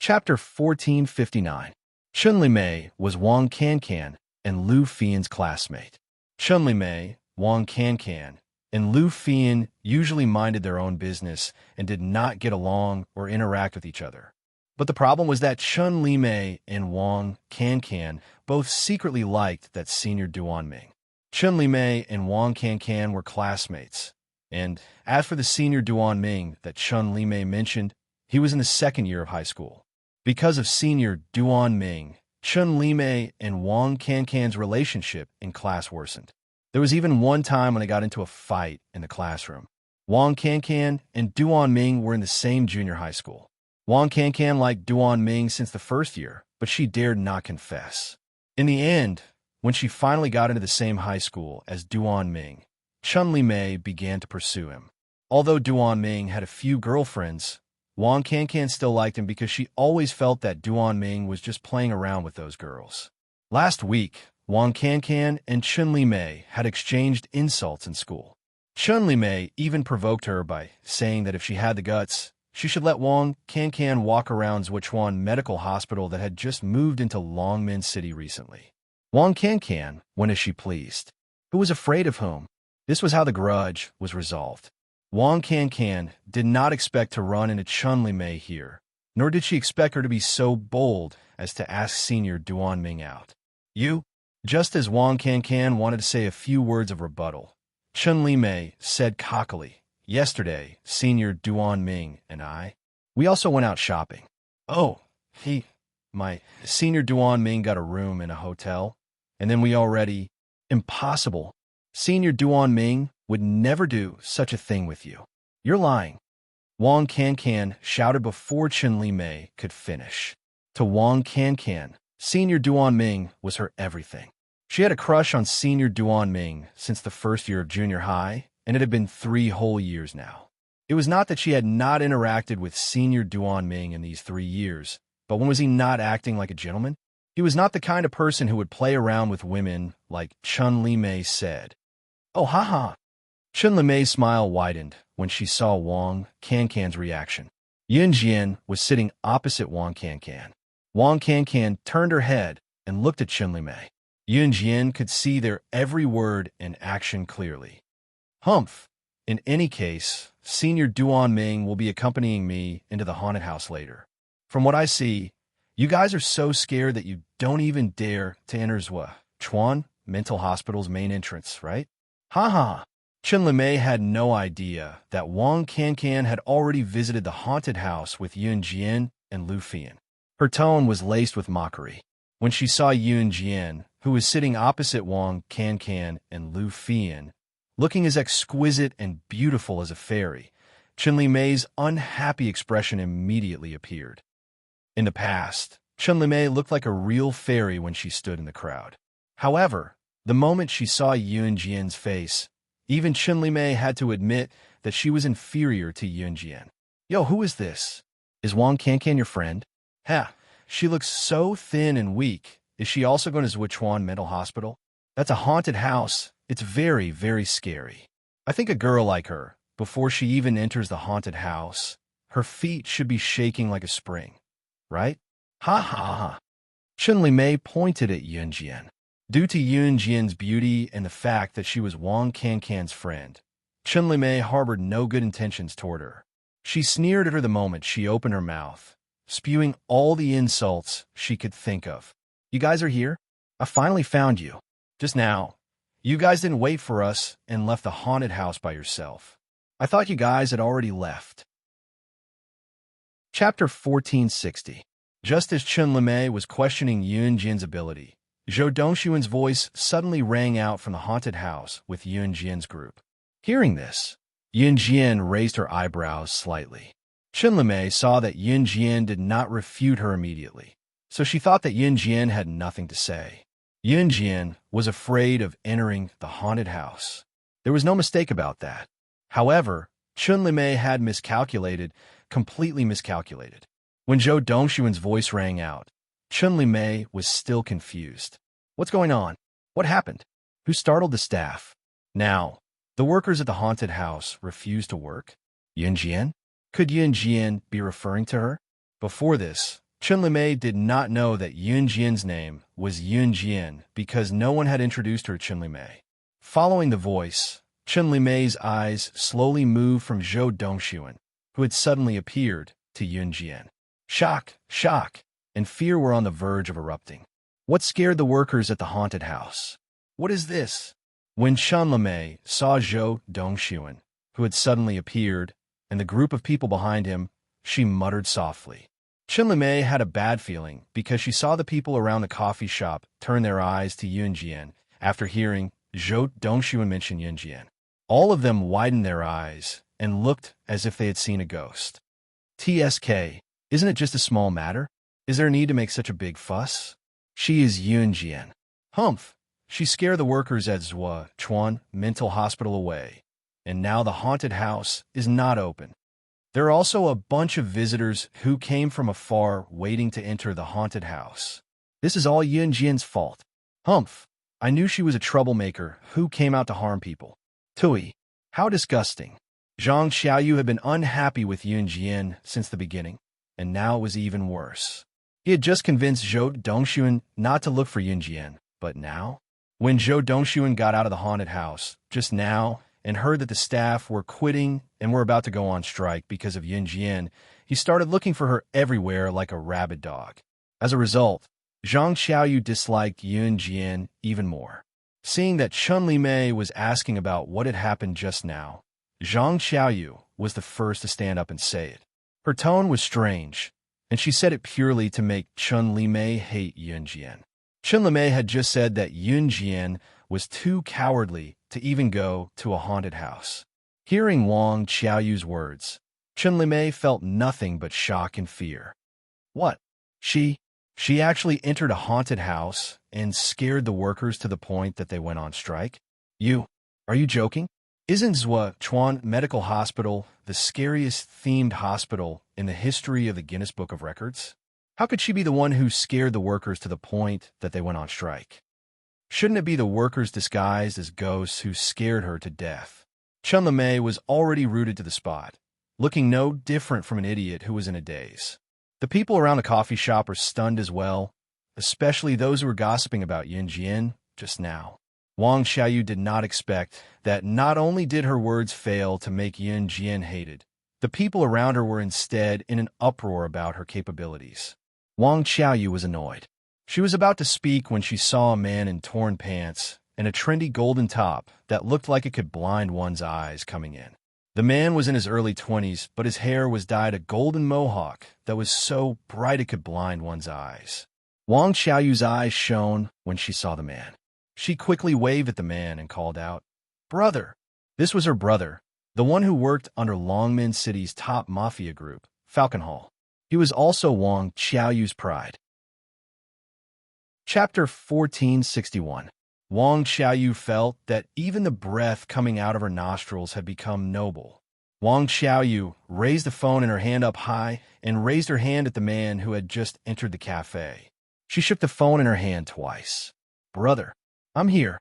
Chapter 1459. Chun Mei was Wang Cancan and Lu Fian's classmate. Chun Mei, Wang Cancan, and Lu Fian usually minded their own business and did not get along or interact with each other. But the problem was that Chun Mei and Wang Cancan both secretly liked that senior Duanming. Chun Mei and Wang Cancan were classmates, and as for the senior Duanming that Chun Mei mentioned, he was in the second year of high school. Because of senior Duanming, Chun Mei and Wang Cancan's relationship in class worsened. There was even one time when they got into a fight in the classroom. Wang Cancan and Duanming were in the same junior high school. Wang Cancan liked Duanming since the first year, but she dared not confess. In the end, when she finally got into the same high school as Duanming, Chun Mei began to pursue him. Although Duanming had a few girlfriends, Wang Cancan still liked him because she always felt that Duanming was just playing around with those girls. Last week, Wang Cancan and Chun Mei had exchanged insults in school. Chun Mei even provoked her by saying that if she had the guts, she should let Wang Cancan walk around Zhuchuan Medical Hospital that had just moved into Longmen City recently. Wang Cancan went as she pleased. Who was afraid of whom? This was how the grudge was resolved. Wang Cancan did not expect to run into Chun Mei here, nor did she expect her to be so bold as to ask senior Duanming out. You? Just as Wang Cancan wanted to say a few words of rebuttal, Chun Mei said cockily, "Yesterday, senior Duanming and we also went out shopping." "Oh, my senior Duanming got a room in a hotel, and then we already..." "Impossible. Senior Duanming would never do such a thing with you. You're lying," Wang Cancan shouted before Chun Mei could finish. To Wang Cancan, senior Duanming was her everything. She had a crush on senior Duanming since the first year of junior high, and it had been 3 whole years now. It was not that she had not interacted with senior Duanming in these 3 years, but when was he not acting like a gentleman? He was not the kind of person who would play around with women like Chun Mei said. "Oh, haha." Chun Mei's smile widened when she saw Wang Cancan's reaction. Yun Jian was sitting opposite Wang Cancan. Wang Cancan turned her head and looked at Chun Mei. Yun Jian could see their every word and action clearly. "Humph. In any case, senior Duanming will be accompanying me into the haunted house later. From what I see, you guys are so scared that you don't even dare to enter Zhuchuan Mental Hospital's main entrance, right?" "Ha ha." Chun Mei had no idea that Wang Cancan had already visited the haunted house with Yun Jian and Lu Fian. Her tone was laced with mockery. When she saw Yun Jian, who was sitting opposite Wang Cancan and Lu Fian, looking as exquisite and beautiful as a fairy, Chun Mei's unhappy expression immediately appeared. In the past, Chun Mei looked like a real fairy when she stood in the crowd. However, the moment she saw Yun Jian's face, even Chun Mei had to admit that she was inferior to Yun Jian. "Yo, who is this? Is Wang Cancan your friend? Ha, she looks so thin and weak. Is she also going to Zhuchuan Mental Hospital? That's a haunted house. It's very, very scary. I think a girl like her, before she even enters the haunted house, her feet should be shaking like a spring, right?" "Ha ha ha." Chun Mei pointed at Yun Jian. Due to Yun Jian's beauty and the fact that she was Wang Cancan's friend, Chun Mei harbored no good intentions toward her. She sneered at her the moment she opened her mouth, spewing all the insults she could think of. "You guys are here? I finally found you. Just now. You guys didn't wait for us and left the haunted house by yourself. I thought you guys had already left." Chapter 1460. Just as Chun Mei was questioning Yun Jian's ability, Zhou Dongshuan's voice suddenly rang out from the haunted house with Yun Jian's group. Hearing this, Yun Jian raised her eyebrows slightly. Chun Mei saw that Yun Jian did not refute her immediately, so she thought that Yun Jian had nothing to say. Yun Jian was afraid of entering the haunted house. There was no mistake about that. However, Chun Mei had miscalculated, completely miscalculated. When Zhou Dongshuan's voice rang out, Chun Mei was still confused. What's going on? What happened? Who startled the staff? Now, the workers at the haunted house refused to work? Yun Jian? Could Yun Jian be referring to her? Before this, Chun Li did not know that Yun Jian's name was Yun Jian because no one had introduced her to Chun Li. Following the voice, Chun Li's eyes slowly moved from Zhou Dongxuan, who had suddenly appeared, to Yun Jian. Shock, and fear were on the verge of erupting. What scared the workers at the haunted house? What is this? When Chun Li saw Zhou Dongxuan, who had suddenly appeared, and the group of people behind him, she muttered softly. Chun Li had a bad feeling because she saw the people around the coffee shop turn their eyes to Yun Jian after hearing Zhou Dongxuan mention Yun Jian. All of them widened their eyes and looked as if they had seen a ghost. TSK, isn't it just a small matter? Is there a need to make such a big fuss? She is Yun Jian. Humph! She scared the workers at Zhua Chuan Mental Hospital away, and now the haunted house is not open. There are also a bunch of visitors who came from afar waiting to enter the haunted house. This is all Yun Jian's fault. Humph! I knew she was a troublemaker who came out to harm people. Tui! How disgusting! Zhang Xiaoyu had been unhappy with Yun Jian since the beginning, and now it was even worse. He had just convinced Zhou Dongxuan not to look for Yun Jian, but now? When Zhou Dongxuan got out of the haunted house, just now, and heard that the staff were quitting and were about to go on strike because of Yun Jian, he started looking for her everywhere like a rabid dog. As a result, Zhang Xiaoyu disliked Yun Jian even more. Seeing that Chun Li was asking about what had happened just now, Zhang Xiaoyu was the first to stand up and say it. Her tone was strange, and she said it purely to make Chun Li hate Yun Jian. Chun Li had just said that Yun Jian was too cowardly to even go to a haunted house. Hearing Wang Xiaoyu's words, Chun Li felt nothing but shock and fear. What? She actually entered a haunted house and scared the workers to the point that they went on strike? Are you joking? Isn't Zhua Chuan Medical Hospital the scariest themed hospital in the history of the Guinness Book of Records? How could she be the one who scared the workers to the point that they went on strike? Shouldn't it be the workers disguised as ghosts who scared her to death? Chun Li was already rooted to the spot, looking no different from an idiot who was in a daze. The people around the coffee shop were stunned as well, especially those who were gossiping about Yun Jian just now. Wang Xiaoyu did not expect that not only did her words fail to make Yun Jian hated, the people around her were instead in an uproar about her capabilities. Wang Xiaoyu was annoyed. She was about to speak when she saw a man in torn pants and a trendy golden top that looked like it could blind one's eyes coming in. The man was in his early 20s, but his hair was dyed a golden mohawk that was so bright it could blind one's eyes. Wang Xiaoyu's eyes shone when she saw the man. She quickly waved at the man and called out, "Brother!" This was her brother, the one who worked under Longmen City's top mafia group, Falcon Hall. He was also Wang Xiaoyu's pride. Chapter 1461. Wang Xiaoyu felt that even the breath coming out of her nostrils had become noble. Wang Xiaoyu raised the phone in her hand up high and raised her hand at the man who had just entered the cafe. She shook the phone in her hand twice. "Brother, I'm here."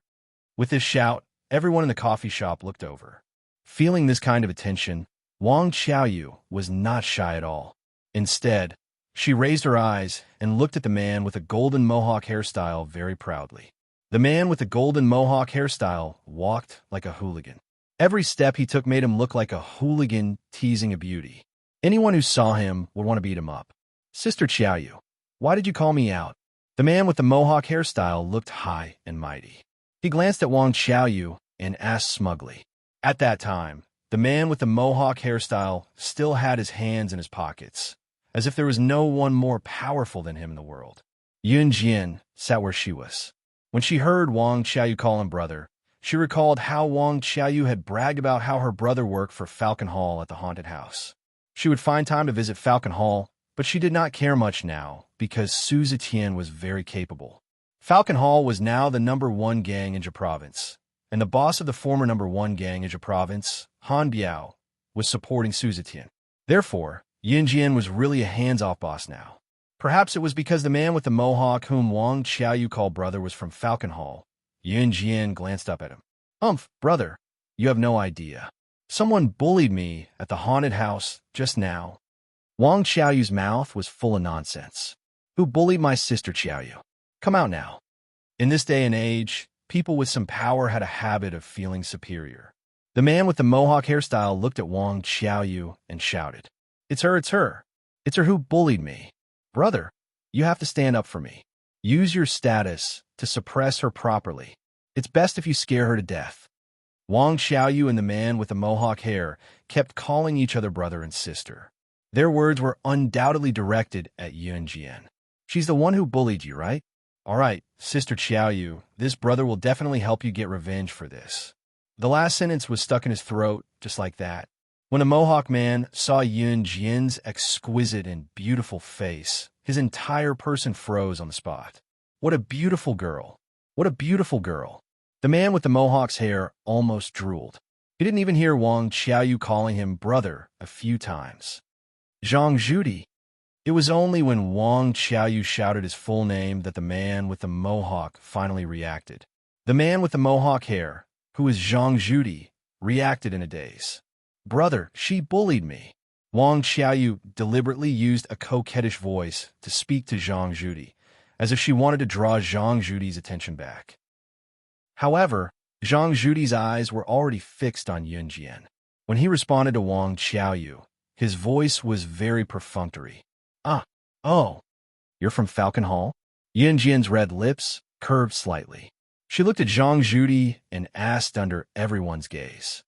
With this shout, everyone in the coffee shop looked over. Feeling this kind of attention, Wang Xiaoyu was not shy at all. Instead, she raised her eyes and looked at the man with a golden mohawk hairstyle very proudly. The man with the golden mohawk hairstyle walked like a hooligan. Every step he took made him look like a hooligan teasing a beauty. Anyone who saw him would want to beat him up. "Sister Xiaoyu, why did you call me out?" The man with the mohawk hairstyle looked high and mighty. He glanced at Wang Xiaoyu and asked smugly. At that time, the man with the mohawk hairstyle still had his hands in his pockets, as if there was no one more powerful than him in the world. Yun Jian sat where she was. When she heard Wang Xiaoyu call him brother, she recalled how Wang Xiaoyu had bragged about how her brother worked for Falcon Hall at the haunted house. She would find time to visit Falcon Hall, but she did not care much now because Su Zetian was very capable. Falcon Hall was now the #1 gang in Jia Province, and the boss of the former #1 gang in Jia Province, Han Biao, was supporting Su Zetian. Therefore, Yun Jian was really a hands-off boss now. Perhaps it was because the man with the mohawk whom Wang Xiaoyu called brother was from Falcon Hall. Yun Jian glanced up at him. "Humph, brother, you have no idea. Someone bullied me at the haunted house just now." Wang Qiaoyu's mouth was full of nonsense. Who bullied my sister Qiaoyu? Come out now. In this day and age, people with some power had a habit of feeling superior. The man with the mohawk hairstyle looked at Wang Qiaoyu and shouted, It's her, it's her. It's her who bullied me. Brother, you have to stand up for me. Use your status to suppress her properly. It's best if you scare her to death. Wang Qiaoyu and the man with the mohawk hair kept calling each other brother and sister. Their words were undoubtedly directed at Yun Jian. She's the one who bullied you, right? All right, Sister Qiaoyu, this brother will definitely help you get revenge for this. The last sentence was stuck in his throat just like that. When a mohawk man saw Yun Jian's exquisite and beautiful face, his entire person froze on the spot. What a beautiful girl. What a beautiful girl. The man with the mohawk's hair almost drooled. He didn't even hear Wang Qiaoyu calling him brother a few times. Zhang Zhudi. It was only when Wang Qiaoyu shouted his full name that the man with the mohawk finally reacted. The man with the mohawk hair, who was Zhang Zhudi, reacted in a daze. Brother, she bullied me. Wang Qiaoyu deliberately used a coquettish voice to speak to Zhang Zhudi, as if she wanted to draw Zhang Zhudi's attention back. However, Zhang Zhudi's eyes were already fixed on Yun Jian. When he responded to Wang Qiaoyu, his voice was very perfunctory. Oh, you're from Falcon Hall? Yun Jian's red lips curved slightly. She looked at Zhang Zhudi and asked under everyone's gaze.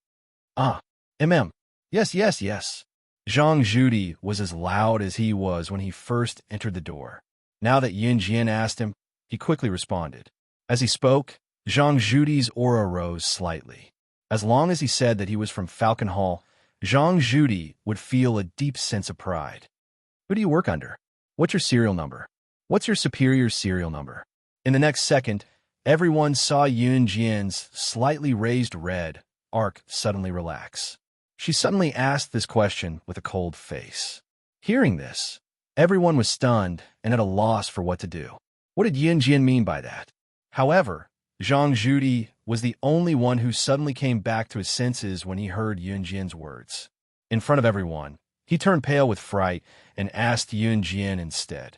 Yes. Zhang Zhudi was as loud as he was when he first entered the door. Now that Yun Jian asked him, he quickly responded. As he spoke, Zhang Zhudi's aura rose slightly. As long as he said that he was from Falcon Hall, Zhang Zhudi would feel a deep sense of pride. Who do you work under? What's your serial number? What's your superior's serial number? In the next second, everyone saw Yun Jian's slightly raised red arc suddenly relax. She suddenly asked this question with a cold face. Hearing this, everyone was stunned and at a loss for what to do. What did Yun Jian mean by that? However, Zhang Zhudi was the only one who suddenly came back to his senses when he heard Yun Jian's words. In front of everyone, he turned pale with fright and asked Yun Jian instead.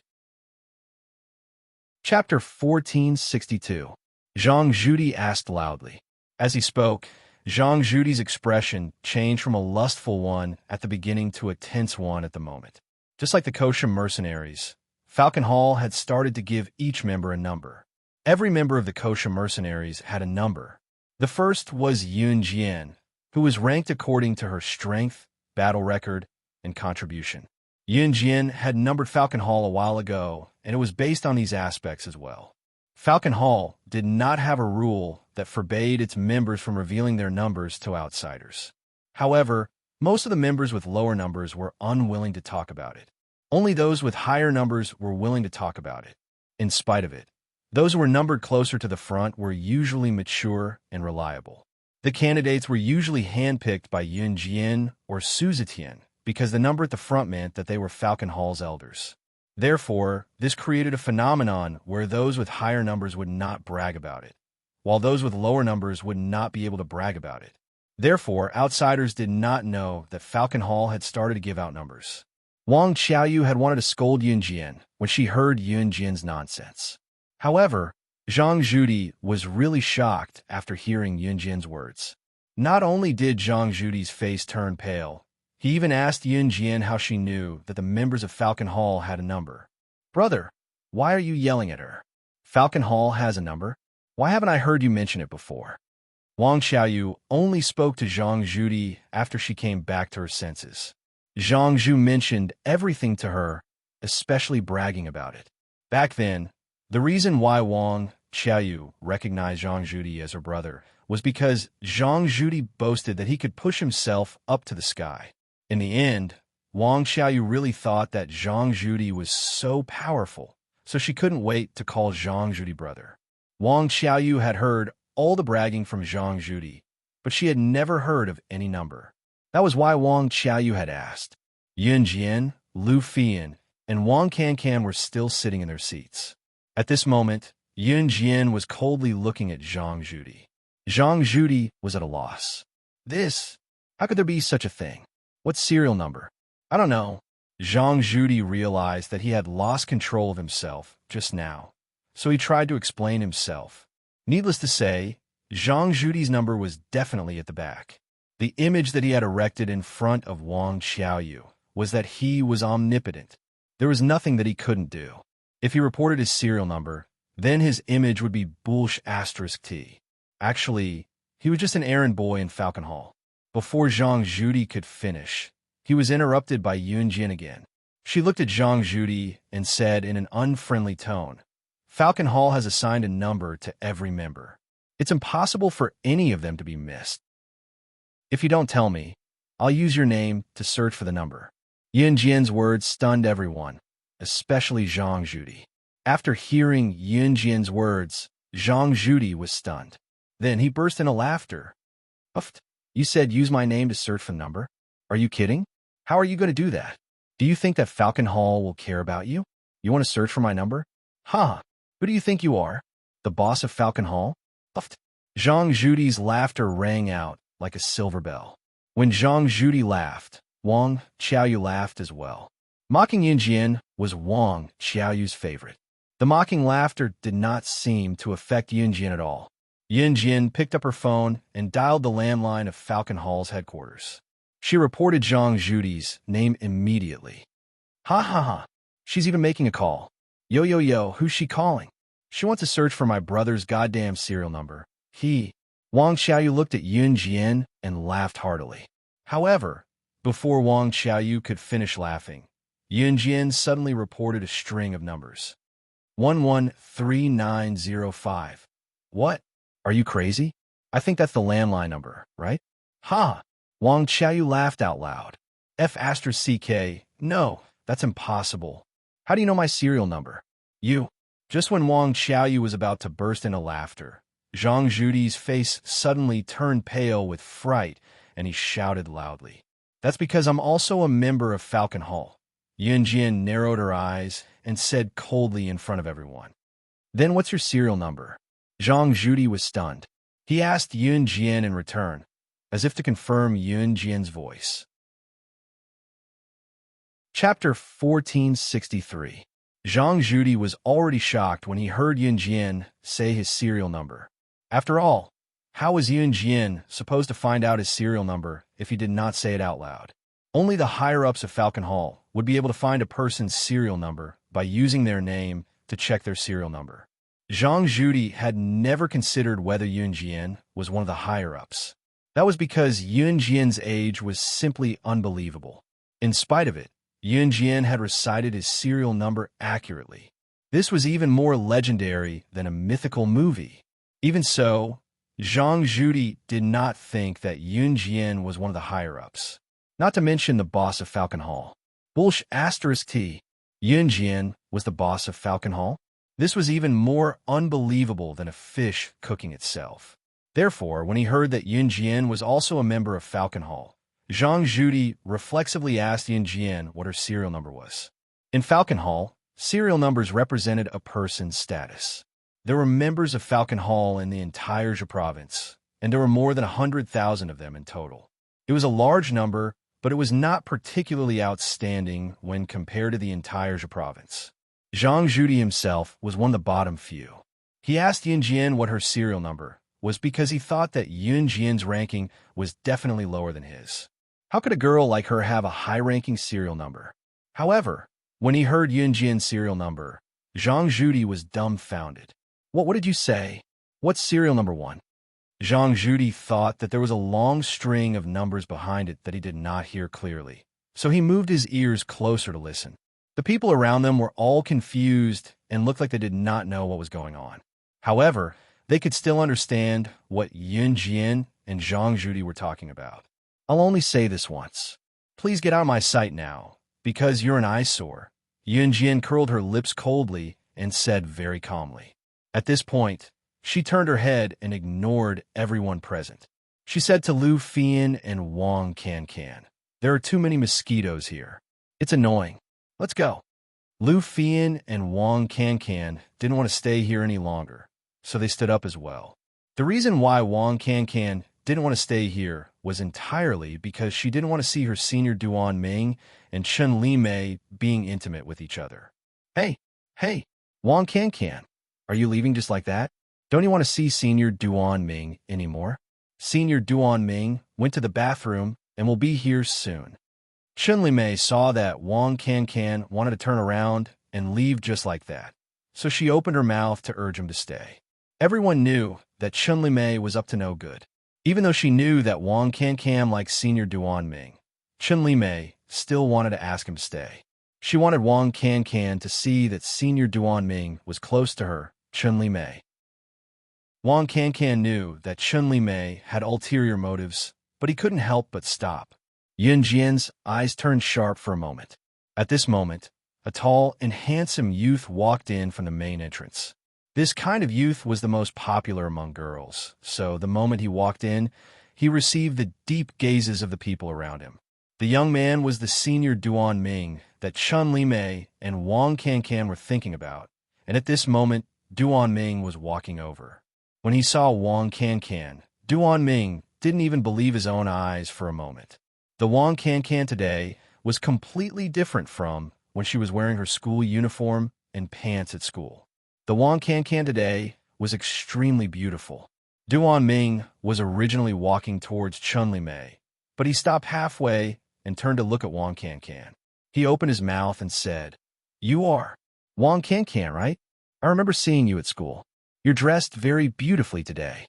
Chapter 1462. Zhang Zhudi asked loudly. As he spoke, Zhang Zhudi's expression changed from a lustful one at the beginning to a tense one at the moment. Just like the kosher mercenaries, Falcon Hall had started to give each member a number. Every member of the kosher mercenaries had a number. The first was Yun Jian, who was ranked according to her strength, battle record, and contribution. Yun Jian had numbered Falcon Hall a while ago, and it was based on these aspects as well. Falcon Hall did not have a rule that forbade its members from revealing their numbers to outsiders. However, most of the members with lower numbers were unwilling to talk about it. Only those with higher numbers were willing to talk about it. In spite of it, those who were numbered closer to the front were usually mature and reliable. The candidates were usually handpicked by Yun Jian or Su Zetian because the number at the front meant that they were Falcon Hall's elders. Therefore, this created a phenomenon where those with higher numbers would not brag about it, while those with lower numbers would not be able to brag about it. Therefore, outsiders did not know that Falcon Hall had started to give out numbers. Wang Qiaoyu had wanted to scold Yun Jian when she heard Yun Jian's nonsense. However, Zhang Zhudi was really shocked after hearing Yun Jian's words. Not only did Zhang Zhudi's face turn pale, he even asked Yun Jian how she knew that the members of Falcon Hall had a number. Brother, why are you yelling at her? Falcon Hall has a number? Why haven't I heard you mention it before? Wang Qiaoyu only spoke to Zhang Zhudi after she came back to her senses. Zhang Zhu mentioned everything to her, especially bragging about it. Back then, the reason why Wang Qiaoyu recognized Zhang Zhudi as her brother was because Zhang Zhudi boasted that he could push himself up to the sky. In the end, Wang Qiaoyu really thought that Zhang Zhudi was so powerful, so she couldn't wait to call Zhang Zhudi brother. Wang Qiaoyu had heard all the bragging from Zhang Zhudi, but she had never heard of any number. That was why Wang Qiaoyu had asked. Yun Jian, Lu Fian, and Wang Cancan were still sitting in their seats. At this moment, Yun Jian was coldly looking at Zhang Zhudi. Zhang Zhudi was at a loss. How could there be such a thing? What serial number? I don't know. Zhang Zhudi realized that he had lost control of himself just now, so he tried to explain himself. Needless to say, Zhang Zhudi's number was definitely at the back. The image that he had erected in front of Wang Xiaoyu was that he was omnipotent. There was nothing that he couldn't do. If he reported his serial number, then his image would be **T. Actually, he was just an errand boy in Falcon Hall. Before Zhang Zhudi could finish, he was interrupted by Yunjin again. She looked at Zhang Zhudi and said in an unfriendly tone, "Falcon Hall has assigned a number to every member. It's impossible for any of them to be missed. If you don't tell me, I'll use your name to search for the number." Yunjin's words stunned everyone, especially Zhang Zhudi. After hearing Yunjin's words, Zhang Zhudi was stunned. Then he burst into laughter. "Uft, you said use my name to search for the number? Are you kidding? How are you going to do that? Do you think that Falcon Hall will care about you? You want to search for my number? Ha! Who do you think you are? The boss of Falcon Hall?" Uft. Zhang Zhudi's laughter rang out like a silver bell. When Zhang Zhudi laughed, Wang Xiaoyu laughed as well. Mocking Yunjin was Wang Xiaoyu's favorite. The mocking laughter did not seem to affect Yunjin at all. Yunjin picked up her phone and dialed the landline of Falcon Hall's headquarters. She reported Zhang Zhudi's name immediately. "Ha ha ha, she's even making a call. Yo yo yo, who's she calling? She wants to search for my brother's goddamn serial number." Wang Xiaoyu looked at Yunjin and laughed heartily. However, before Wang Xiaoyu could finish laughing, Yunjin suddenly reported a string of numbers. 113905. What? Are you crazy? I think that's the landline number, right? Ha! Wang Xiaoyu laughed out loud. F***, no, that's impossible. How do you know my serial number? You. Just when Wang Xiaoyu was about to burst into laughter, Zhang Zhudi's face suddenly turned pale with fright, and he shouted loudly, "That's because I'm also a member of Falcon Hall." Yunjin narrowed her eyes and said coldly in front of everyone, "Then what's your serial number?" Zhang Zhudi was stunned. He asked Yunjin in return, as if to confirm Yunjin's voice. Chapter 1463. Zhang Zhudi was already shocked when he heard Yunjin say his serial number. After all, how was Yunjin supposed to find out his serial number if he did not say it out loud? Only the higher-ups of Falcon Hall would be able to find a person's serial number by using their name to check their serial number. Zhang Zhudi had never considered whether Yunjin was one of the higher-ups. That was because Yunjin's age was simply unbelievable. In spite of it, Yunjin had recited his serial number accurately. This was even more legendary than a mythical movie. Even so, Zhang Zhudi did not think that Yunjin was one of the higher-ups, not to mention the boss of Falcon Hall. **T. Yunjin was the boss of Falcon Hall? This was even more unbelievable than a fish cooking itself. Therefore, when he heard that Yunjin was also a member of Falcon Hall, Zhang Zhudi reflexively asked Yunjin what her serial number was. In Falcon Hall, serial numbers represented a person's status. There were members of Falcon Hall in the entire Zhe province, and there were more than 100,000 of them in total. It was a large number, but it was not particularly outstanding when compared to the entire Zhe province. Zhang Zhudi himself was one of the bottom few. He asked Yunjin what her serial number was because he thought that Yunjin's ranking was definitely lower than his. How could a girl like her have a high-ranking serial number? However, when he heard Yunjin's serial number, Zhang Zhudi was dumbfounded. What did you say? What's serial number 1? Zhang Zhudi thought that there was a long string of numbers behind it that he did not hear clearly, so he moved his ears closer to listen. The people around them were all confused and looked like they did not know what was going on. However, they could still understand what Yunjin and Zhang Zhudi were talking about. "I'll only say this once. Please get out of my sight now, because you're an eyesore." Yunjin curled her lips coldly and said very calmly. At this point, she turned her head and ignored everyone present. She said to Lu Fian and Wang Cancan, "There are too many mosquitoes here. It's annoying. Let's go." Lu Fian and Wang Cancan didn't want to stay here any longer, so they stood up as well. The reason why Wang Cancan didn't want to stay here was entirely because she didn't want to see her senior Duan Ming and Chun Li Mei being intimate with each other. Hey, hey, Wang Can, are you leaving just like that? Don't you want to see senior Duan Ming anymore? Senior Duan Ming went to the bathroom and will be here soon. Chun Li Mei saw that Wang Can wanted to turn around and leave just like that, so she opened her mouth to urge him to stay. Everyone knew that Chun Li Mei was up to no good. Even though she knew that Wang Can liked senior Duan Ming, Chun Li Mei still wanted to ask him to stay. She wanted Wang Can to see that senior Duan Ming was close to her, Chun Li Mei. Wang Can knew that Chun Li Mei had ulterior motives, but he couldn't help but stop. Yun Jian's eyes turned sharp for a moment. At this moment, a tall and handsome youth walked in from the main entrance. This kind of youth was the most popular among girls, so the moment he walked in, he received the deep gazes of the people around him. The young man was the senior Duan Ming that Chun Li Mei and Wang Can were thinking about, and at this moment, Duan Ming was walking over. When he saw Wang Can, Duan Ming didn't even believe his own eyes for a moment. The Wang Can today was completely different from when she was wearing her school uniform and pants at school. The Wang Can today was extremely beautiful. Duan Ming was originally walking towards Chun Li Mei, but he stopped halfway and turned to look at Wang Can. He opened his mouth and said, "You are Wang Can, right? I remember seeing you at school. You're dressed very beautifully today."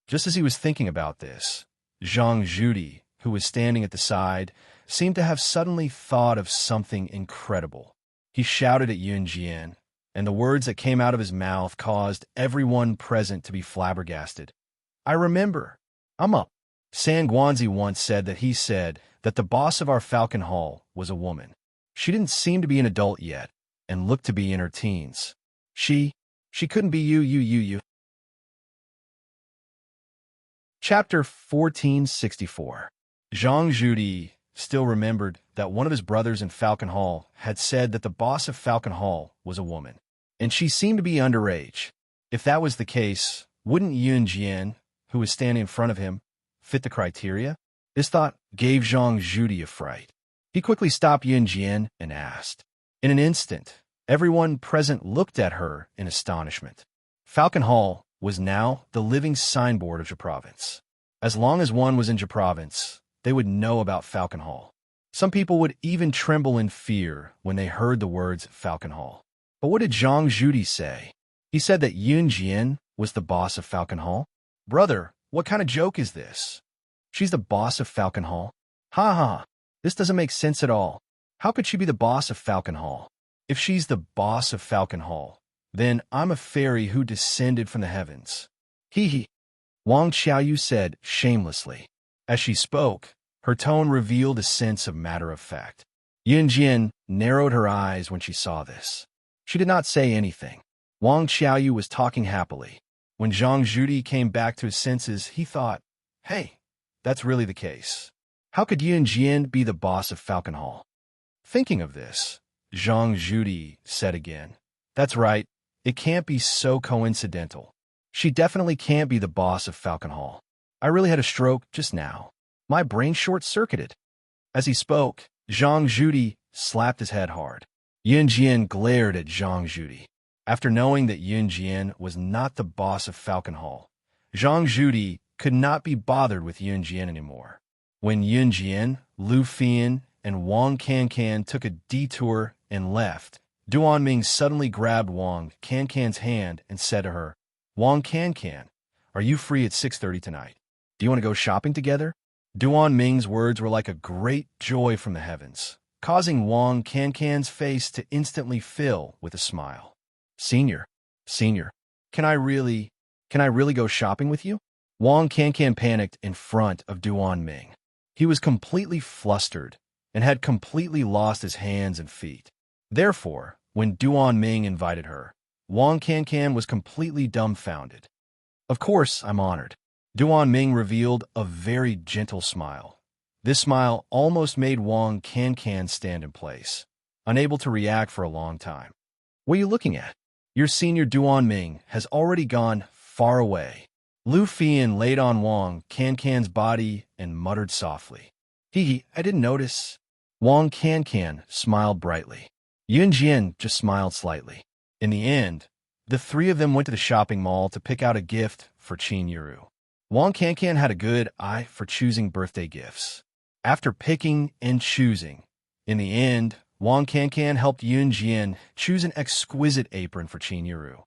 Just as he was thinking about this, Zhang Zhudi, who was standing at the side, seemed to have suddenly thought of something incredible. He shouted at Yun Jian, and the words that came out of his mouth caused everyone present to be flabbergasted. "I remember. I'm up." San Guanzi once said that the boss of our Falcon Hall was a woman. She didn't seem to be an adult yet, and looked to be in her teens. She couldn't be you. Chapter 1464. Zhang Zhudi still remembered that one of his brothers in Falcon Hall had said that the boss of Falcon Hall was a woman, and she seemed to be underage. If that was the case, wouldn't Yun Jian, who was standing in front of him, fit the criteria? This thought gave Zhang Zhudi a fright. He quickly stopped Yun Jian and asked. In an instant, everyone present looked at her in astonishment. Falcon Hall was now the living signboard of Province. As long as one was in Province, they would know about Falcon Hall. Some people would even tremble in fear when they heard the words Falcon Hall. But what did Zhang Zhudi say? He said that Yun Jian was the boss of Falcon Hall? Brother, what kind of joke is this? She's the boss of Falcon Hall? Ha ha, this doesn't make sense at all. How could she be the boss of Falcon Hall? If she's the boss of Falcon Hall, then I'm a fairy who descended from the heavens. Hee hee, Wang Xiaoyu said shamelessly. As she spoke, her tone revealed a sense of matter-of-fact. Yun Jian narrowed her eyes when she saw this. She did not say anything. Wang Xiaoyu was talking happily. When Zhang Zhudi came back to his senses, he thought, hey, that's really the case. How could Yun Jian be the boss of Falcon Hall? Thinking of this, Zhang Zhudi said again, that's right, it can't be so coincidental. She definitely can't be the boss of Falcon Hall. I really had a stroke just now. My brain short-circuited. As he spoke, Zhang Zhudi slapped his head hard. Yun Jian glared at Zhang Zhudi. After knowing that Yun Jian was not the boss of Falcon Hall, Zhang Zhudi could not be bothered with Yun Jian anymore. When Yun Jian, Lu Fian, and Wang Can took a detour and left, Duan Ming suddenly grabbed Wang Can's hand and said to her, Wang Can, are you free at 6:30 tonight? Do you want to go shopping together? Duan Ming's words were like a great joy from the heavens, causing Wang Can's face to instantly fill with a smile. Senior, can I really go shopping with you? Wang Can panicked in front of Duan Ming. He was completely flustered and had completely lost his hands and feet. Therefore, when Duan Ming invited her, Wang Can was completely dumbfounded. Of course, I'm honored. Duan Ming revealed a very gentle smile. This smile almost made Wang Can stand in place, unable to react for a long time. What are you looking at? Your senior Duan Ming has already gone far away. Lu Fian laid on Wang Cancan's body and muttered softly. I didn't notice. Wang Cancan smiled brightly. Yun Jian just smiled slightly. In the end, the three of them went to the shopping mall to pick out a gift for Qin Yuru. Wang Cancan had a good eye for choosing birthday gifts. After picking and choosing, in the end, Wang Cancan helped Yun Jian choose an exquisite apron for Qin Yuru.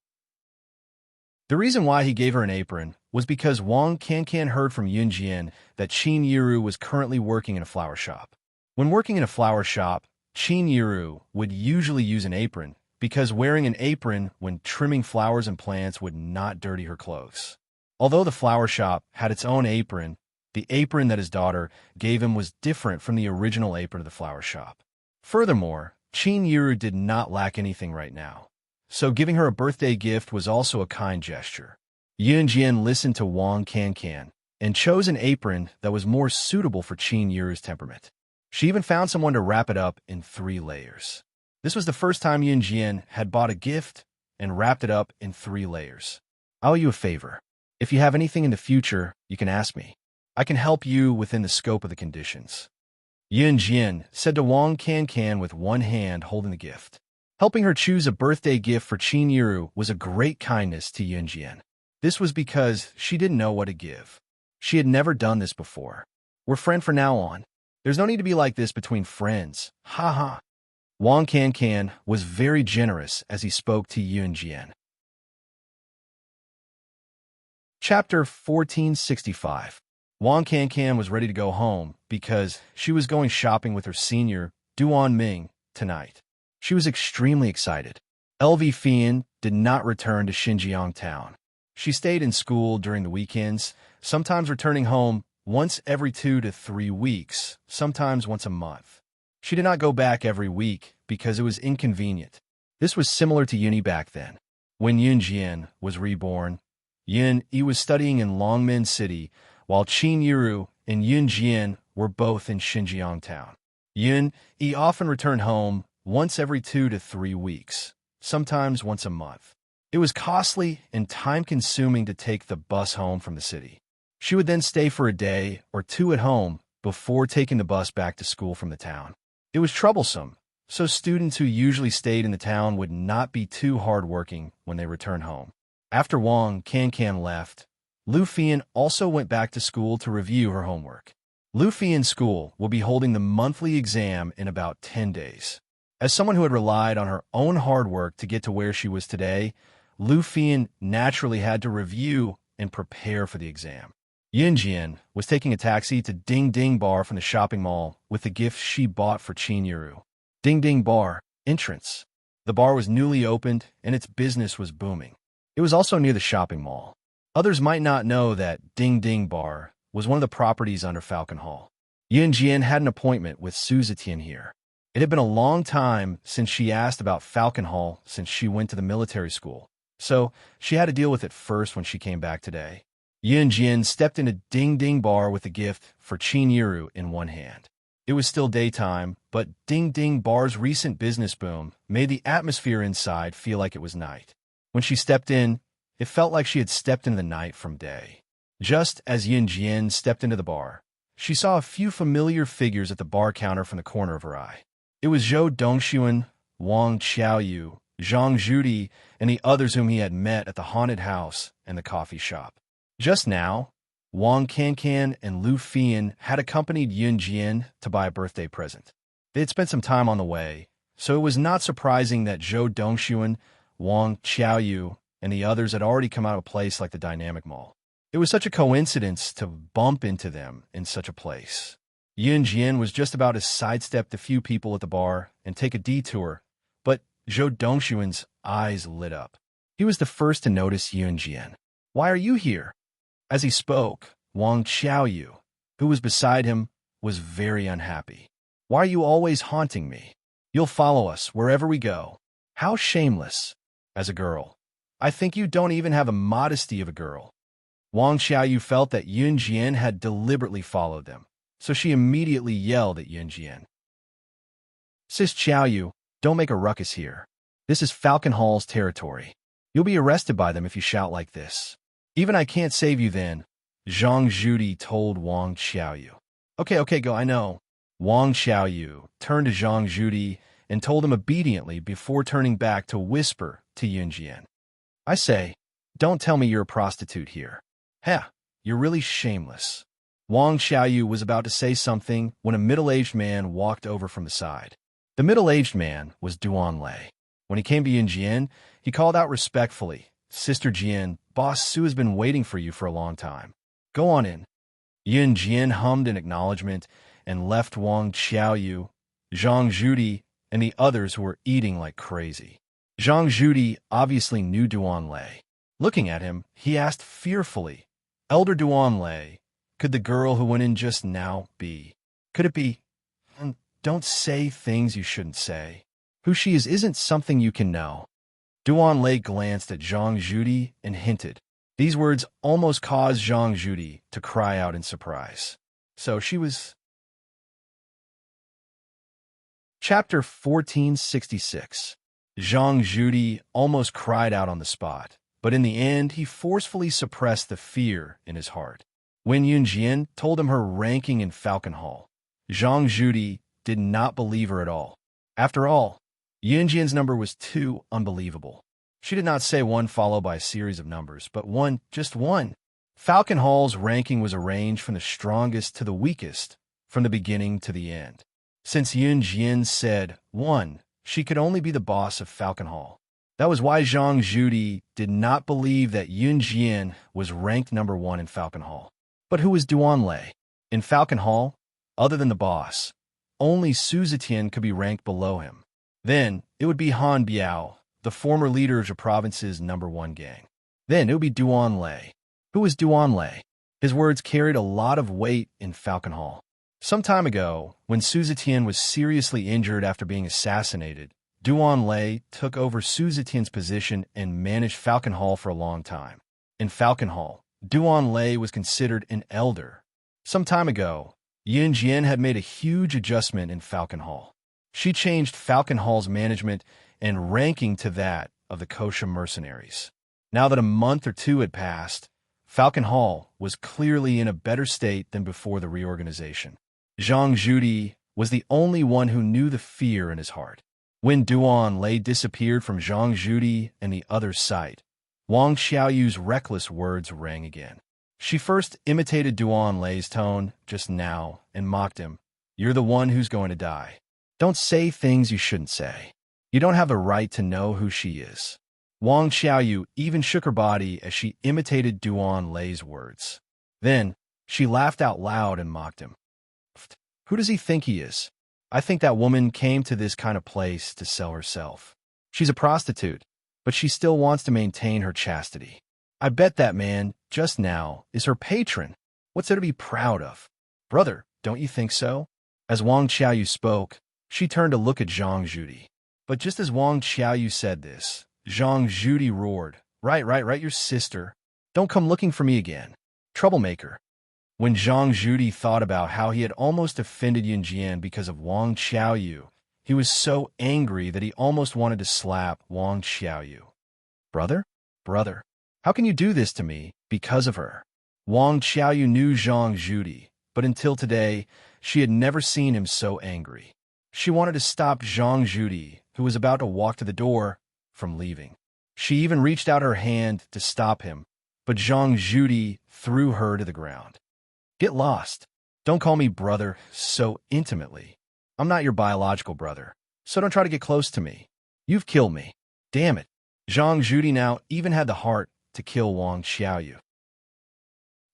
The reason why he gave her an apron was because Wang Cancan heard from Yun Jian that Qin Yuru was currently working in a flower shop. When working in a flower shop, Qin Yuru would usually use an apron because wearing an apron when trimming flowers and plants would not dirty her clothes. Although the flower shop had its own apron, the apron that his daughter gave him was different from the original apron of the flower shop. Furthermore, Qin Yuru did not lack anything right now, so giving her a birthday gift was also a kind gesture. Yun Jian listened to Wang Cancan and chose an apron that was more suitable for Qin Yuru's temperament. She even found someone to wrap it up in 3 layers. This was the first time Yun Jian had bought a gift and wrapped it up in 3 layers. I owe you a favor. If you have anything in the future, you can ask me. I can help you within the scope of the conditions. Yun Jian said to Wang Cancan with one hand holding the gift. Helping her choose a birthday gift for Qin Yuru was a great kindness to Yun Jian. This was because she didn't know what to give. She had never done this before. We're friends from now on. There's no need to be like this between friends. Ha ha. Wang Cancan was very generous as he spoke to Yun Jian. Chapter 1465. Wang Cancan was ready to go home because she was going shopping with her senior, Duan Ming, tonight. She was extremely excited. LV Fian did not return to Xinjiang town. She stayed in school during the weekends, sometimes returning home once every 2 to 3 weeks, sometimes once a month. She did not go back every week because it was inconvenient. This was similar to Uni back then. When Yun Jian was reborn, Yun Yi was studying in Longmen City, while Qin Yuru and Yun Jian were both in Xinjiang town. Yun Yi often returned home once every 2 to 3 weeks, sometimes once a month. It was costly and time-consuming to take the bus home from the city. She would then stay for a day or 2 at home before taking the bus back to school from the town. It was troublesome, so students who usually stayed in the town would not be too hard-working when they returned home. After Wang Cancan left, Lu Fian also went back to school to review her homework. Lu Fian's school will be holding the monthly exam in about 10 days. As someone who had relied on her own hard work to get to where she was today, Lu Fian naturally had to review and prepare for the exam. Yun Jian was taking a taxi to Ding Ding Bar from the shopping mall with the gift she bought for Qin Yuru. Ding Ding Bar, entrance. The bar was newly opened and its business was booming. It was also near the shopping mall. Others might not know that Ding Ding Bar was one of the properties under Falcon Hall. Yun Jian had an appointment with Su Zetian here. It had been a long time since she asked about Falcon Hall since she went to the military school, so she had to deal with it first when she came back today. Yun Jian stepped into Ding Ding Bar with a gift for Qin Yuru in one hand. It was still daytime, but Ding Ding Bar's recent business boom made the atmosphere inside feel like it was night. When she stepped in, it felt like she had stepped into the night from day. Just as Yun Jian stepped into the bar, she saw a few familiar figures at the bar counter from the corner of her eye. It was Zhou Dongxuan, Wang Xiaoyu, Zhang Zhudi, and the others whom he had met at the haunted house and the coffee shop. Just now, Wang Cancan and Lu Fian had accompanied Yun Jian to buy a birthday present. They had spent some time on the way, so it was not surprising that Zhou Dongxuan, Wang Xiaoyu, and the others had already come out of a place like the Dynamic Mall. It was such a coincidence to bump into them in such a place. Yun Jian was just about to sidestep the few people at the bar and take a detour, but Zhou Dongxuan's eyes lit up. He was the first to notice Yun Jian. "Why are you here?" As he spoke, Wang Xiaoyu, who was beside him, was very unhappy. "Why are you always haunting me? You'll follow us wherever we go. How shameless. As a girl. I think you don't even have a modesty of a girl." Wang Xiaoyu felt that Yun Jian had deliberately followed them, so she immediately yelled at Yun Jian. "Sis Xiaoyu, don't make a ruckus here. This is Falcon Hall's territory. You'll be arrested by them if you shout like this." Even I can't save you then, Zhang Zhuti told Wang Xiaoyu. Okay, go, I know. Wang Xiaoyu turned to Zhang Zhuti and told him obediently before turning back to whisper to Yunjian. I say, don't tell me you're a prostitute here. Heh, you're really shameless. Wang Xiaoyu was about to say something when a middle-aged man walked over from the side. The middle-aged man was Duan Lei. When he came to Yunjian, he called out respectfully, Sister Jian, Boss Su has been waiting for you for a long time. Go on in. Yunjian hummed in acknowledgement and left Wang Xiaoyu, Zhang Zhuti, and the others who were eating like crazy. Zhang Zhuti obviously knew Duan Lei. Looking at him, he asked fearfully, Elder Duan Lei, could the girl who went in just now be? Could it be? Don't say things you shouldn't say. Who she is isn't something you can know. Duan Lei glanced at Zhang Zhuti and hinted. These words almost caused Zhang Zhuti to cry out in surprise. So she was... Chapter 1466. Zhang Zhuti almost cried out on the spot, but in the end he forcefully suppressed the fear in his heart. When Yunjian told him her ranking in Falcon Hall, Zhang Zhuti did not believe her at all. After all, Yunjian's number was too unbelievable. She did not say one followed by a series of numbers, but one, just one. Falcon Hall's ranking was arranged from the strongest to the weakest, from the beginning to the end. Since Yunjian said 1, she could only be the boss of Falcon Hall. That was why Zhang Zhuti did not believe that Yunjian was ranked number 1 in Falcon Hall. But who was Duan Lei? In Falcon Hall, other than the boss, only Su Zetian could be ranked below him. Then, it would be Han Biao, the former leader of the province's number 1 gang. Then, it would be Duan Lei. Who was Duan Lei? His words carried a lot of weight in Falcon Hall. Some time ago, when Su Zetian was seriously injured after being assassinated, Duan Lei took over Su Zetian's position and managed Falcon Hall for a long time. In Falcon Hall, Duan Lei was considered an elder. Some time ago, Yunjian had made a huge adjustment in Falcon Hall. She changed Falcon Hall's management and ranking to that of the Kosha mercenaries. Now that a month or 2 had passed, Falcon Hall was clearly in a better state than before the reorganization. Zhang Zhuti was the only one who knew the fear in his heart. When Duan Lei disappeared from Zhang Zhuti and the other's sight, Wang Xiaoyu's reckless words rang again. She first imitated Duan Lei's tone just now and mocked him. You're the one who's going to die. Don't say things you shouldn't say. You don't have the right to know who she is. Wang Xiaoyu even shook her body as she imitated Duan Lei's words. Then, she laughed out loud and mocked him. Who does he think he is? I think that woman came to this kind of place to sell herself. She's a prostitute, but she still wants to maintain her chastity. I bet that man, just now, is her patron. What's there to be proud of? Brother, don't you think so? As Wang Xiaoyu spoke, she turned to look at Zhang Zhuti. But just as Wang Xiaoyu said this, Zhang Zhuti roared, Right, your sister. Don't come looking for me again. Troublemaker. When Zhang Zhuti thought about how he had almost offended Yunjian because of Wang Xiaoyu, he was so angry that he almost wanted to slap Wang Xiaoyu. Brother? How can you do this to me because of her? Wang Xiaoyu knew Zhang Zhuti, but until today, she had never seen him so angry. She wanted to stop Zhang Zhuti, who was about to walk to the door, from leaving. She even reached out her hand to stop him, but Zhang Zhuti threw her to the ground. Get lost. Don't call me brother so intimately. I'm not your biological brother, so don't try to get close to me. You've killed me. Damn it. Zhang Zhuti now even had the heart to kill Wang Xiaoyu.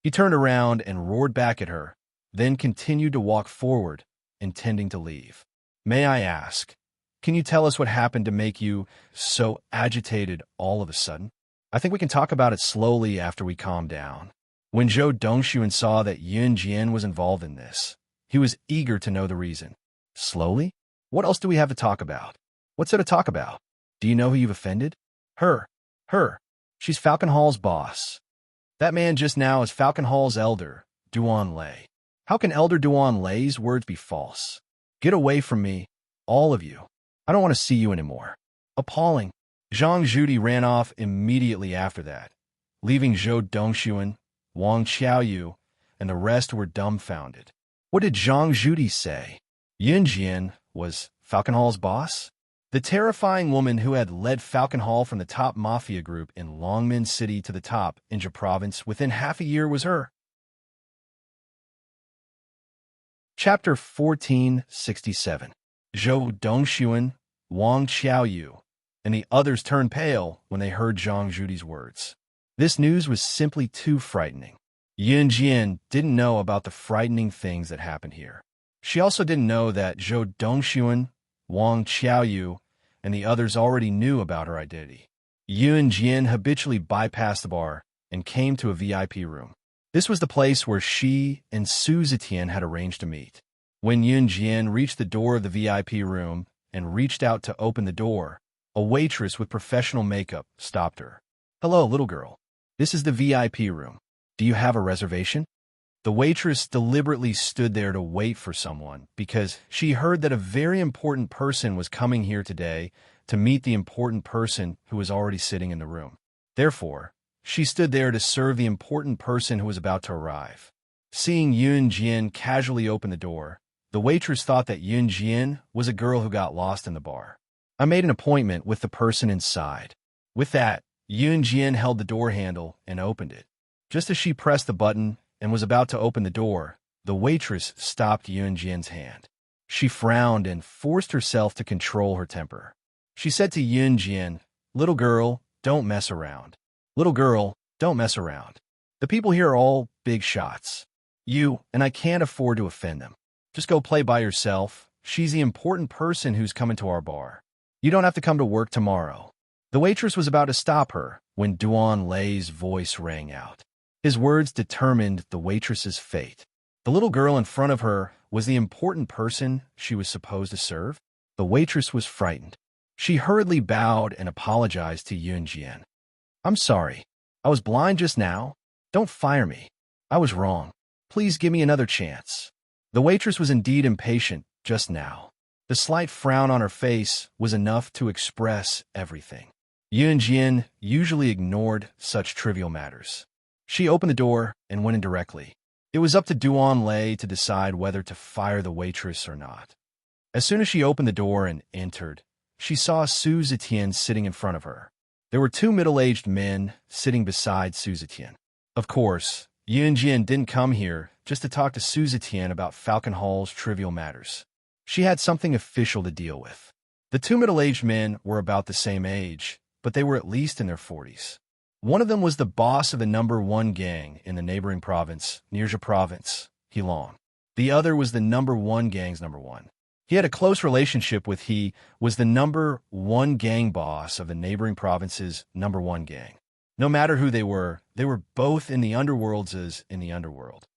He turned around and roared back at her, then continued to walk forward, intending to leave. May I ask, can you tell us what happened to make you so agitated all of a sudden? I think we can talk about it slowly after we calm down. When Zhou Dongxuan saw that Yunjian was involved in this, he was eager to know the reason. Slowly? What else do we have to talk about? What's there to talk about? Do you know who you've offended? Her. She's Falcon Hall's boss. That man just now is Falcon Hall's elder, Duan Lei. How can Elder Duan Lei's words be false? Get away from me, all of you. I don't want to see you anymore. Appalling. Zhang Zhuti ran off immediately after that. leaving Zhou Dongxuan, Wang Qiaoyu, and the rest were dumbfounded. What did Zhang Zhudi say? Yun Jian was Falcon Hall's boss? The terrifying woman who had led Falcon Hall from the top mafia group in Longmen City to the top Inja province within half a year was her. Chapter 1467. Zhou Dongxuan, Wang Qiaoyu, and the others turned pale when they heard Zhang Zhudi's words. This news was simply too frightening. Yun Jian didn't know about the frightening things that happened here. She also didn't know that Zhou Dongxuan, Wang Qiaoyu, and the others already knew about her identity. Yun Jian habitually bypassed the bar and came to a VIP room. This was the place where she and Su Zetian had arranged to meet. When Yun Jian reached the door of the VIP room and reached out to open the door, a waitress with professional makeup stopped her. "Hello, little girl. This is the VIP room. Do you have a reservation?" The waitress deliberately stood there to wait for someone because she heard that a very important person was coming here today to meet the important person who was already sitting in the room. Therefore, she stood there to serve the important person who was about to arrive. Seeing Yun Jian casually open the door, the waitress thought that Yun Jian was a girl who got lost in the bar. "I made an appointment with the person inside." With that, Yun Jian held the door handle and opened it. Just as she pressed the button and was about to open the door, the waitress stopped Yun Jian's hand. She frowned and forced herself to control her temper. She said to Yun Jian, "Little girl, don't mess around. Little girl, don't mess around. The people here are all big shots. And I can't afford to offend them. Just go play by yourself. She's the important person who's coming to our bar. You don't have to come to work tomorrow." The waitress was about to stop her when Duan Lei's voice rang out. His words determined the waitress's fate. The little girl in front of her was the important person she was supposed to serve. The waitress was frightened. She hurriedly bowed and apologized to Yun Jian. "I'm sorry. I was blind just now. Don't fire me. I was wrong. Please give me another chance." The waitress was indeed impatient just now. The slight frown on her face was enough to express everything. Yun Jian usually ignored such trivial matters. She opened the door and went in directly. It was up to Duan Lei to decide whether to fire the waitress or not. As soon as she opened the door and entered, she saw Su Zetian sitting in front of her. There were two middle-aged men sitting beside Su Zetian. Of course, Yun Jian didn't come here just to talk to Su Zetian about Falcon Hall's trivial matters. She had something official to deal with. The two middle-aged men were about the same age, but they were at least in their 40s. One of them was the boss of the #1 gang in the neighboring province, Nirja province, Heilong. The other was the #1 gang's #1. He had a close relationship with He was the #1 gang boss of the neighboring province's #1 gang. No matter who they were both in the underworlds as in the underworld.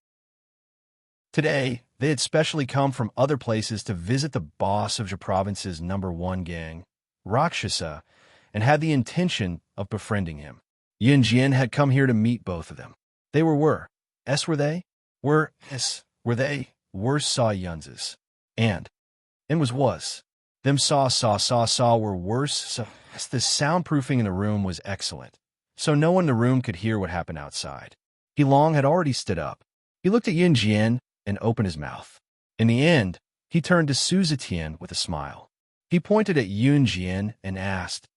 Today, they had specially come from other places to visit the boss of the province's #1 gang, Rakshasa, and had the intention of befriending him. Yun Jian had come here to meet both of them. They were saw Yunzes. And was. Them saw were worse, so the soundproofing in the room was excellent, so no one in the room could hear what happened outside. Heilong had already stood up. He looked at Yun Jian and opened his mouth. In the end, he turned to Su Zetian with a smile. He pointed at Yun Jian and asked,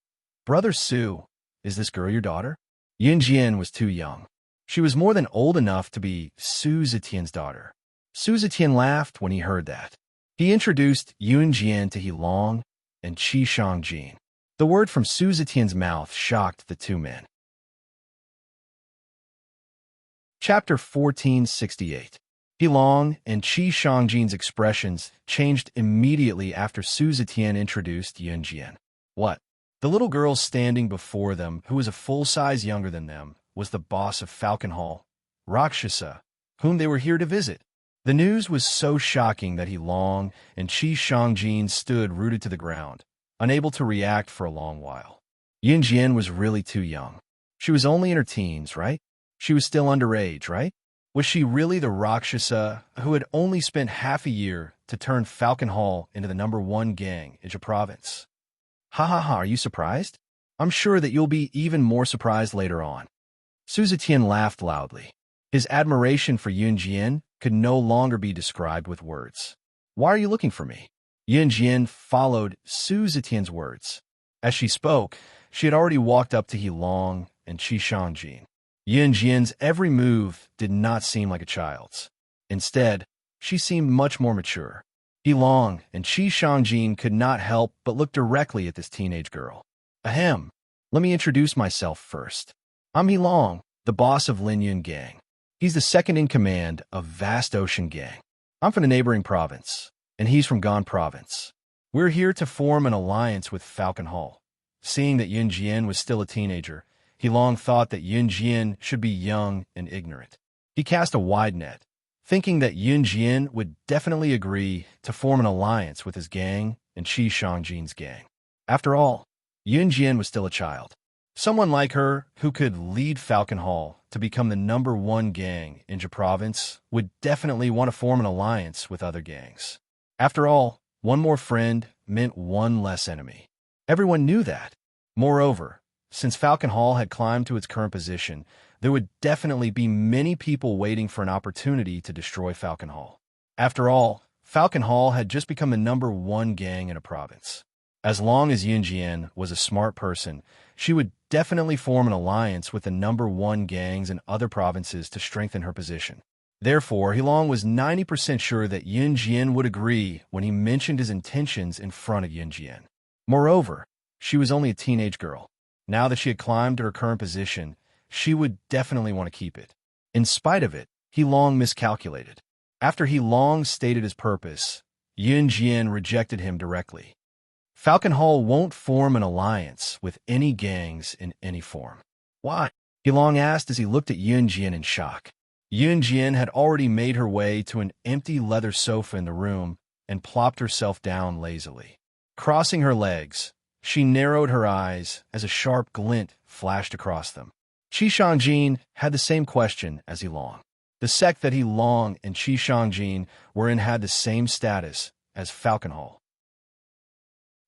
"Brother Su, is this girl your daughter?" Yun Jian was too young. She was more than old enough to be Su Zetian's daughter. Su Zetian laughed when he heard that. He introduced Yun Jian to Heilong and Qi Shangjin. The word from Su Zetian's mouth shocked the two men. Chapter 1468. Heilong and Qi Shangjin's expressions changed immediately after Su Zetian introduced Yun Jian. What? The little girl standing before them, who was a full size younger than them, was the boss of Falcon Hall, Rakshasa, whom they were here to visit. The news was so shocking that Heilong and Qi Shangjin stood rooted to the ground, unable to react for a long while. Yun Jian was really too young. She was only in her teens, right? She was still underage, right? Was she really the Rakshasa who had only spent half a year to turn Falcon Hall into the #1 gang in the province? Ha ha ha, are you surprised? I'm sure that you'll be even more surprised later on. Su Zetian laughed loudly. His admiration for Yun Jian could no longer be described with words. Why are you looking for me? Yun Jian followed Su Zetian's words. As she spoke, she had already walked up to He Long and Qi Shangjin. Yun Jian's every move did not seem like a child's. Instead, she seemed much more mature. He Long and Qi Shangjin could not help but look directly at this teenage girl. Ahem. Let me introduce myself first. I'm He Long, the boss of Lin Yun Gang. He's the second in command of Vast Ocean Gang. I'm from the neighboring province, and he's from Gan Province. We're here to form an alliance with Falcon Hall. Seeing that Yun Jian was still a teenager, He Long thought that Yun Jian should be young and ignorant. He cast a wide net, thinking that Yun Jian would definitely agree to form an alliance with his gang and Qi Shangjin's gang. After all, Yun Jian was still a child. Someone like her, who could lead Falcon Hall to become the #1 gang in Ja Province, would definitely want to form an alliance with other gangs. After all, one more friend meant one less enemy. Everyone knew that. Moreover, since Falcon Hall had climbed to its current position, there would definitely be many people waiting for an opportunity to destroy Falcon Hall. After all, Falcon Hall had just become the #1 gang in a province. As long as Yun Jian was a smart person, she would definitely form an alliance with the #1 gangs in other provinces to strengthen her position. Therefore, He Long was 90% sure that Yun Jian would agree when he mentioned his intentions in front of Yun Jian. Moreover, she was only a teenage girl. Now that she had climbed to her current position, she would definitely want to keep it. In spite of it, He Long miscalculated. After He Long stated his purpose, Yun Jian rejected him directly. Falcon Hall won't form an alliance with any gangs in any form. Why? He Long asked as he looked at Yun Jian in shock. Yun Jian had already made her way to an empty leather sofa in the room and plopped herself down lazily. Crossing her legs, she narrowed her eyes as a sharp glint flashed across them. Qi Shangjin had the same question as He Long. The sect that He Long and Qi Shangjin were in had the same status as Falcon Hall.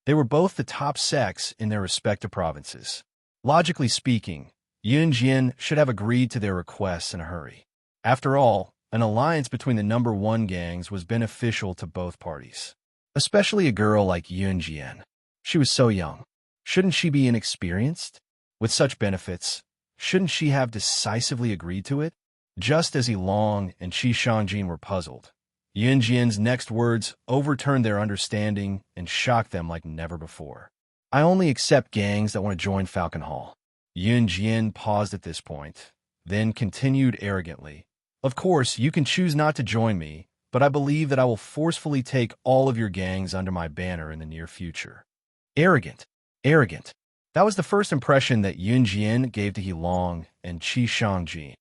They were both the top sects in their respective provinces. Logically speaking, Yun Jian should have agreed to their requests in a hurry. After all, an alliance between the #1 gangs was beneficial to both parties. Especially a girl like Yun Jian. She was so young. Shouldn't she be inexperienced? With such benefits, shouldn't she have decisively agreed to it? Just as He Long and Qi Shangjin were puzzled, Yun Jian's next words overturned their understanding and shocked them like never before. I only accept gangs that want to join Falcon Hall. Yun Jian paused at this point, then continued arrogantly. Of course, you can choose not to join me, but I believe that I will forcefully take all of your gangs under my banner in the near future. Arrogant. Arrogant. That was the first impression that Yun Jian gave to He Long and Qi Shangjin.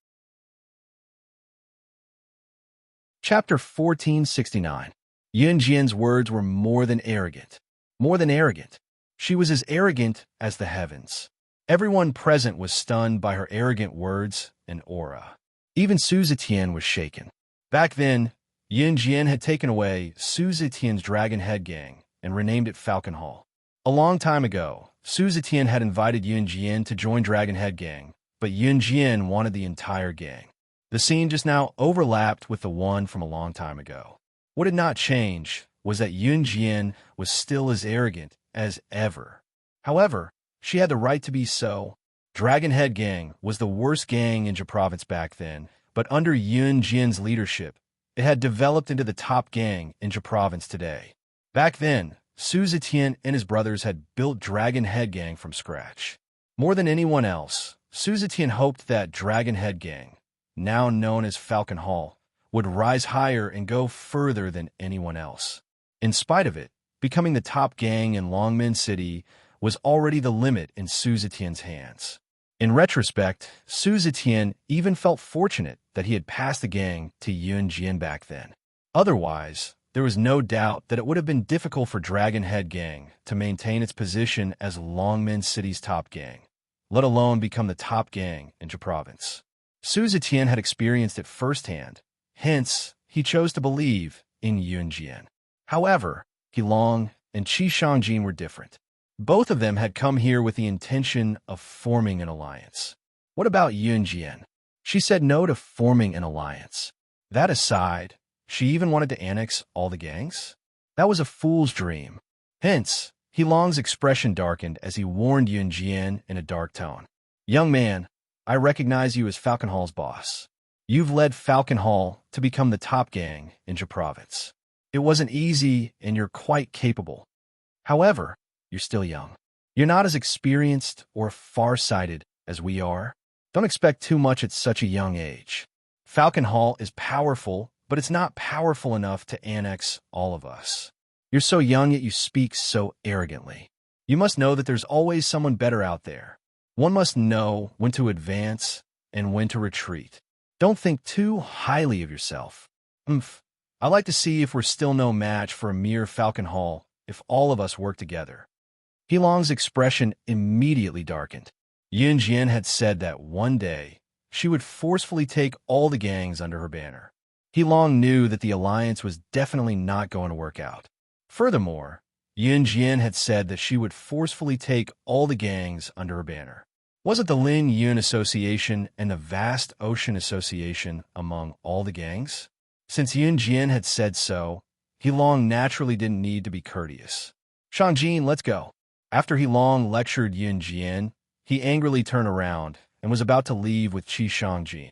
Chapter 1469. Yun Jian's words were more than arrogant. More than arrogant. She was as arrogant as the heavens. Everyone present was stunned by her arrogant words and aura. Even Su Zetian was shaken. Back then, Yun Jian had taken away Su Zetian's Dragon Head Gang and renamed it Falcon Hall. A long time ago, Su Zetian had invited Yun Jian to join Dragon Head Gang, but Yun Jian wanted the entire gang. The scene just now overlapped with the one from a long time ago. What had not changed was that Yun Jian was still as arrogant as ever. However, she had the right to be so. Dragon Head Gang was the worst gang in Ja Province back then, but under Yun Jian's leadership, it had developed into the top gang in Ja Province today. Back then, Su Zetian and his brothers had built Dragon Head Gang from scratch. More than anyone else, Su Zetian hoped that Dragon Head Gang, now known as Falcon Hall, would rise higher and go further than anyone else. In spite of it, becoming the top gang in Longmen City was already the limit in Su Zetian's hands. In retrospect, Su Zetian even felt fortunate that he had passed the gang to Yun Jian back then. Otherwise, there was no doubt that it would have been difficult for Dragon Head Gang to maintain its position as Longmen City's top gang, let alone become the top gang in Ja Province. Su Zetian had experienced it firsthand, hence, he chose to believe in Yun Jian. However, He Long and Qi Shangjin were different. Both of them had come here with the intention of forming an alliance. What about Yun Jian? She said no to forming an alliance. That aside, she even wanted to annex all the gangs? That was a fool's dream. Hence, Heelong's expression darkened as he warned Yun Jian in a dark tone. Young man, I recognize you as Falcon Hall's boss. You've led Falcon Hall to become the top gang in Zhe province. It wasn't easy, and you're quite capable. However, you're still young. You're not as experienced or far-sighted as we are. Don't expect too much at such a young age. Falcon Hall is powerful, but it's not powerful enough to annex all of us. You're so young, yet you speak so arrogantly. You must know that there's always someone better out there. One must know when to advance and when to retreat. Don't think too highly of yourself. I like to see if we're still no match for a mere Falcon Hall if all of us work together. Heelong's expression immediately darkened. Yun Jian had said that one day she would forcefully take all the gangs under her banner. Heelong knew that the alliance was definitely not going to work out. Furthermore, Yun Jian had said that she would forcefully take all the gangs under her banner. Was it the Lin Yun Association and the Vast Ocean Association among all the gangs? Since Yun Jian had said so, Heelong naturally didn't need to be courteous. Shangjin, let's go. After Heelong lectured Yun Jian, he angrily turned around and was about to leave with Qi Shangjin.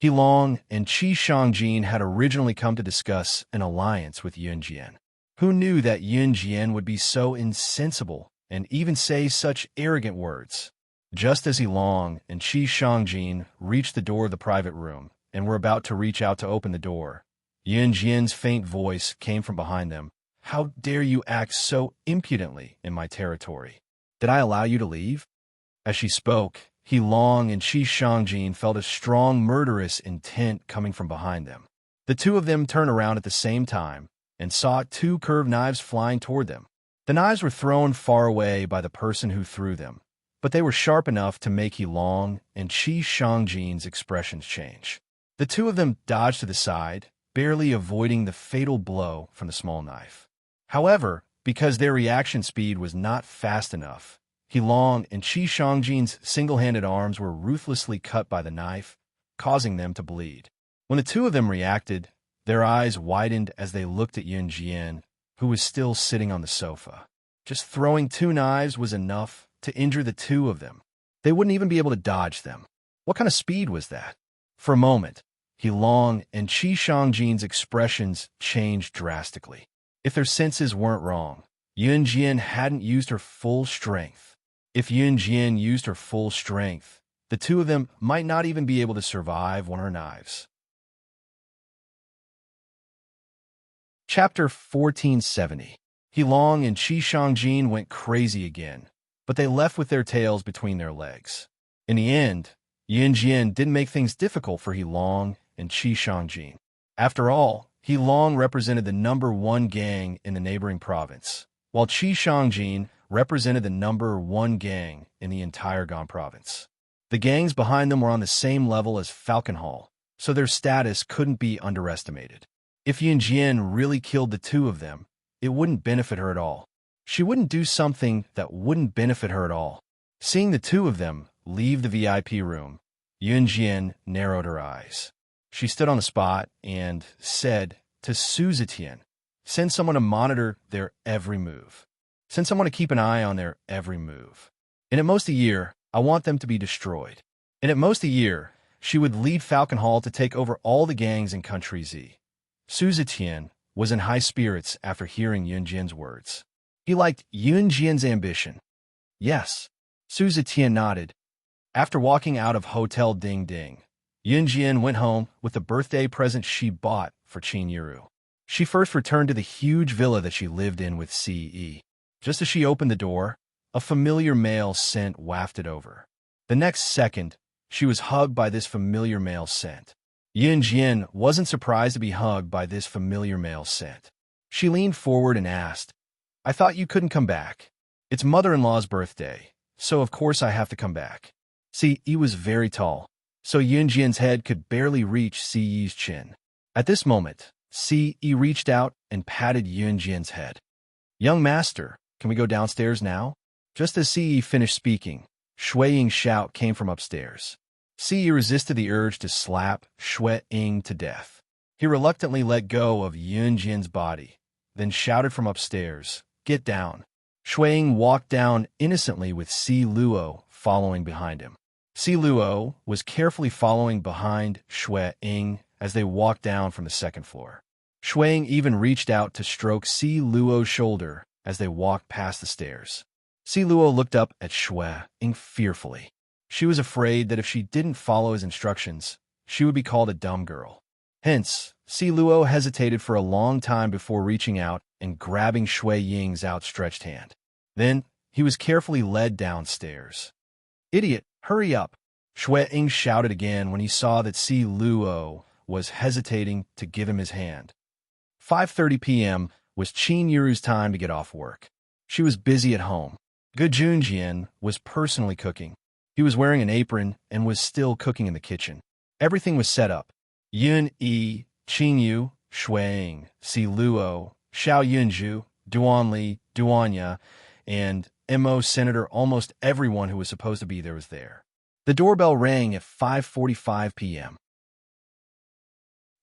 Heelong and Qi Shangjin had originally come to discuss an alliance with Yun Jian. Who knew that Yun Jian would be so insensible and even say such arrogant words? Just as Heelong and Qi Shangjin reached the door of the private room and were about to reach out to open the door, Yun Jian's faint voice came from behind them. How dare you act so impudently in my territory? Did I allow you to leave? As she spoke, Heelong and Qi Shangjin felt a strong murderous intent coming from behind them. The two of them turned around at the same time and saw two curved knives flying toward them. The knives were thrown far away by the person who threw them, but they were sharp enough to make Heelong and Qi Shangjin's expressions change. The two of them dodged to the side, barely avoiding the fatal blow from the small knife. However, because their reaction speed was not fast enough, Heelong and Qi Shangjin's single-handed arms were ruthlessly cut by the knife, causing them to bleed. When the two of them reacted, their eyes widened as they looked at Yun Jian, who was still sitting on the sofa. Just throwing two knives was enough to injure the two of them. They wouldn't even be able to dodge them. What kind of speed was that? For a moment, Heelong and Qi Shangjin's expressions changed drastically. If their senses weren't wrong, Yun Jian hadn't used her full strength. If Yun Jian used her full strength, the two of them might not even be able to survive one of her knives. Chapter 1470. Heelong and Qi Shangjin went crazy again, but they left with their tails between their legs. In the end, Yun Jian didn't make things difficult for Heelong and Qi Shangjin. After all, Heelong represented the #1 gang in the neighboring province, while Qi Shangjin represented the #1 gang in the entire Gan province. The gangs behind them were on the same level as Falcon Hall, so their status couldn't be underestimated. If Yun Jian really killed the two of them, it wouldn't benefit her at all. She wouldn't do something that wouldn't benefit her at all. Seeing the two of them leave the VIP room, Yun Jian narrowed her eyes. She stood on the spot and said to Su Zetian, send someone to monitor their every move. Send someone to keep an eye on their every move. And at most a year, I want them to be destroyed. And at most a year, she would lead Falcon Hall to take over all the gangs in Country Z. Su Zetian was in high spirits after hearing Yun Jian's words. He liked Yun Jian's ambition. Yes, Su Zetian nodded. After walking out of Hotel Ding Ding, Yun Jian went home with the birthday present she bought for Qin Yiru. She first returned to the huge villa that she lived in with Ce. Just as she opened the door, a familiar male scent wafted over. The next second, she was hugged by this familiar male scent. Yun Jian wasn't surprised to be hugged by this familiar male scent. She leaned forward and asked, I thought you couldn't come back. It's mother-in-law's birthday, so of course I have to come back. Ce was very tall, so Yun Jian's head could barely reach Ce's chin. At this moment, Ce reached out and patted Yun Jian's head. Young master, can we go downstairs now? Just as Ce finished speaking, Shui Ying's shout came from upstairs. Si resisted the urge to slap Shui Ying to death. He reluctantly let go of Yun Jin's body, then shouted from upstairs, "Get down." Shui Ying walked down innocently with Si Luo following behind him. Si Luo was carefully following behind Shui Ying as they walked down from the second floor. Shui Ying even reached out to stroke Si Luo's shoulder as they walked past the stairs. Si Luo looked up at Shui Ying fearfully. She was afraid that if she didn't follow his instructions, she would be called a dumb girl. Hence, Si Luo hesitated for a long time before reaching out and grabbing Shui Ying's outstretched hand. Then, he was carefully led downstairs. "Idiot, hurry up!" Shui Ying shouted again when he saw that Si Luo was hesitating to give him his hand. 5:30 p.m. was Qin Yuru's time to get off work. She was busy at home. Ge Junjian was personally cooking. He was wearing an apron and was still cooking in the kitchen. Everything was set up. Yun Yi, Qin Yu, Shui Ying, Si Luo, Xiao Yunju, Duan Li, Duanya, and Mo Senator. Almost everyone who was supposed to be there was there. The doorbell rang at 5:45 p.m.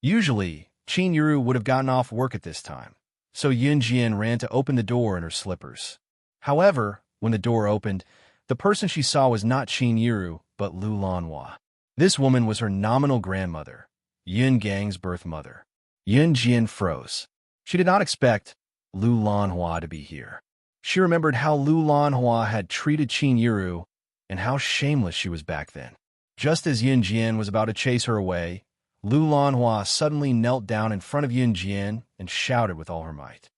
Usually, Qin Yuru would have gotten off work at this time, so Yun Jian ran to open the door in her slippers. However, when the door opened, the person she saw was not Qin Yuru, but Lu Lanhua. This woman was her nominal grandmother, Yun Gang's birth mother. Yun Jian froze. She did not expect Lu Lanhua to be here. She remembered how Lu Lanhua had treated Qin Yuru and how shameless she was back then. Just as Yun Jian was about to chase her away, Lu Lanhua suddenly knelt down in front of Yun Jian and shouted with all her might.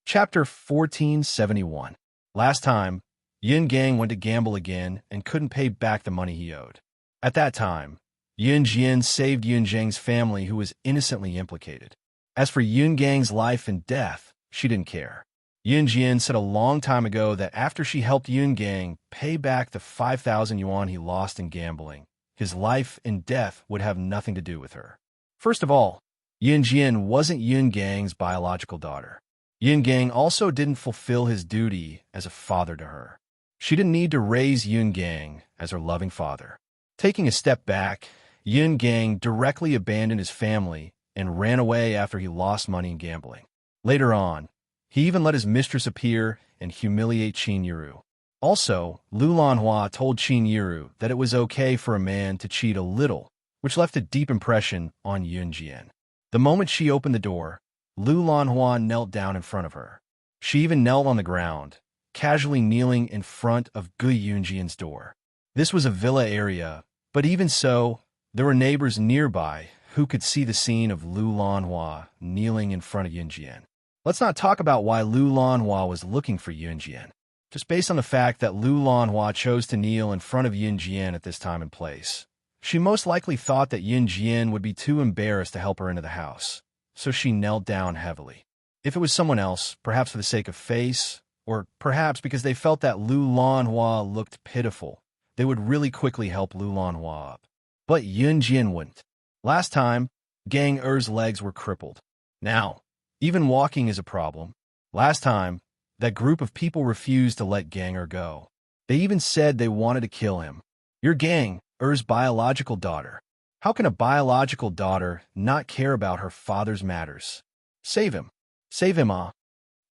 Chapter 1471. Last time, Yun Gang went to gamble again and couldn't pay back the money he owed. At that time, Yun Jian saved Yun Gang's family who was innocently implicated. As for Yun Gang's life and death, she didn't care. Yun Jian said a long time ago that after she helped Yun Gang pay back the 5,000 yuan he lost in gambling, his life and death would have nothing to do with her. First of all, Yun Jian wasn't Yun Gang's biological daughter. Yun Gang also didn't fulfill his duty as a father to her. She didn't need to raise Yun Gang as her loving father. Taking a step back, Yun Gang directly abandoned his family and ran away after he lost money in gambling. Later on, he even let his mistress appear and humiliate Qin Yuru. Also, Lu Lanhua told Qin Yuru that it was okay for a man to cheat a little, which left a deep impression on Yun Jian. The moment she opened the door, Lu Lanhua knelt down in front of her. She even knelt on the ground, casually kneeling in front of Gu Yunjian's door. This was a villa area, but even so, there were neighbors nearby who could see the scene of Lu Lanhua kneeling in front of Yun Jian. Let's not talk about why Lu Lanhua was looking for Yun Jian. Just based on the fact that Lu Lanhua chose to kneel in front of Yun Jian at this time and place, she most likely thought that Yun Jian would be too embarrassed to help her into the house, so she knelt down heavily. If it was someone else, perhaps for the sake of face, or perhaps because they felt that Lu Lanhua looked pitiful, they would really quickly help Lu Lanhua up. But Yun Jian wouldn't. Last time, Gang Er's legs were crippled. Now, even walking is a problem. Last time, that group of people refused to let Gang Er go. They even said they wanted to kill him. You're Gang Er's biological daughter. How can a biological daughter not care about her father's matters? Save him. Save him, ah.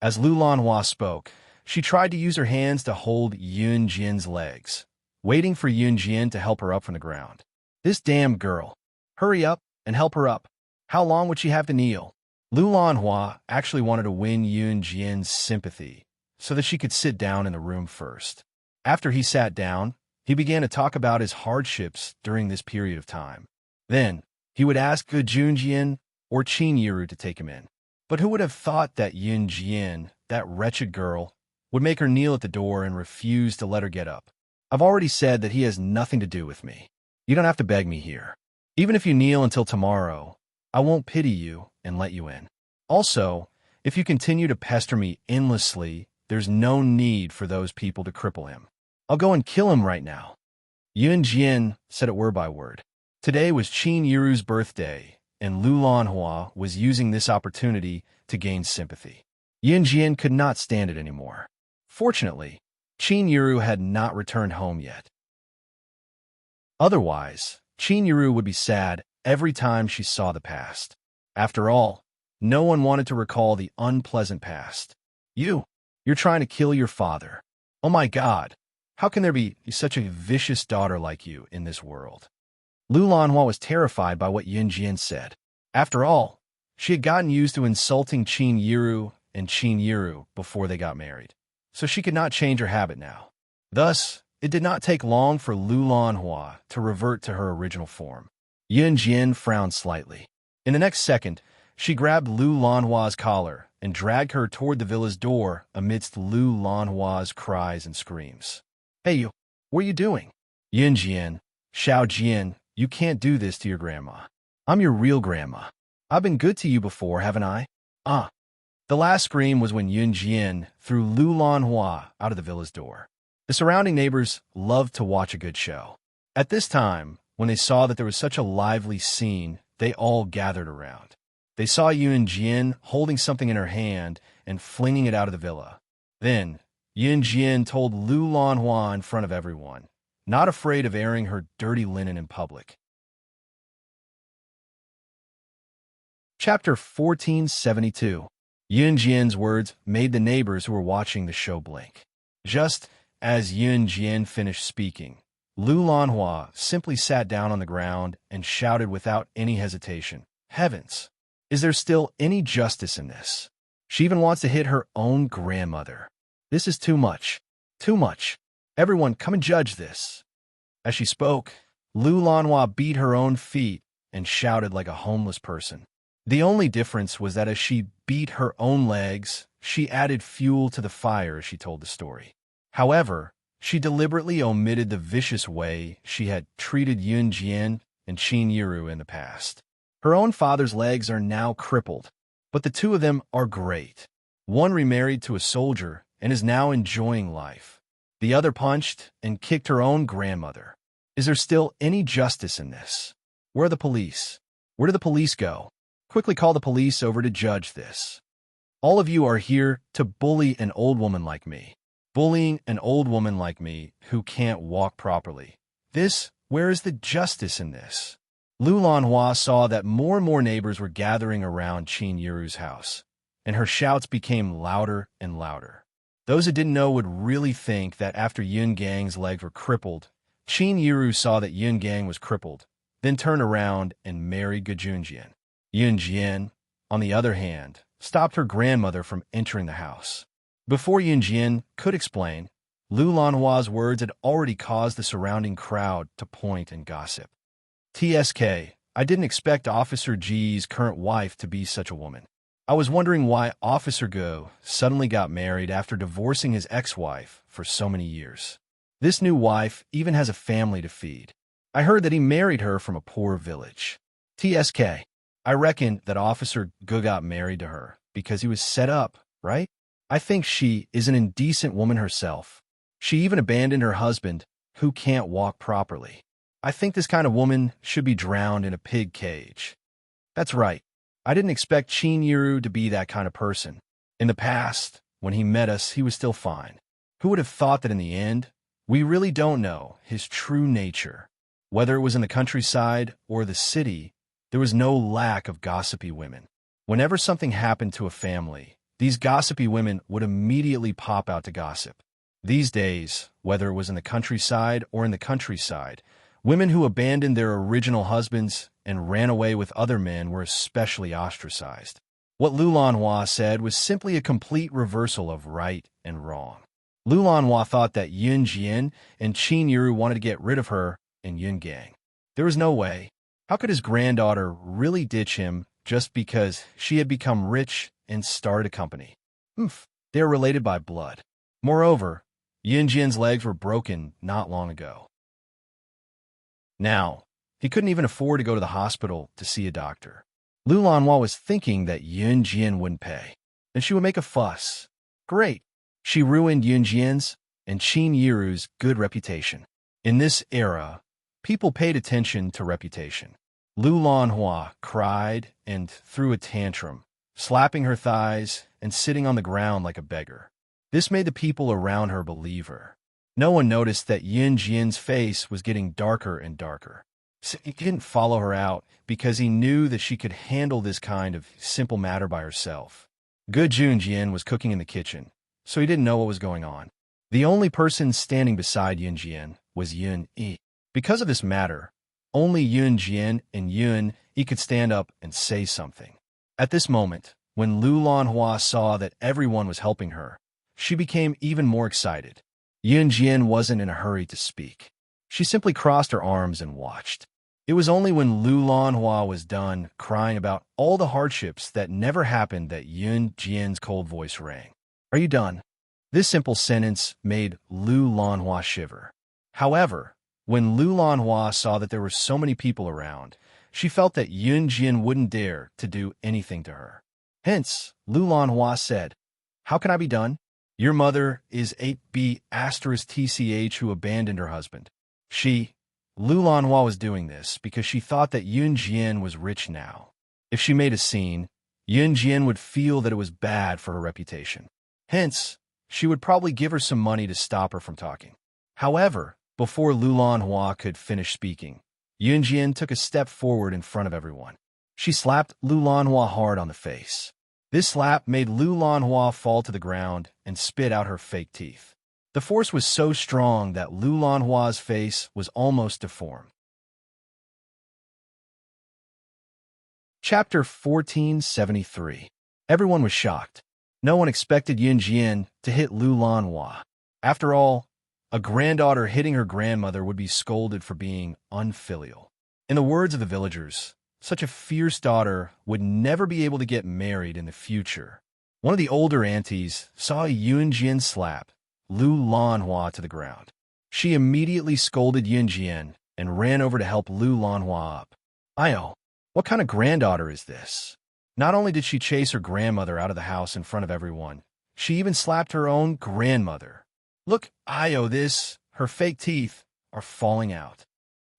As Lu Lanhua spoke, she tried to use her hands to hold Yun Jian's legs, waiting for Yun Jian to help her up from the ground. This damn girl. Hurry up and help her up. How long would she have to kneel? Lu Lanhua actually wanted to win Yun Jian's sympathy so that she could sit down in the room first. After he sat down, he began to talk about his hardships during this period of time. Then, he would ask Ge Junjian or Qin Yuru to take him in. But who would have thought that Yun Jian, that wretched girl, would make her kneel at the door and refuse to let her get up? I've already said that he has nothing to do with me. You don't have to beg me here. Even if you kneel until tomorrow, I won't pity you and let you in. Also, if you continue to pester me endlessly, there's no need for those people to cripple him. I'll go and kill him right now. Yun Jian said it word by word. Today was Qin Yuru's birthday, and Lu Lanhua was using this opportunity to gain sympathy. Yun Jian could not stand it anymore. Fortunately, Qin Yiru had not returned home yet. Otherwise, Qin Yiru would be sad every time she saw the past. After all, no one wanted to recall the unpleasant past. You're trying to kill your father. Oh my God, how can there be such a vicious daughter like you in this world? Lu Lanhua was terrified by what Yun Jian said. After all, she had gotten used to insulting Qin Yiru and Qin Yiru before they got married, so she could not change her habit now. Thus, it did not take long for Lu Lanhua to revert to her original form. Yun Jian frowned slightly. In the next second, she grabbed Lu Lanhua's collar and dragged her toward the villa's door amidst Lu Lanhua's cries and screams. Hey, what are you doing? Yun Jian, Xiao Jian, you can't do this to your grandma. I'm your real grandma. I've been good to you before, haven't I? The last scream was when Yun Jian threw Lu Lanhua out of the villa's door. The surrounding neighbors loved to watch a good show. At this time, when they saw that there was such a lively scene, they all gathered around. They saw Yun Jian holding something in her hand and flinging it out of the villa. Then, Yun Jian told Lu Lanhua in front of everyone, not afraid of airing her dirty linen in public. Chapter 1472. Yun Jian's words made the neighbors who were watching the show blink. Just as Yun Jian finished speaking, Lu Lanhua simply sat down on the ground and shouted without any hesitation, "Heavens! Is there still any justice in this? She even wants to hit her own grandmother. This is too much. Too much. Everyone, come and judge this." As she spoke, Lu Lanhua beat her own feet and shouted like a homeless person. The only difference was that as she beat her own legs, she added fuel to the fire as she told the story. However, she deliberately omitted the vicious way she had treated Yun Jian and Qin Yiru in the past. Her own father's legs are now crippled, but the two of them are great. One remarried to a soldier and is now enjoying life. The other punched and kicked her own grandmother. Is there still any justice in this? Where are the police? Where do the police go? Quickly call the police over to judge this. All of you are here to bully an old woman like me. Bullying an old woman like me who can't walk properly. Where is the justice in this? Lu Lanhua saw that more and more neighbors were gathering around Qin Yiru's house, and her shouts became louder and louder. Those who didn't know would really think that after Yun Gang's legs were crippled, Qin Yiru saw that Yun Gang was crippled, then turned around and married Gajunjian. Yun Jian, on the other hand, stopped her grandmother from entering the house. Before Yun Jian could explain, Lu Lanhua's words had already caused the surrounding crowd to point and gossip. TSK, I didn't expect Officer G's current wife to be such a woman. I was wondering why Officer Go suddenly got married after divorcing his ex-wife for so many years. This new wife even has a family to feed. I heard that he married her from a poor village. TSK, I reckon that Officer Go got married to her because he was set up, right? I think she is an indecent woman herself. She even abandoned her husband, who can't walk properly. I think this kind of woman should be drowned in a pig cage. That's right. I didn't expect Qin Yiru to be that kind of person. In the past, when he met us, he was still fine. Who would have thought that in the end, we really don't know his true nature. Whether it was in the countryside or the city, there was no lack of gossipy women. Whenever something happened to a family, these gossipy women would immediately pop out to gossip. These days, whether it was in the countryside or in the countryside, women who abandoned their original husbands and ran away with other men were especially ostracized. What Lu Lanhua said was simply a complete reversal of right and wrong. Lu Lanhua thought that Yun Jian and Qin Yiru wanted to get rid of her and Yun Gang. There was no way. How could his granddaughter really ditch him just because she had become rich and started a company? They are related by blood. Moreover, Yun Jian's legs were broken not long ago. Now, he couldn't even afford to go to the hospital to see a doctor. Lu Lanhua was thinking that Yun Jian wouldn't pay, and she would make a fuss. Great. She ruined Yun Jian's and Qin Yiru's good reputation. In this era, people paid attention to reputation. Lu Lanhua cried and threw a tantrum, slapping her thighs and sitting on the ground like a beggar. This made the people around her believe her. No one noticed that Yun Jian's face was getting darker and darker. So he didn't follow her out because he knew that she could handle this kind of simple matter by herself. Good Jun Jian was cooking in the kitchen, so he didn't know what was going on. The only person standing beside Yun Jian was Yun Yi. Because of this matter, only Yun Jian and Yun Yi could stand up and say something. At this moment, when Lu Lanhua saw that everyone was helping her, she became even more excited. Yun Jian wasn't in a hurry to speak. She simply crossed her arms and watched. It was only when Lu Lanhua was done crying about all the hardships that never happened that Yun Jian's cold voice rang. "Are you done?" This simple sentence made Lu Lanhua shiver. However, when Lu Lanhua saw that there were so many people around, she felt that Yun Jian wouldn't dare to do anything to her. Hence, Lu Lanhua said, "How can I be done? Your mother is 8B*TCH who abandoned her husband." Lu Lanhua was doing this because she thought that Yun Jian was rich now. If she made a scene, Yun Jian would feel that it was bad for her reputation. Hence, she would probably give her some money to stop her from talking. However, before Lu Lanhua could finish speaking, Yun Jian took a step forward in front of everyone. She slapped Lu Lanhua hard on the face. This slap made Lu Lanhua fall to the ground and spit out her fake teeth. The force was so strong that Lu Lanhua's face was almost deformed. Chapter 1473. Everyone was shocked. No one expected Yun Jian to hit Lu Lanhua. After all, a granddaughter hitting her grandmother would be scolded for being unfilial. In the words of the villagers, such a fierce daughter would never be able to get married in the future. One of the older aunties saw Yun Jian slap Lu Lanhua to the ground. She immediately scolded Yun Jian and ran over to help Lu Lanhua up. "Ayo, what kind of granddaughter is this?" Not only did she chase her grandmother out of the house in front of everyone, she even slapped her own grandmother. "Look, Ayo, her fake teeth are falling out,"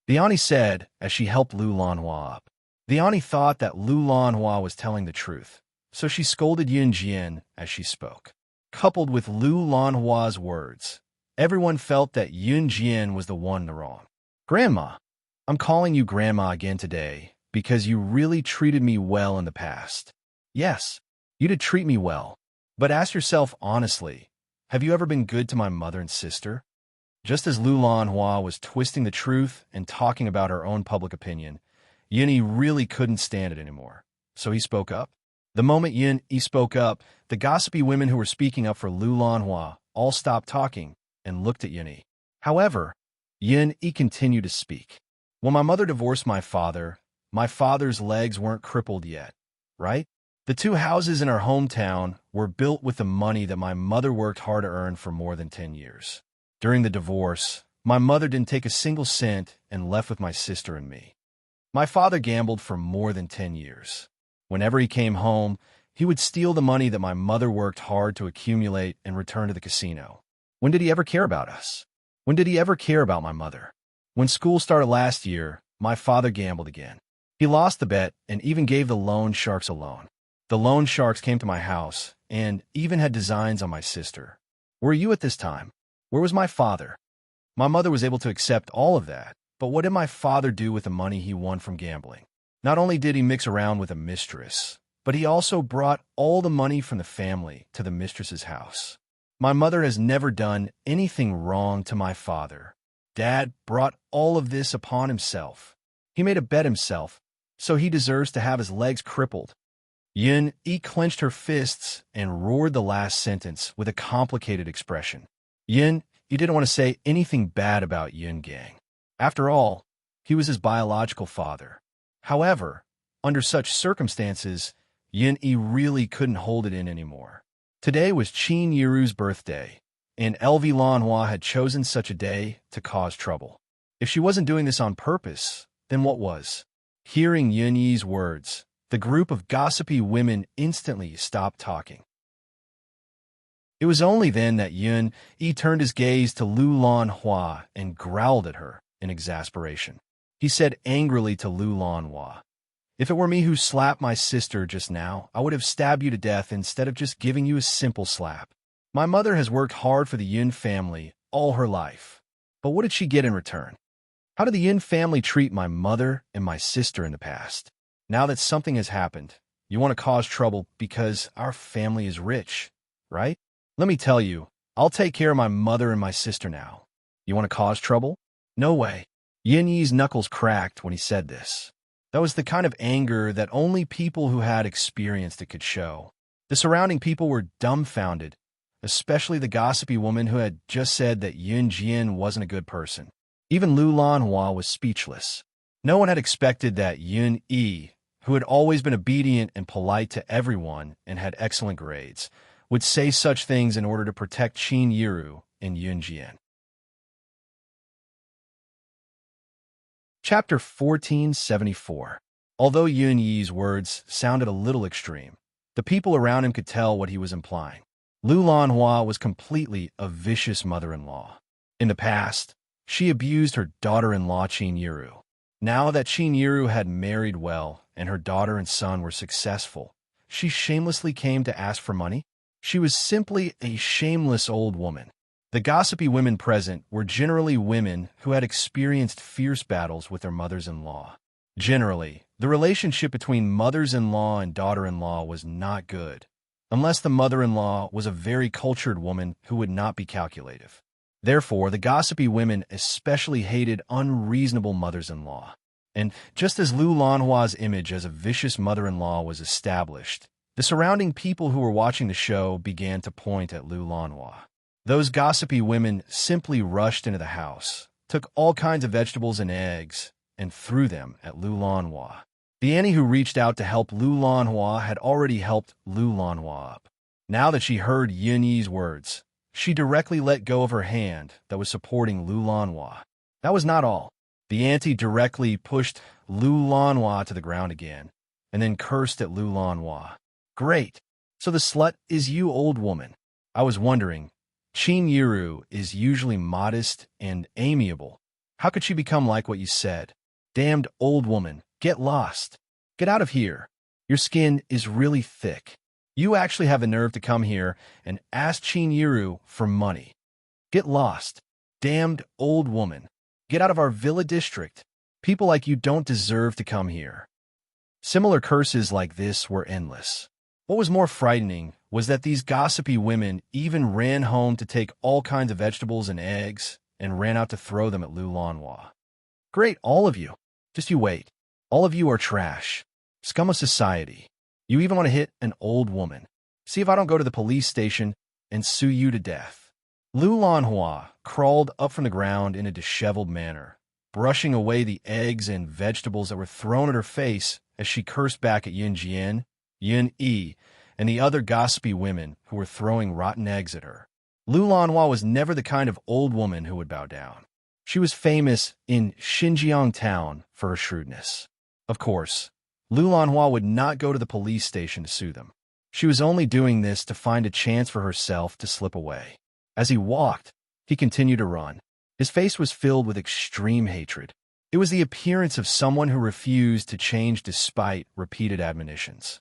the auntie said as she helped Lu Lanhua up. The auntie thought that Lu Lanhua was telling the truth, so she scolded Yun Jian as she spoke. Coupled with Lu Lanhua's words, everyone felt that Yun Jian was the one in the wrong. "Grandma, I'm calling you Grandma again today because you really treated me well in the past. Yes, you did treat me well, but ask yourself honestly, have you ever been good to my mother and sister?" Just as Lu Lanhua was twisting the truth and talking about her own public opinion, Yun Yi really couldn't stand it anymore, so he spoke up. The moment Yun Yi spoke up, the gossipy women who were speaking up for Lu Lanhua all stopped talking and looked at Yun Yi. However, Yun Yi continued to speak. "When my mother divorced my father's legs weren't crippled yet, right? The 2 houses in our hometown were built with the money that my mother worked hard to earn for more than 10 years. During the divorce, my mother didn't take a single cent and left with my sister and me. My father gambled for more than 10 years. Whenever he came home, he would steal the money that my mother worked hard to accumulate and return to the casino. When did he ever care about us? When did he ever care about my mother? When school started last year, my father gambled again. He lost the bet and even gave the loan sharks a loan. The loan sharks came to my house and even had designs on my sister. Where were you at this time? Where was my father? My mother was able to accept all of that, but what did my father do with the money he won from gambling? Not only did he mix around with a mistress, but he also brought all the money from the family to the mistress's house. My mother has never done anything wrong to my father. Dad brought all of this upon himself. He made a bet himself, so he deserves to have his legs crippled." Yun Yi clenched her fists and roared the last sentence with a complicated expression. Yun Yi didn't want to say anything bad about Yun Gang. After all, he was his biological father. However, under such circumstances, Yun Yi really couldn't hold it in anymore. Today was Qin Yiru's birthday, and LV Lanhua had chosen such a day to cause trouble. If she wasn't doing this on purpose, then what was? Hearing Yun Yi's words, the group of gossipy women instantly stopped talking. It was only then that Yun Yi turned his gaze to Lu Lanhua and growled at her in exasperation. He said angrily to Lu Lanhua, "If it were me who slapped my sister just now, I would have stabbed you to death instead of just giving you a simple slap. My mother has worked hard for the Yun family all her life. But what did she get in return? How did the Yun family treat my mother and my sister in the past? Now that something has happened, you want to cause trouble because our family is rich, right? Let me tell you, I'll take care of my mother and my sister now. You want to cause trouble? No way. Yin Yi's knuckles cracked when he said this. That was the kind of anger that only people who had experienced it could show. The surrounding people were dumbfounded, especially the gossipy woman who had just said that Yun Jian wasn't a good person. Even Lu Lanhua was speechless. No one had expected that Yun Yi, who had always been obedient and polite to everyone and had excellent grades, would say such things in order to protect Qin Yiru and Yun Jian. Chapter 1474. Although Yun Yi's words sounded a little extreme, the people around him could tell what he was implying. Lu Lanhua was completely a vicious mother-in-law. In the past, she abused her daughter-in-law Qin Yiru. Now that Qin Yiru had married well and her daughter and son were successful, she shamelessly came to ask for money. She was simply a shameless old woman. The gossipy women present were generally women who had experienced fierce battles with their mothers-in-law. Generally, the relationship between mothers-in-law and daughter-in-law was not good, unless the mother-in-law was a very cultured woman who would not be calculative. Therefore, the gossipy women especially hated unreasonable mothers-in-law. And just as Lu Lanhua's image as a vicious mother-in-law was established, the surrounding people who were watching the show began to point at Lu Lanhua. Those gossipy women simply rushed into the house, took all kinds of vegetables and eggs, and threw them at Lu Lanhua. The Annie who reached out to help Lu Lanhua had already helped Lu Lanhua up. Now that she heard Yun Yi's words, she directly let go of her hand that was supporting Lu Lanhua. That was not all. The auntie directly pushed Lu Lanhua to the ground again, and then cursed at Lu Lanhua. Great! So the slut is you, old woman. I was wondering, Qin Yiru is usually modest and amiable. How could she become like what you said? Damned old woman, get lost. Get out of here. Your skin is really thick. You actually have the nerve to come here and ask Qin Yiru for money. Get lost. Damned old woman. Get out of our villa district. People like you don't deserve to come here. Similar curses like this were endless. What was more frightening was that these gossipy women even ran home to take all kinds of vegetables and eggs and ran out to throw them at Lu Lanhua. Great, all of you. Just you wait. All of you are trash. Scum of society. You even want to hit an old woman. See if I don't go to the police station and sue you to death. Lu Lanhua crawled up from the ground in a disheveled manner, brushing away the eggs and vegetables that were thrown at her face as she cursed back at Yun Jian, Yun Yi, and the other gossipy women who were throwing rotten eggs at her. Lu Lanhua was never the kind of old woman who would bow down. She was famous in Xinjiang town for her shrewdness. Of course, Lu Lanhua would not go to the police station to sue them. She was only doing this to find a chance for herself to slip away. As he walked, he continued to run. His face was filled with extreme hatred. It was the appearance of someone who refused to change despite repeated admonitions.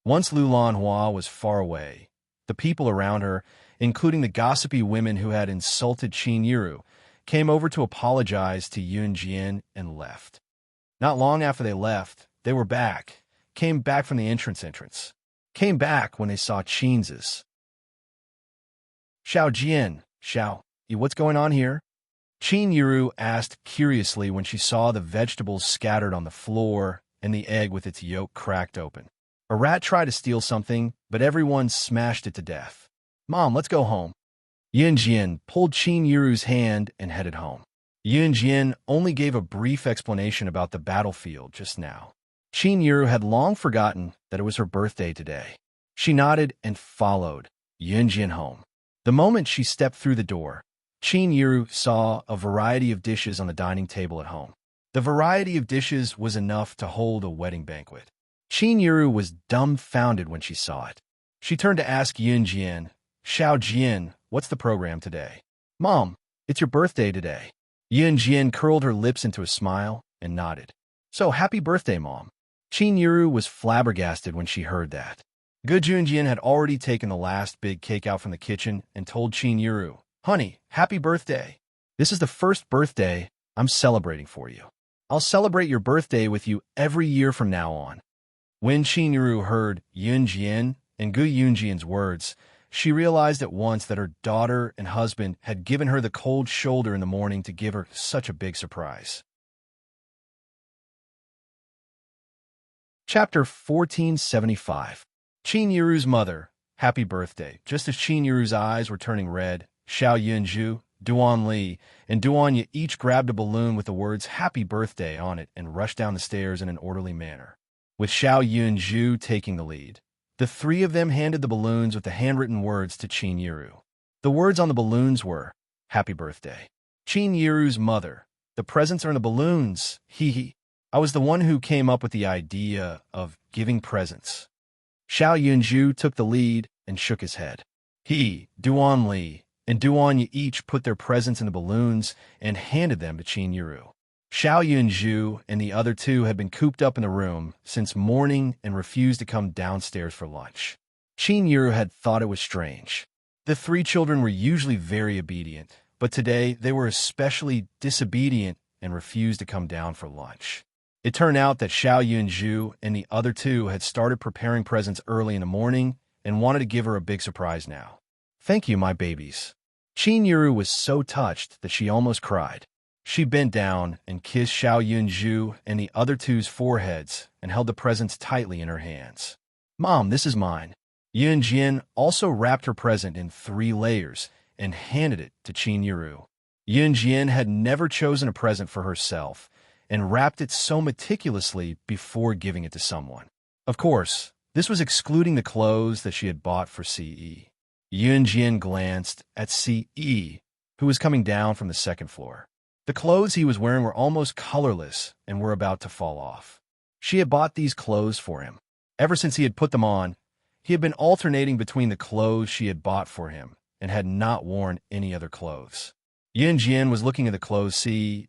Once Lu Lanhua was far away, the people around her, including the gossipy women who had insulted Qin Yiru, came over to apologize to Yun Jian and left. Not long after they left, they were back, came back from the entrance, came back when they saw Qin's. Xiao Jian, Xiao, what's going on here? Qin Yiru asked curiously when she saw the vegetables scattered on the floor and the egg with its yolk cracked open. A rat tried to steal something, but everyone smashed it to death. Mom, let's go home. Yun Jian pulled Qin Yiru's hand and headed home. Yun Jian only gave a brief explanation about the battlefield just now. Qin Yiru had long forgotten that it was her birthday today. She nodded and followed Yun Jian home. The moment she stepped through the door, Qin Yiru saw a variety of dishes on the dining table at home. The variety of dishes was enough to hold a wedding banquet. Qin Yiru was dumbfounded when she saw it. She turned to ask Yun Jian, Xiao Jian, what's the program today? Mom, it's your birthday today. Yun Jian curled her lips into a smile and nodded. So happy birthday, Mom. Qin Yiru was flabbergasted when she heard that. Gu Junjian had already taken the last big cake out from the kitchen and told Qin Yuru, "Honey, happy birthday. This is the first birthday I'm celebrating for you. I'll celebrate your birthday with you every year from now on." When Qin Yuru heard Yun Jian and Gu Yunjian's words, she realized at once that her daughter and husband had given her the cold shoulder in the morning to give her such a big surprise. Chapter 1475. Qin Yuru's mother, happy birthday. Just as Qin Yuru's eyes were turning red, Xiao Yunju, Duan Li, and Duanya each grabbed a balloon with the words happy birthday on it and rushed down the stairs in an orderly manner, with Xiao Yunju taking the lead. The three of them handed the balloons with the handwritten words to Qin Yuru. The words on the balloons were, happy birthday. Qin Yuru's mother, the presents are in the balloons, hee hee. I was the one who came up with the idea of giving presents. Xiao Yunju took the lead and shook his head. He, Duan Li, and Duanya each put their presents in the balloons and handed them to Qin Yuru. Xiao Yunju and the other two had been cooped up in the room since morning and refused to come downstairs for lunch. Qin Yuru had thought it was strange. The three children were usually very obedient, but today they were especially disobedient and refused to come down for lunch. It turned out that Xiao Yunju and the other two had started preparing presents early in the morning and wanted to give her a big surprise now. Thank you, my babies. Qin Yuru was so touched that she almost cried. She bent down and kissed Xiao Yunju and the other two's foreheads and held the presents tightly in her hands. Mom, this is mine. Yun Jian also wrapped her present in 3 layers and handed it to Qin Yuru. Yun Jian had never chosen a present for herself and wrapped it so meticulously before giving it to someone. Of course, this was excluding the clothes that she had bought for CE. Yun Jian glanced at CE, who was coming down from the second floor. The clothes he was wearing were almost colorless and were about to fall off. She had bought these clothes for him. Ever since he had put them on, he had been alternating between the clothes she had bought for him and had not worn any other clothes. Yun Jian was looking at the clothes CE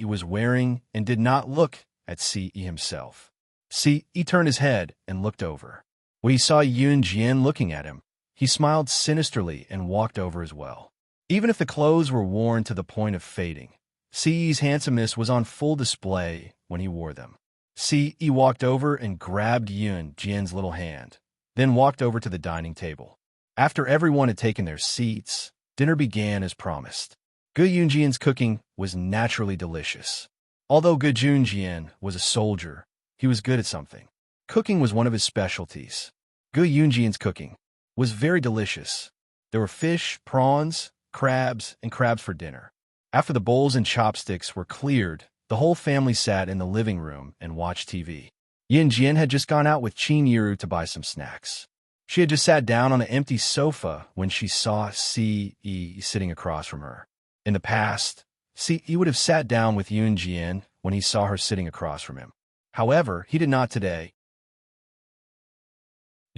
was wearing and did not look at CE himself. CE turned his head and looked over. When he saw Yun Jian looking at him, he smiled sinisterly and walked over as well. Even if the clothes were worn to the point of fading, CE's handsomeness was on full display when he wore them. CE walked over and grabbed Yun Jian's little hand, then walked over to the dining table. After everyone had taken their seats, dinner began as promised. Gu Yunjian's cooking was naturally delicious. Although Gu Junjian was a soldier, he was good at something. Cooking was one of his specialties. Gu Yunjian's cooking was very delicious. There were fish, prawns, crabs, and crabs for dinner. After the bowls and chopsticks were cleared, the whole family sat in the living room and watched TV. Yun Jian had just gone out with Qin Yuru to buy some snacks. She had just sat down on an empty sofa when she saw CE sitting across from her. In the past, CE would have sat down with Yun Jian when he saw her sitting across from him. However, he did not today.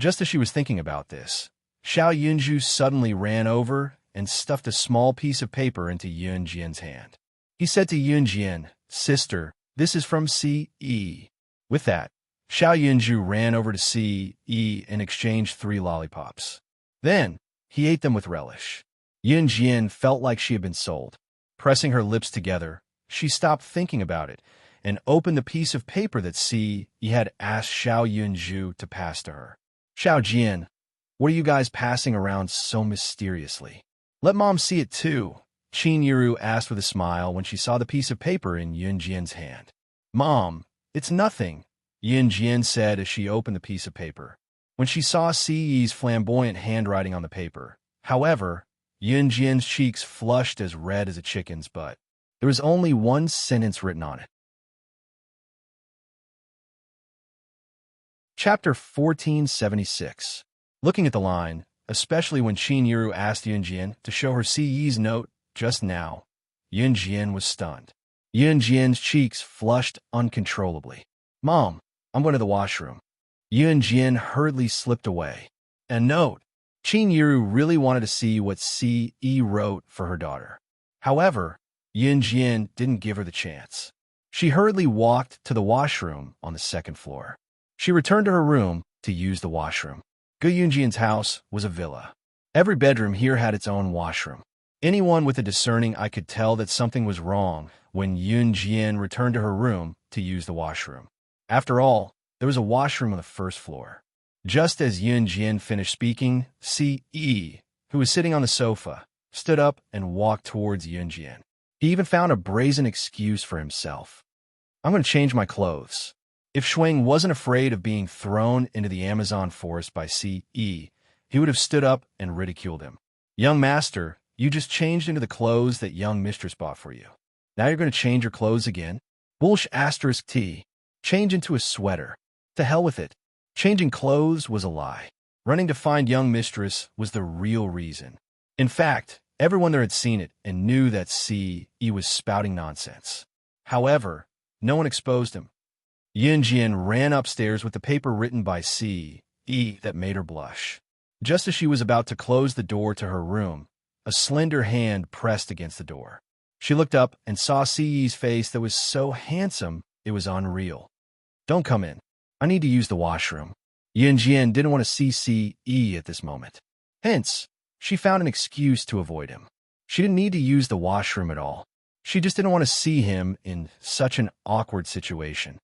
Just as she was thinking about this, Xiao Yunju suddenly ran over and stuffed a small piece of paper into Yun Jian's hand. He said to Yun Jian, "Sister, this is from CE." With that, Xiao Yunju ran over to CE and exchanged 3 lollipops. Then, he ate them with relish. Yun Jian felt like she had been sold. Pressing her lips together, she stopped thinking about it and opened the piece of paper that CE had asked Xiao Yunju to pass to her. "Xiao Jian, what are you guys passing around so mysteriously? Let Mom see it too," Qin Yuru asked with a smile when she saw the piece of paper in Yun Jian's hand. "Mom, it's nothing," Yun Jian said as she opened the piece of paper. When she saw CE's flamboyant handwriting on the paper, however, Yun Jian's cheeks flushed as red as a chicken's butt. There was only one sentence written on it. Chapter 1476. Looking at the line, especially when Qin Yuru asked Yun Jian to show her CE's note just now, Yun Jian was stunned. Yun Jian's cheeks flushed uncontrollably. "Mom, I'm going to the washroom." Yun Jian hurriedly slipped away. A note. Qin Yuru really wanted to see what CE wrote for her daughter. However, Yun Jian didn't give her the chance. She hurriedly walked to the washroom on the second floor. She returned to her room to use the washroom. Gu Yunjian's house was a villa. Every bedroom here had its own washroom. Anyone with a discerning eye could tell that something was wrong when Yunjian returned to her room to use the washroom. After all, there was a washroom on the first floor. Just as Yunjian finished speaking, Ce, who was sitting on the sofa, stood up and walked towards Yunjian. He even found a brazen excuse for himself. I'm going to change my clothes. If Shuang wasn't afraid of being thrown into the Amazon forest by Ce, he would have stood up and ridiculed him. Young master, you just changed into the clothes that young mistress bought for you. Now you're going to change your clothes again? Bullsh asterisk T. Change into a sweater. To hell with it. Changing clothes was a lie. Running to find young mistress was the real reason. In fact, everyone there had seen it and knew that Ce was spouting nonsense. However, no one exposed him. Yunjian ran upstairs with the paper written by Ce that made her blush. Just as she was about to close the door to her room, a slender hand pressed against the door. She looked up and saw Ce's face that was so handsome it was unreal. Don't come in. I need to use the washroom. Yunjian didn't want to see Ce at this moment. Hence, she found an excuse to avoid him. She didn't need to use the washroom at all. She just didn't want to see him in such an awkward situation.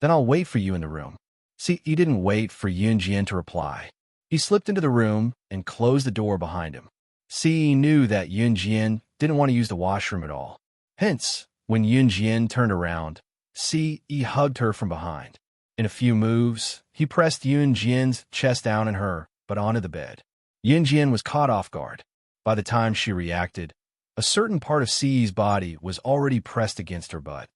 Then I'll wait for you in the room. Ce didn't wait for Yunjian to reply. He slipped into the room and closed the door behind him. Ce knew that Yunjian didn't want to use the washroom at all. Hence, when Yunjian turned around, Ce hugged her from behind. In a few moves, he pressed Yunjian's chest down in her, but onto the bed. Yunjian was caught off guard. By the time she reacted, a certain part of Ce's body was already pressed against her butt.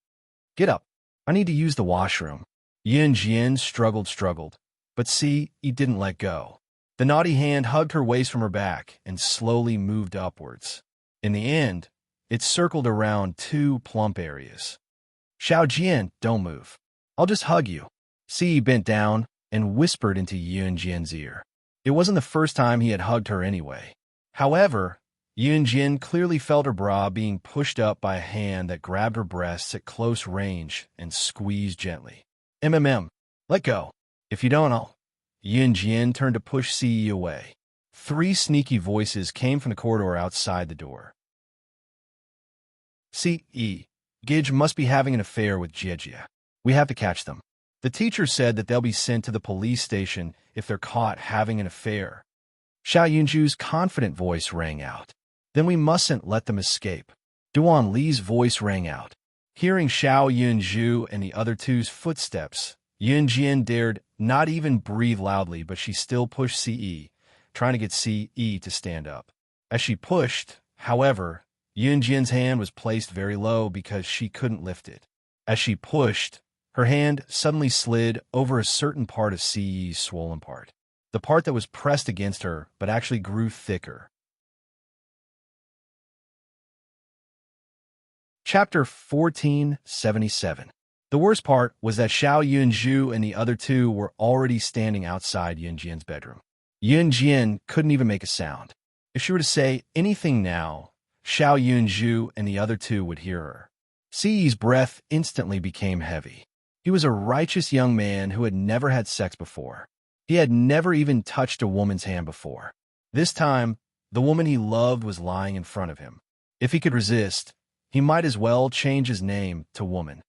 Get up. I need to use the washroom. Yunjian struggled, but Ce didn't let go. The naughty hand hugged her waist from her back and slowly moved upwards. In the end, it circled around two plump areas. Xiaojian, don't move. I'll just hug you. Ce bent down and whispered into Yunjian's ear. It wasn't the first time he had hugged her anyway. However, Yunjian clearly felt her bra being pushed up by a hand that grabbed her breasts at close range and squeezed gently. Let go. If you don't, I'll... Yunjian turned to push Ce away. 3 sneaky voices came from the corridor outside the door. Ce, Gidge must be having an affair with Jiejia. We have to catch them. The teacher said that they'll be sent to the police station if they're caught having an affair. Xiao Yunju's confident voice rang out. Then we mustn't let them escape. Duan Li's voice rang out. Hearing Xiao Yunju and the other two's footsteps, Yunjian dared not even breathe loudly, but she still pushed Ce, trying to get Ce to stand up. As she pushed, however, Yunjian's hand was placed very low because she couldn't lift it. As she pushed, her hand suddenly slid over a certain part of Ce's swollen part. The part that was pressed against her but actually grew thicker. Chapter 1477. The worst part was that Xiao Yunju and the other two were already standing outside Yunjian's bedroom. Yunjian couldn't even make a sound. If she were to say anything now, Xiao Yunju and the other two would hear her. Ce's breath instantly became heavy. He was a righteous young man who had never had sex before. He had never even touched a woman's hand before. This time, the woman he loved was lying in front of him. If he could resist, he might as well change his name to woman.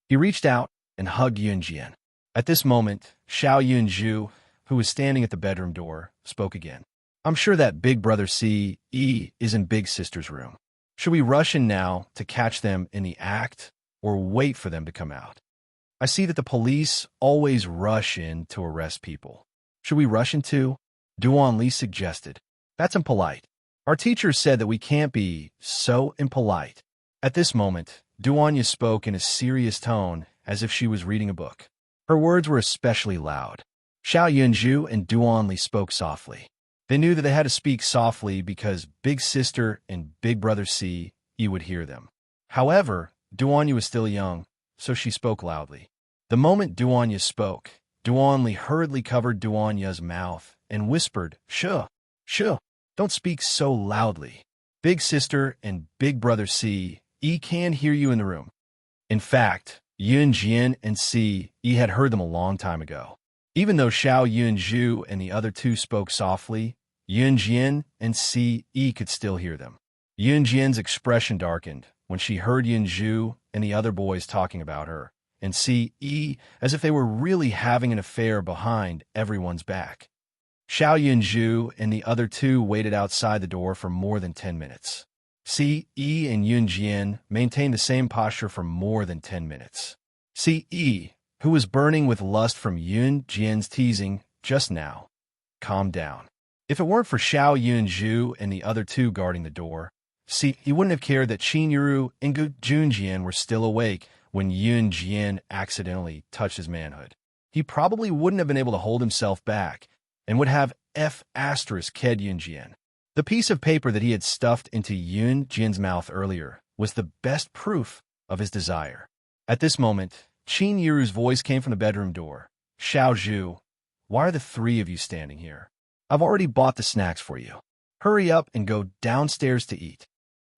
He reached out and hugged Yunjian. At this moment, Xiao Yunju, who was standing at the bedroom door, spoke again. I'm sure that big brother Ce is in big sister's room. Should we rush in now to catch them in the act or wait for them to come out? I see that the police always rush in to arrest people. Should we rush in too? Duan Li suggested. That's impolite. Our teacher said that we can't be so impolite. At this moment, Duanya spoke in a serious tone as if she was reading a book. Her words were especially loud. Xiao Yunju and Duan Li spoke softly. They knew that they had to speak softly because big sister and big brother Ce would hear them. However, Duanya was still young, so she spoke loudly. The moment Duanya spoke, Duan Li hurriedly covered Duanya's mouth and whispered, Shuh, don't speak so loudly. Big sister and big brother Ce can hear you in the room. In fact, Yunjian and Ce had heard them a long time ago. Even though Xiao Yunzhu and the other two spoke softly, Yunjian and Ce could still hear them. Yunjian's expression darkened when she heard Yunzhu and the other boys talking about her, and Ce as if they were really having an affair behind everyone's back. Xiao Yunzhu and the other two waited outside the door for more than 10 minutes. Ce and Yunjian maintained the same posture for more than 10 minutes. Ce, who was burning with lust from Yunjian's teasing just now, calmed down. If it weren't for Xiao Yunzhu and the other two guarding the door, he wouldn't have cared that Qinyiru and Junjian were still awake when Yunjian accidentally touched his manhood. He probably wouldn't have been able to hold himself back and would have ked Yunjian. The piece of paper that he had stuffed into Yunjian's mouth earlier was the best proof of his desire. At this moment, Qinyiru's voice came from the bedroom door. Xiao Zhu, why are the three of you standing here? I've already bought the snacks for you. Hurry up and go downstairs to eat.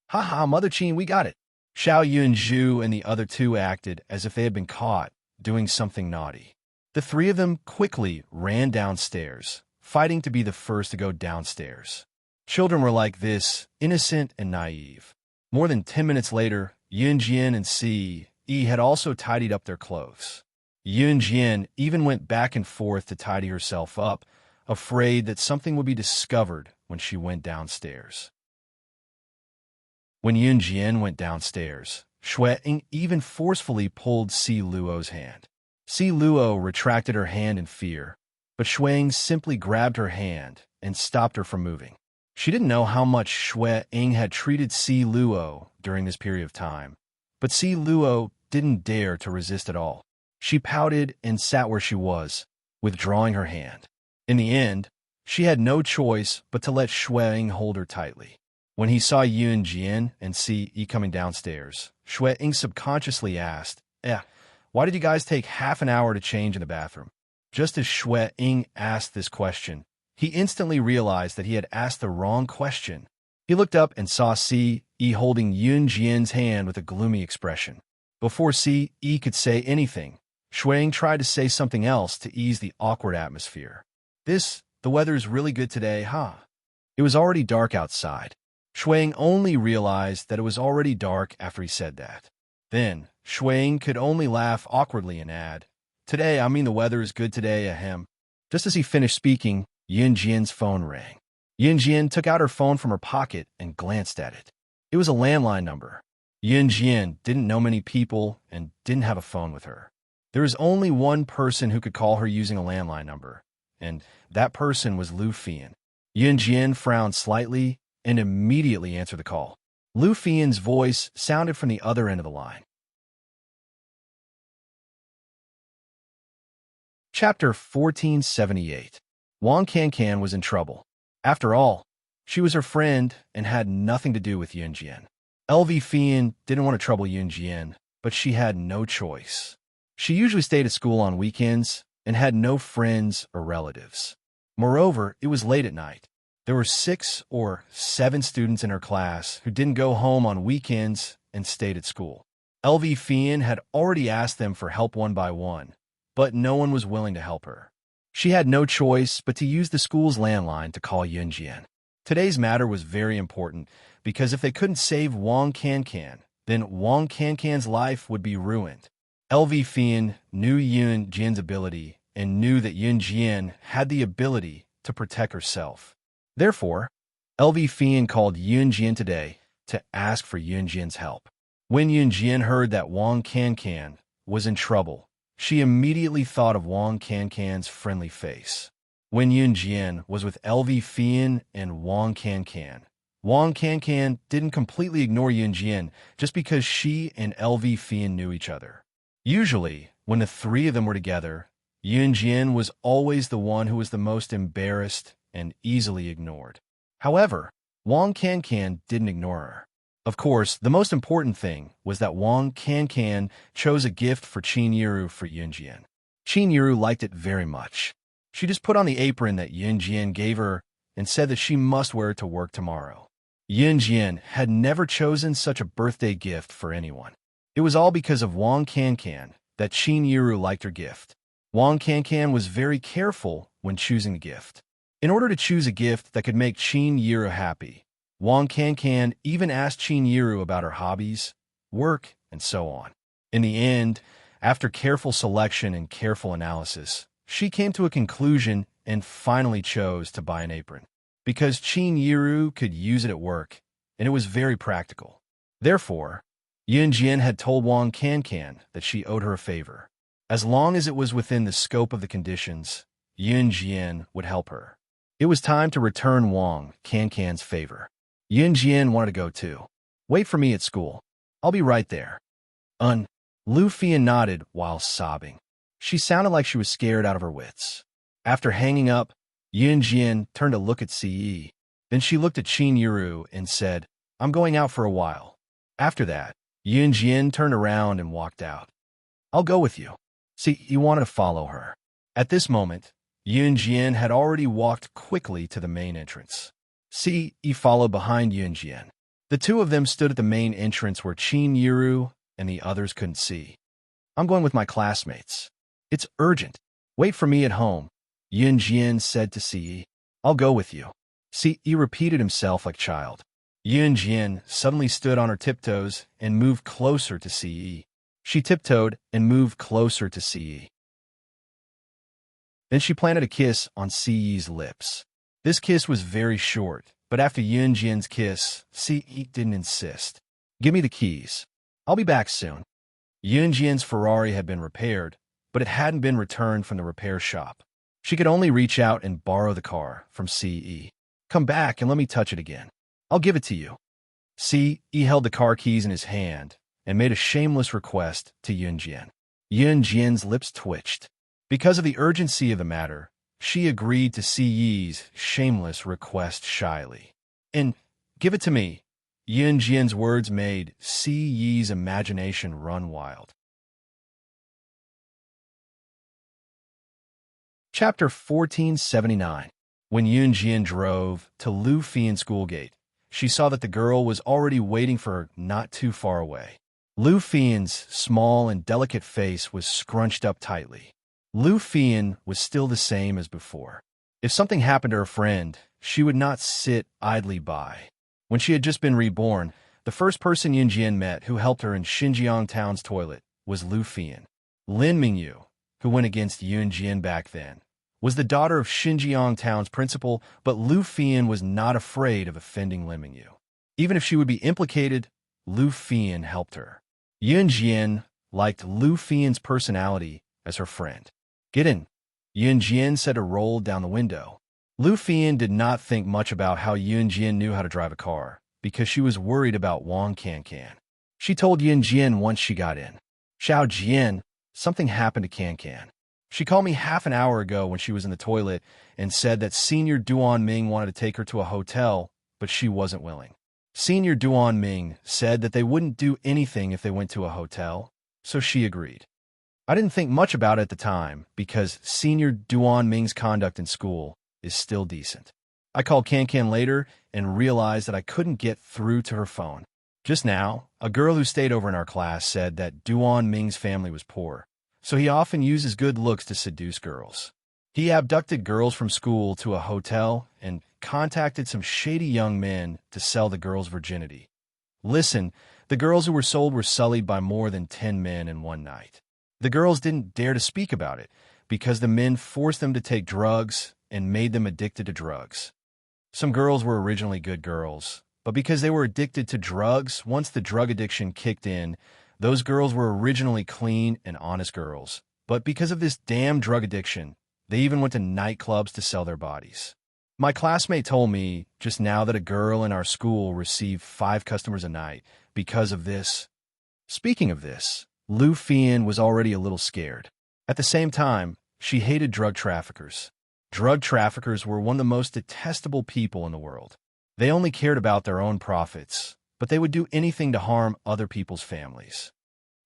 Haha, Mother Qin, we got it. Xiao Yunzhu and the other two acted as if they had been caught doing something naughty. The three of them quickly ran downstairs, fighting to be the first to go downstairs. Children were like this, innocent and naive. More than 10 minutes later, Yunjian and Ce had also tidied up their clothes. Yunjian even went back and forth to tidy herself up, afraid that something would be discovered when she went downstairs. When Yunjian went downstairs, Shueing even forcefully pulled Si Luo's hand. Si Luo retracted her hand in fear, but Shueing simply grabbed her hand and stopped her from moving. She didn't know how much Shueing had treated Si Luo during this period of time, but Si Luo didn't dare to resist at all. She pouted and sat where she was, withdrawing her hand. In the end, she had no choice but to let Shueing hold her tightly. When he saw Yunjian and Ce coming downstairs, Shueing subconsciously asked, why did you guys take half an hour to change in the bathroom? Just as Shueing asked this question, he instantly realized that he had asked the wrong question. He looked up and saw Ce holding Yunjian's hand with a gloomy expression. Before Ce could say anything, Shueing tried to say something else to ease the awkward atmosphere. The weather is really good today, huh? It was already dark outside. Shueing only realized that it was already dark after he said that. Then, Shueing could only laugh awkwardly and add, today, I mean the weather is good today, ahem. Just as he finished speaking, Yunjian's phone rang. Yunjian took out her phone from her pocket and glanced at it. It was a landline number. Yunjian didn't know many people and didn't have a phone with her. There was only one person who could call her using a landline number, and that person was Lu Fian. Yunjian frowned slightly and immediately answered the call. Lu Fian's voice sounded from the other end of the line. Chapter 1478. Wang Cancan was in trouble. After all, she was her friend and had nothing to do with Yunjian. LV Fian didn't want to trouble Yunjian, but she had no choice. She usually stayed at school on weekends and had no friends or relatives. Moreover, it was late at night. There were 6 or 7 students in her class who didn't go home on weekends and stayed at school. LV Fian had already asked them for help one by one, but no one was willing to help her. She had no choice but to use the school's landline to call Yunjian. Today's matter was very important because if they couldn't save Wang Cancan, then Wang Cancan's life would be ruined. LV Fian knew Yunjian's ability and knew that Yunjian had the ability to protect herself. Therefore, LV Fian called Yunjian today to ask for Yunjian's help. When Yunjian heard that Wang Cancan was in trouble, she immediately thought of Wang Cancan's friendly face. When Yunjian was with LV Fian and Wang Cancan didn't completely ignore Yunjian just because she and LV Fian knew each other. Usually, when the three of them were together, Yunjian was always the one who was the most embarrassed and easily ignored. However, Wang Cancan didn't ignore her. Of course, the most important thing was that Wang Cancan chose a gift for Qinyiru for Yunjian. Qinyiru liked it very much. She just put on the apron that Yunjian gave her and said that she must wear it to work tomorrow. Yunjian had never chosen such a birthday gift for anyone. It was all because of Wang Cancan that Qinyiru liked her gift. Wang Cancan was very careful when choosing a gift. In order to choose a gift that could make Qin Yiru happy, Wang Cancan even asked Qin Yiru about her hobbies, work, and so on. In the end, after careful selection and careful analysis, she came to a conclusion and finally chose to buy an apron. Because Qin Yiru could use it at work, and it was very practical. Therefore, Yun Jian had told Wang Cancan that she owed her a favor. As long as it was within the scope of the conditions, Yun Jian would help her. It was time to return Wang Cancan's favor. Yun Jian wanted to go too. Wait for me at school. I'll be right there. Lu Fian nodded while sobbing. She sounded like she was scared out of her wits. After hanging up, Yun Jian turned to look at Ce. Then she looked at Qin Yiru and said, I'm going out for a while. After that, Yun Jian turned around and walked out. I'll go with you. Ce wanted to follow her. At this moment, Yun Jian had already walked quickly to the main entrance. Ce followed behind Yun Jian. The two of them stood at the main entrance where Qin Yiru and the others couldn't see. I'm going with my classmates. It's urgent. Wait for me at home, Yun Jian said to Ce. I'll go with you. Ce repeated himself like a child. Yun Jian suddenly stood on her tiptoes and moved closer to Ce. She tiptoed and moved closer to Ce. Then she planted a kiss on Ce's lips. This kiss was very short, but after Yun Jian's kiss, Ce didn't insist. Give me the keys. I'll be back soon. Yun Jian's Ferrari had been repaired, but it hadn't been returned from the repair shop. She could only reach out and borrow the car from Ce. Come back and let me touch it again. I'll give it to you. Ce held the car keys in his hand and made a shameless request to Yun Jian. Yun Jian's lips twitched. Because of the urgency of the matter, she agreed to Ce's shameless request shyly. And give it to me. Yun Jian's words made Ce's imagination run wild. Chapter 1479. When Yun Jian drove to Lu Fian's school gate, she saw that the girl was already waiting for her not too far away. Lu Fian's small and delicate face was scrunched up tightly. Lu Fian was still the same as before. If something happened to her friend, she would not sit idly by. When she had just been reborn, the first person Yun Jian met who helped her in Xinjiang town's toilet was Lu Fian. Lin Mingyu, who went against Yun Jian back then, was the daughter of Xinjiang town's principal, but Lu Fian was not afraid of offending Lin Mingyu. Even if she would be implicated, Lu Fian helped her. Yun Jian liked Lu Fian's personality as her friend. Get in, Yun Jian said to roll down the window. Lu Fian did not think much about how Yun Jian knew how to drive a car, because she was worried about Wang Cancan. She told Yun Jian once she got in. Xiao Jian, something happened to Cancan. She called me half an hour ago when she was in the toilet and said that Senior Duan Ming wanted to take her to a hotel, but she wasn't willing. Senior Duan Ming said that they wouldn't do anything if they went to a hotel, so she agreed. I didn't think much about it at the time, because Senior Duan Ming's conduct in school is still decent. I called Cancan later and realized that I couldn't get through to her phone. Just now, a girl who stayed over in our class said that Duan Ming's family was poor, so he often uses good looks to seduce girls. He abducted girls from school to a hotel and contacted some shady young men to sell the girls' virginity. Listen, the girls who were sold were sullied by more than 10 men in one night. The girls didn't dare to speak about it because the men forced them to take drugs and made them addicted to drugs. Some girls were originally good girls, but because they were addicted to drugs, once the drug addiction kicked in, those girls were originally clean and honest girls. But because of this damn drug addiction, they even went to nightclubs to sell their bodies. My classmate told me just now that a girl in our school received 5 customers a night because of this. Speaking of this, Lu Fian was already a little scared. At the same time, she hated drug traffickers. Drug traffickers were one of the most detestable people in the world. They only cared about their own profits, but they would do anything to harm other people's families.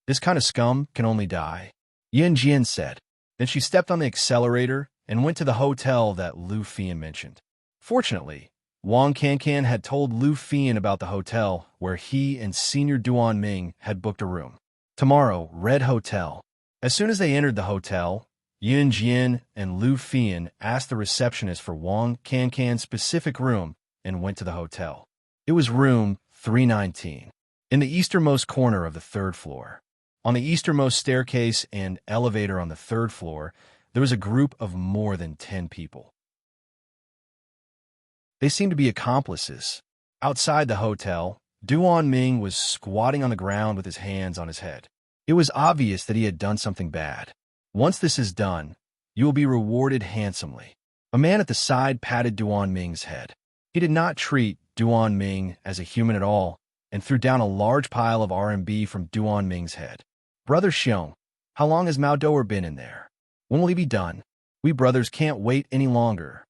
This kind of scum can only die, Yun Jian said. Then she stepped on the accelerator and went to the hotel that Lu Fian mentioned. Fortunately, Wang Cancan had told Lu Fian about the hotel where he and Senior Duan Ming had booked a room. Tomorrow, Red Hotel. As soon as they entered the hotel, Yun Jian and Lu Fian asked the receptionist for Wang Cancan's specific room and went to the hotel. It was room 319, in the easternmost corner of the third floor. On the easternmost staircase and elevator on the third floor, there was a group of more than 10 people. They seemed to be accomplices. Outside the hotel, Duan Ming was squatting on the ground with his hands on his head. It was obvious that he had done something bad. Once this is done, you will be rewarded handsomely. A man at the side patted Duan Ming's head. He did not treat Duan Ming as a human at all and threw down a large pile of RMB from Duan Ming's head. Brother Xiong, how long has Mao Doer been in there? When will he be done? We brothers can't wait any longer.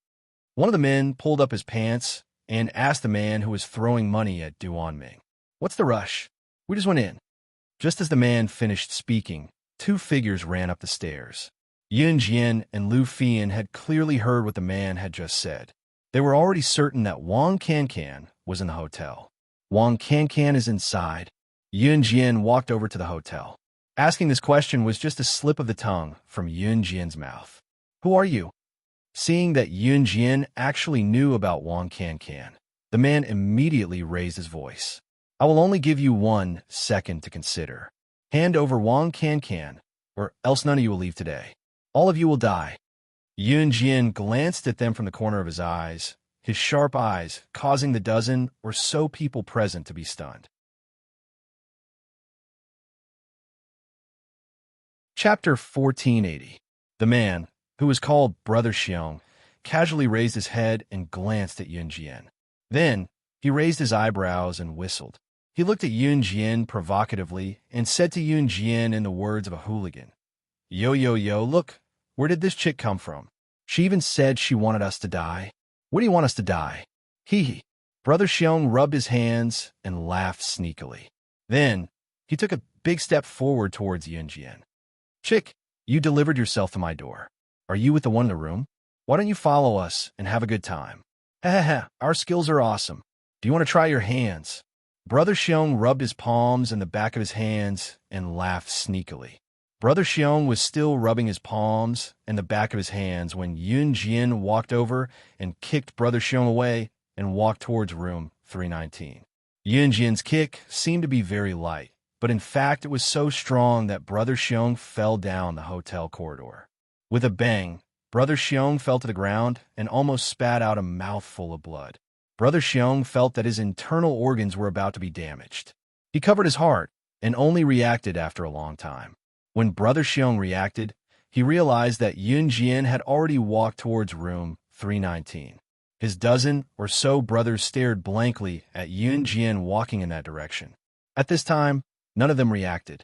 One of the men pulled up his pants and asked the man who was throwing money at Duan Ming, "What's the rush? We just went in." Just as the man finished speaking, two figures ran up the stairs. Yun Jian and Lu Fian had clearly heard what the man had just said. They were already certain that Wang Cancan was in the hotel. Wang Cancan is inside. Yun Jian walked over to the hotel. Asking this question was just a slip of the tongue from Yun Jian's mouth. "Who are you?" Seeing that Yun Jian actually knew about Wang Cancan, the man immediately raised his voice. "I will only give you 1 second to consider. Hand over Wang Cancan, or else none of you will leave today. All of you will die." Yun Jian glanced at them from the corner of his eyes, his sharp eyes causing the dozen or so people present to be stunned. Chapter 1480. The man, who was called Brother Xiong, casually raised his head and glanced at Yun Jian. Then, he raised his eyebrows and whistled. He looked at Yun Jian provocatively and said to Yun Jian in the words of a hooligan, "Yo, yo, yo, look, where did this chick come from? She even said she wanted us to die. What do you want us to die? Hee hee." Brother Xiong rubbed his hands and laughed sneakily. Then, he took a big step forward towards Yun Jian. "Chick, you delivered yourself to my door. Are you with the one in the room? Why don't you follow us and have a good time? Ha ha ha, our skills are awesome. Do you want to try your hands?" Brother Xiong rubbed his palms and the back of his hands and laughed sneakily. Brother Xiong was still rubbing his palms and the back of his hands when Yun Jian walked over and kicked Brother Xiong away and walked towards room 319. Yun Jian's kick seemed to be very light, but in fact it was so strong that Brother Xiong fell down the hotel corridor. With a bang, Brother Xiong fell to the ground and almost spat out a mouthful of blood. Brother Xiong felt that his internal organs were about to be damaged. He covered his heart and only reacted after a long time. When Brother Xiong reacted, he realized that Yun Jian had already walked towards room 319. His dozen or so brothers stared blankly at Yun Jian walking in that direction. At this time, none of them reacted.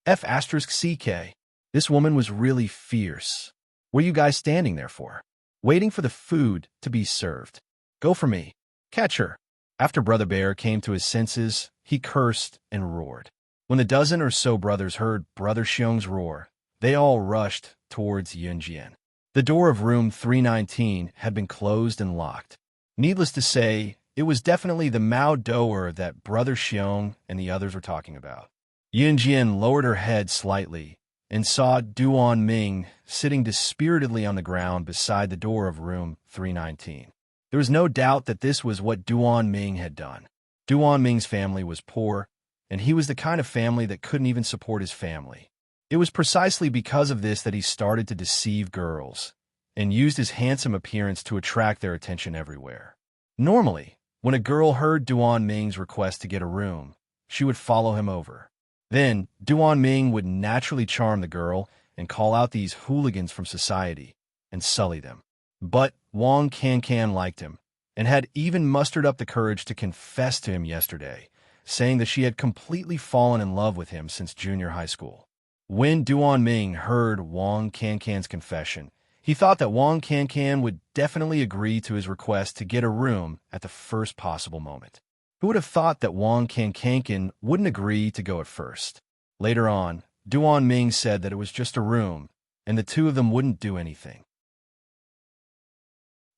F*CK. This woman was really fierce. What are you guys standing there for? Waiting for the food to be served. Go for me. Catch her. After Brother Bear came to his senses, he cursed and roared. When the dozen or so brothers heard Brother Xiong's roar, they all rushed towards Yun Jian. The door of room 319 had been closed and locked. Needless to say, it was definitely the Mao Doer that Brother Xiong and the others were talking about. Yun Jian lowered her head slightly and saw Duan Ming sitting dispiritedly on the ground beside the door of room 319. There was no doubt that this was what Duan Ming had done. Duan Ming's family was poor, and he was the kind of family that couldn't even support his family. It was precisely because of this that he started to deceive girls and used his handsome appearance to attract their attention everywhere. Normally, when a girl heard Duan Ming's request to get a room, she would follow him over. Then, Duan Ming would naturally charm the girl and call out these hooligans from society and sully them. But Wang Cancan liked him and had even mustered up the courage to confess to him yesterday, saying that she had completely fallen in love with him since junior high school. When Duan Ming heard Wang Cancan's confession, he thought that Wang Cancan would definitely agree to his request to get a room at the first possible moment. Who would have thought that Wang Cancan wouldn't agree to go at first? Later on, Duan Ming said that it was just a room, and the two of them wouldn't do anything.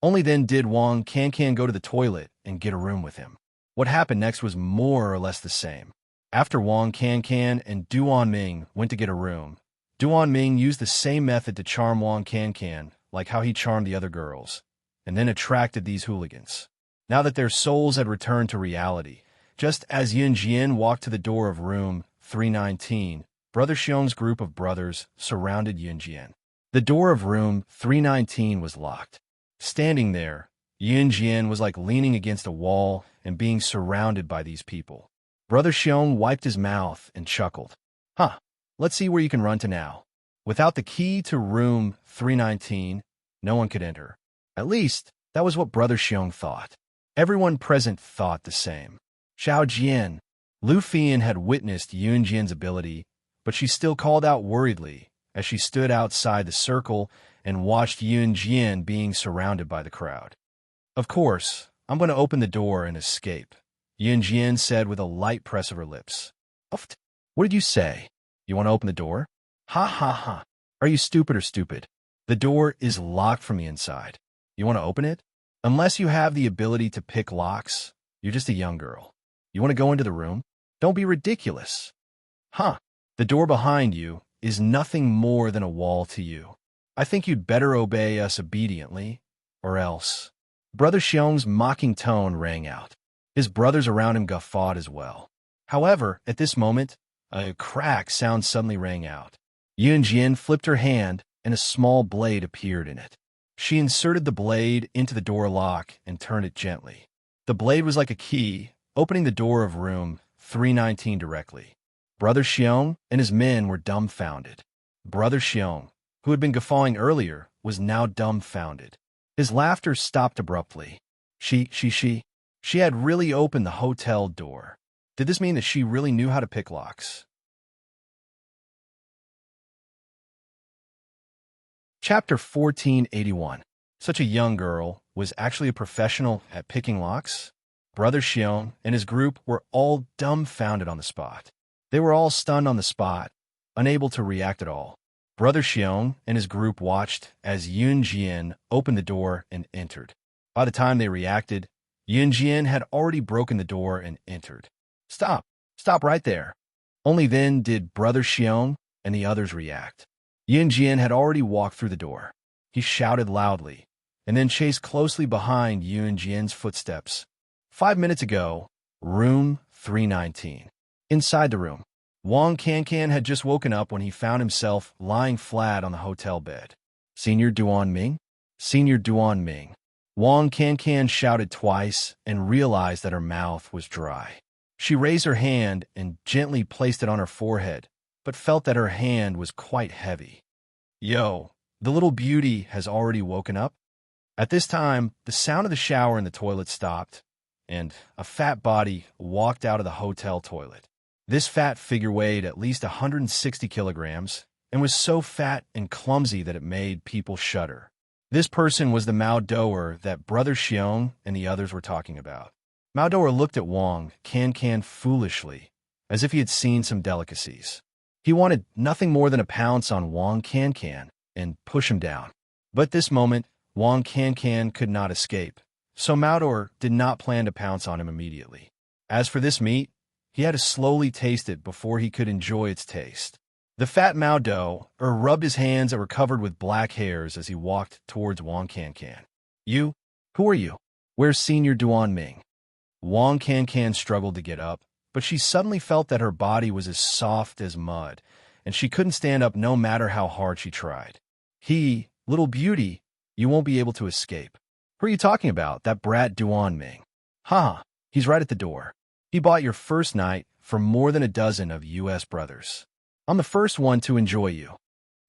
Only then did Wang Cancan go to the toilet and get a room with him. What happened next was more or less the same. After Wang Cancan and Duan Ming went to get a room, Duan Ming used the same method to charm Wang Can, like how he charmed the other girls, and then attracted these hooligans. Now that their souls had returned to reality, just as Yun Jian walked to the door of room 319, Brother Xiong's group of brothers surrounded Yun Jian. The door of room 319 was locked. Standing there, Yun Jian was like leaning against a wall and being surrounded by these people. Brother Xiong wiped his mouth and chuckled. Huh, let's see where you can run to now. Without the key to room 319, no one could enter. At least, that was what Brother Xiong thought. Everyone present thought the same. Xiao Jian. Lu Fian had witnessed Yun Jian's ability, but she still called out worriedly as she stood outside the circle and watched Yun Jian being surrounded by the crowd. Of course, I'm going to open the door and escape, Yun Jian said with a light press of her lips. What did you say? You want to open the door? Ha ha ha. Are you stupid or stupid? The door is locked from the inside. You want to open it? Unless you have the ability to pick locks, you're just a young girl. You want to go into the room? Don't be ridiculous. Huh. The door behind you is nothing more than a wall to you. I think you'd better obey us obediently, or else. Brother Xiong's mocking tone rang out. His brothers around him guffawed as well. However, at this moment, a crack sound suddenly rang out. Yun Jian flipped her hand, and a small blade appeared in it. She inserted the blade into the door lock and turned it gently. The blade was like a key, opening the door of room 319 directly. Brother Xiong and his men were dumbfounded. Brother Xiong, who had been guffawing earlier, was now dumbfounded. His laughter stopped abruptly. She had really opened the hotel door. Did this mean that she really knew how to pick locks? Chapter 1481. Such a young girl was actually a professional at picking locks? Brother Xiong and his group were all dumbfounded on the spot. They were all stunned on the spot, unable to react at all. Brother Xiong and his group watched as Yun Jian opened the door and entered. By the time they reacted, Yun Jian had already broken the door and entered. Stop right there. Only then did Brother Xiong and the others react. Yun Jian had already walked through the door. He shouted loudly, and then chased closely behind Yun Jian's footsteps. 5 minutes ago, room 319. Inside the room, Wang Can had just woken up when he found himself lying flat on the hotel bed. Senior Duan Ming? Senior Duan Ming. Wang Can shouted twice and realized that her mouth was dry. She raised her hand and gently placed it on her forehead, but felt that her hand was quite heavy. Yo, the little beauty has already woken up? At this time, the sound of the shower in the toilet stopped, and a fat body walked out of the hotel toilet. This fat figure weighed at least 160 kilograms and was so fat and clumsy that it made people shudder. This person was the Mao Doer that Brother Xiong and the others were talking about. Mao Doer looked at Wang Can foolishly, as if he had seen some delicacies. He wanted nothing more than a pounce on Wang Can and push him down. But at this moment, Wang Can could not escape, so Mao Doer did not plan to pounce on him immediately. As for this meat, he had to slowly taste it before he could enjoy its taste. The fat Mao Doer rubbed his hands that were covered with black hairs as he walked towards Wang Can. You? Who are you? Where's Senior Duan Ming? Wang Can struggled to get up, but she suddenly felt that her body was as soft as mud, and she couldn't stand up no matter how hard she tried. Little beauty, you won't be able to escape. Who are you talking about? That brat Duan Ming. Ha, he's right at the door. He bought your first night for more than a dozen of U.S. brothers. I'm the first one to enjoy you.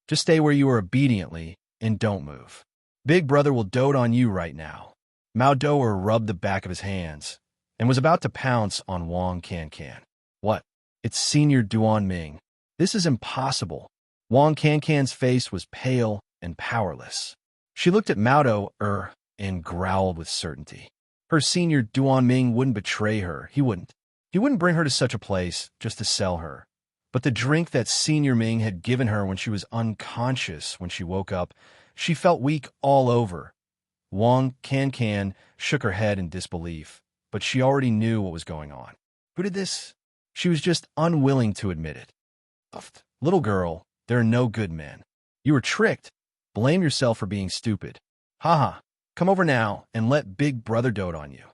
Just stay where you are obediently and don't move. Big brother will dote on you right now. Mao Doer rubbed the back of his hands and was about to pounce on Wang Can. What? It's Senior Duan Ming. This is impossible. Wang Can's face was pale and powerless. She looked at Mao Doer and growled with certainty. Her Senior Duan Ming wouldn't betray her. He wouldn't. He wouldn't bring her to such a place just to sell her. But the drink that Senior Ming had given her when she was unconscious when she woke up, she felt weak all over. Wang Can shook her head in disbelief, but she already knew what was going on. Who did this? She was just unwilling to admit it. Little girl, There are no good men. You were tricked. Blame yourself for being stupid. Haha. Come over now and let Big Brother dote on you.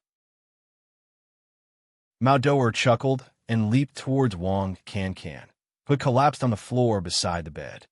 Mao Doer chuckled and leaped towards Wang Can, who had collapsed on the floor beside the bed.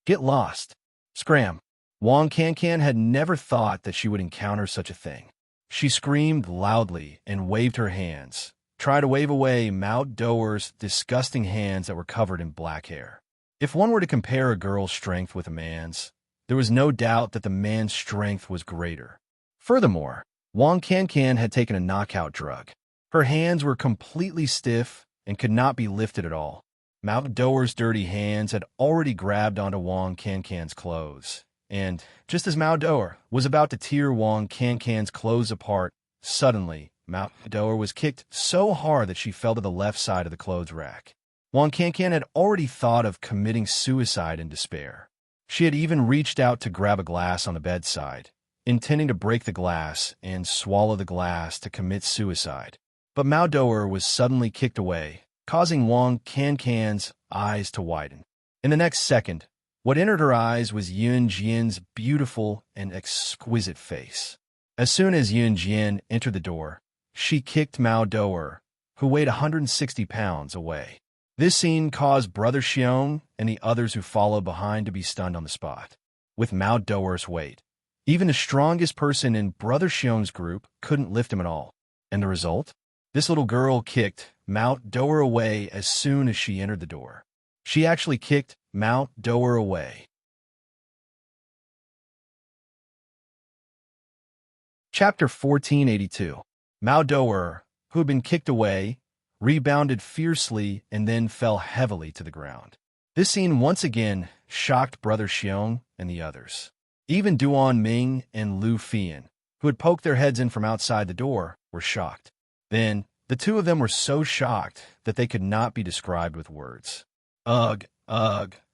Get lost. Scram. Wang Can had never thought that she would encounter such a thing. She screamed loudly and waved her hands, trying to wave away Mao Doer's disgusting hands that were covered in black hair. If one were to compare a girl's strength with a man's, there was no doubt that the man's strength was greater. Furthermore, Wang Can had taken a knockout drug. Her hands were completely stiff and could not be lifted at all. Mao Doer's dirty hands had already grabbed onto Wang Can's clothes, and just as Mao Doer was about to tear Wang Can's clothes apart, suddenly, Mao Doer was kicked so hard that she fell to the left side of the clothes rack. Wang Can had already thought of committing suicide in despair. She had even reached out to grab a glass on the bedside, intending to break the glass and swallow the glass to commit suicide. But Mao Doer was suddenly kicked away, causing Wang Can's eyes to widen. In the next second, what entered her eyes was Yun Jian's beautiful and exquisite face. As soon as Yun Jian entered the door, she kicked Mao Doer, who weighed 160 pounds, away. This scene caused Brother Xiong and the others who followed behind to be stunned on the spot. With Mao Doer's weight, even the strongest person in Brother Xiong's group couldn't lift him at all. And the result? This little girl kicked Mao Doer away as soon as she entered the door. She actually kicked Mao Doer away. Chapter 1482. Mao Doer, who had been kicked away, rebounded fiercely and then fell heavily to the ground. This scene once again shocked Brother Xiong and the others. Even Duan Ming and Lu Fian, who had poked their heads in from outside the door, were shocked. Then, the two of them were so shocked that they could not be described with words. Ugh.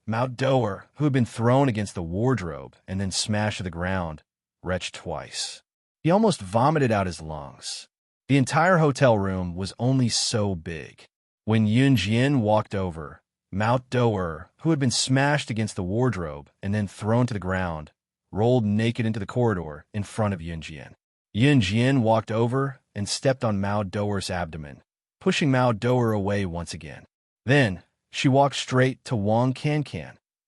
Mao Doer, who had been thrown against the wardrobe and then smashed to the ground, retched twice. He almost vomited out his lungs. The entire hotel room was only so big. When Yun Jian walked over, Mao Doer, who had been smashed against the wardrobe and then thrown to the ground, rolled naked into the corridor in front of Yun Jian. Yun Jian walked over and stepped on Mao Doer's abdomen, pushing Mao Doer away once again. Then, she walked straight to Wang Can,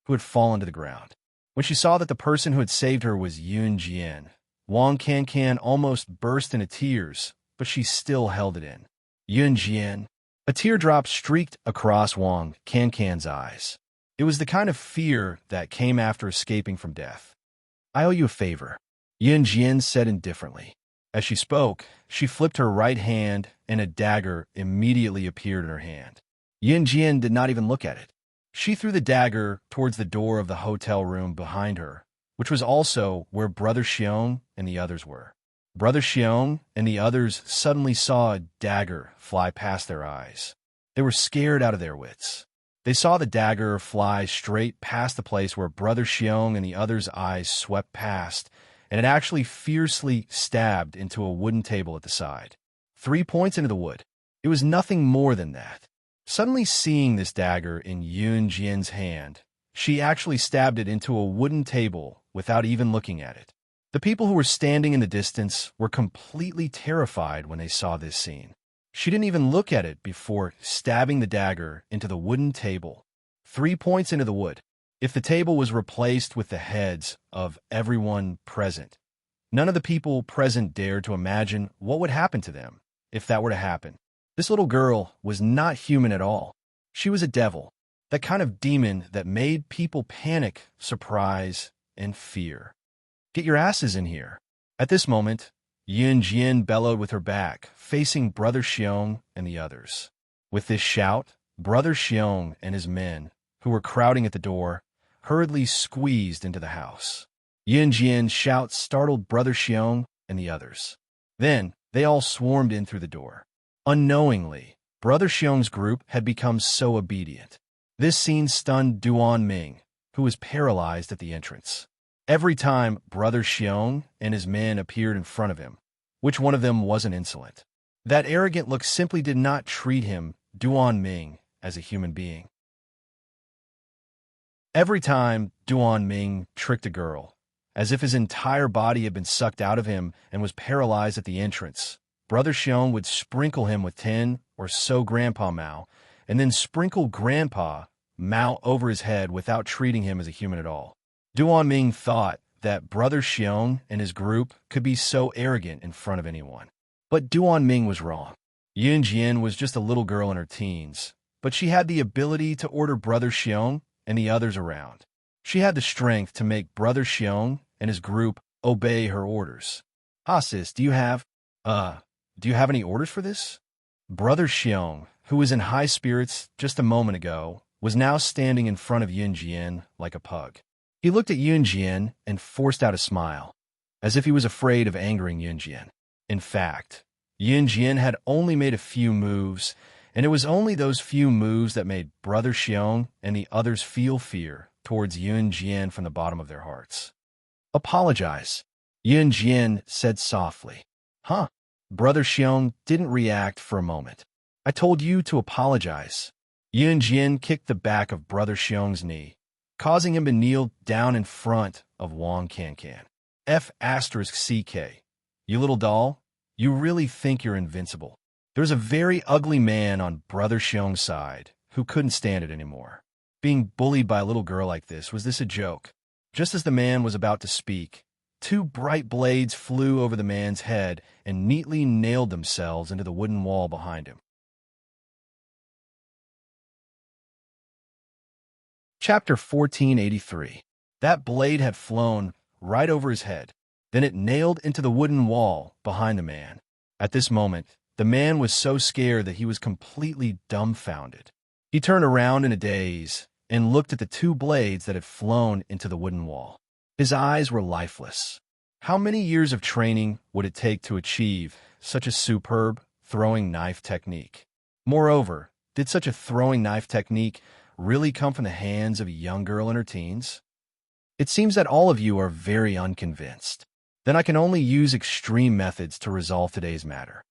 who had fallen to the ground. When she saw that the person who had saved her was Yun Jian, Wang Can almost burst into tears, but she still held it in. Yun Jian. A teardrop streaked across Wang Can's eyes. It was the kind of fear that came after escaping from death. I owe you a favor, Yun Jian said indifferently. As she spoke, she flipped her right hand and a dagger immediately appeared in her hand. Yun Jian did not even look at it. She threw the dagger towards the door of the hotel room behind her, which was also where Brother Xiong and the others were. Brother Xiong and the others suddenly saw a dagger fly past their eyes. They were scared out of their wits. They saw the dagger fly straight past the place where Brother Xiong and the others' eyes swept past, and it actually fiercely stabbed into a wooden table at the side. 3 points into the wood. It was nothing more than that. Suddenly seeing this dagger in Yun Jian's hand, she actually stabbed it into a wooden table without even looking at it. The people who were standing in the distance were completely terrified when they saw this scene. She didn't even look at it before stabbing the dagger into the wooden table. 3 points into the wood. If the table was replaced with the heads of everyone present, none of the people present dared to imagine what would happen to them if that were to happen. This little girl was not human at all. She was a devil, that kind of demon that made people panic, surprise, and fear. Get your asses in here. At this moment, Yun Jian bellowed with her back, facing Brother Xiong and the others. With this shout, Brother Xiong and his men, who were crowding at the door, hurriedly squeezed into the house. Yun Jian's shout startled Brother Xiong and the others. Then, they all swarmed in through the door. Unknowingly, Brother Xiong's group had become so obedient. This scene stunned Duan Ming, who was paralyzed at the entrance. Every time Brother Xiong and his men appeared in front of him, which one of them wasn't insolent? That arrogant look simply did not treat him, Duan Ming, as a human being. Every time, Duan Ming tricked a girl, as if his entire body had been sucked out of him and was paralyzed at the entrance. Brother Xiong would sprinkle him with tin or so Grandpa Mao, and then sprinkle Grandpa Mao over his head without treating him as a human at all. Duan Ming thought that Brother Xiong and his group could be so arrogant in front of anyone. But Duan Ming was wrong. Yun Jian was just a little girl in her teens, but she had the ability to order Brother Xiong and the others around. She had the strength to make Brother Xiong and his group obey her orders. "Ah, sis, do you have any orders for this?" Brother Xiong, who was in high spirits just a moment ago, was now standing in front of Yun Jian like a pug. He looked at Yun Jian and forced out a smile, as if he was afraid of angering Yun Jian. In fact, Yun Jian had only made a few moves, and it was only those few moves that made Brother Xiong and the others feel fear towards Yun Jian from the bottom of their hearts. "Apologize," Yun Jian said softly. "Huh?" Brother Xiong didn't react for a moment. "I told you to apologize." Yun Jian kicked the back of Brother Xiong's knee, causing him to kneel down in front of Wang Cancan. F***CK. "You little doll, you really think you're invincible." There's a very ugly man on Brother Xiong's side who couldn't stand it anymore. Being bullied by a little girl like this, was this a joke? Just as the man was about to speak, two bright blades flew over the man's head and neatly nailed themselves into the wooden wall behind him. Chapter 1483. That blade had flown right over his head. Then it nailed into the wooden wall behind the man. At this moment, the man was so scared that he was completely dumbfounded. He turned around in a daze and looked at the two blades that had flown into the wooden wall. His eyes were lifeless. How many years of training would it take to achieve such a superb throwing knife technique? Moreover, did such a throwing knife technique really come from the hands of a young girl in her teens? It seems that all of you are very unconvinced. Then I can only use extreme methods to resolve today's matter.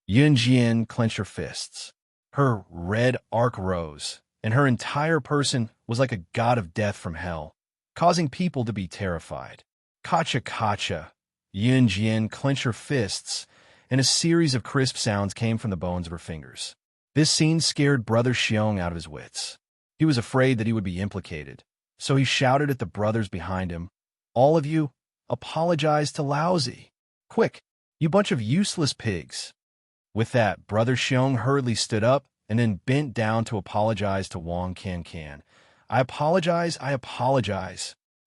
Yun Jian clenched her fists. Her red arc rose, and her entire person was like a god of death from hell, causing people to be terrified. Kacha kacha. Yun Jian clenched her fists, and a series of crisp sounds came from the bones of her fingers. This scene scared Brother Xiong out of his wits. He was afraid that he would be implicated, so he shouted at the brothers behind him, "All of you, apologize to Laozi. Quick, you bunch of useless pigs." With that, Brother Xiong hurriedly stood up and then bent down to apologize to Wang Cancan. I apologize.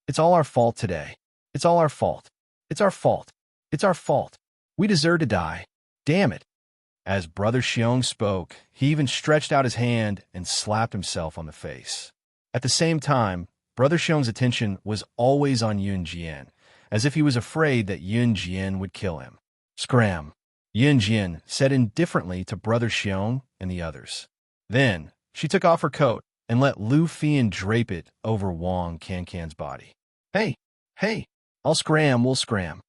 It's all our fault today. It's all our fault. It's our fault. It's our fault. We deserve to die. Damn it." As Brother Xiong spoke, he even stretched out his hand and slapped himself on the face. At the same time, Brother Xiong's attention was always on Yun Jian, as if he was afraid that Yun Jian would kill him. "Scram," Yun Jian said indifferently to Brother Xiong and the others. Then, she took off her coat and let Lu Fian drape it over Wang Cancan's body. Hey, we'll scram."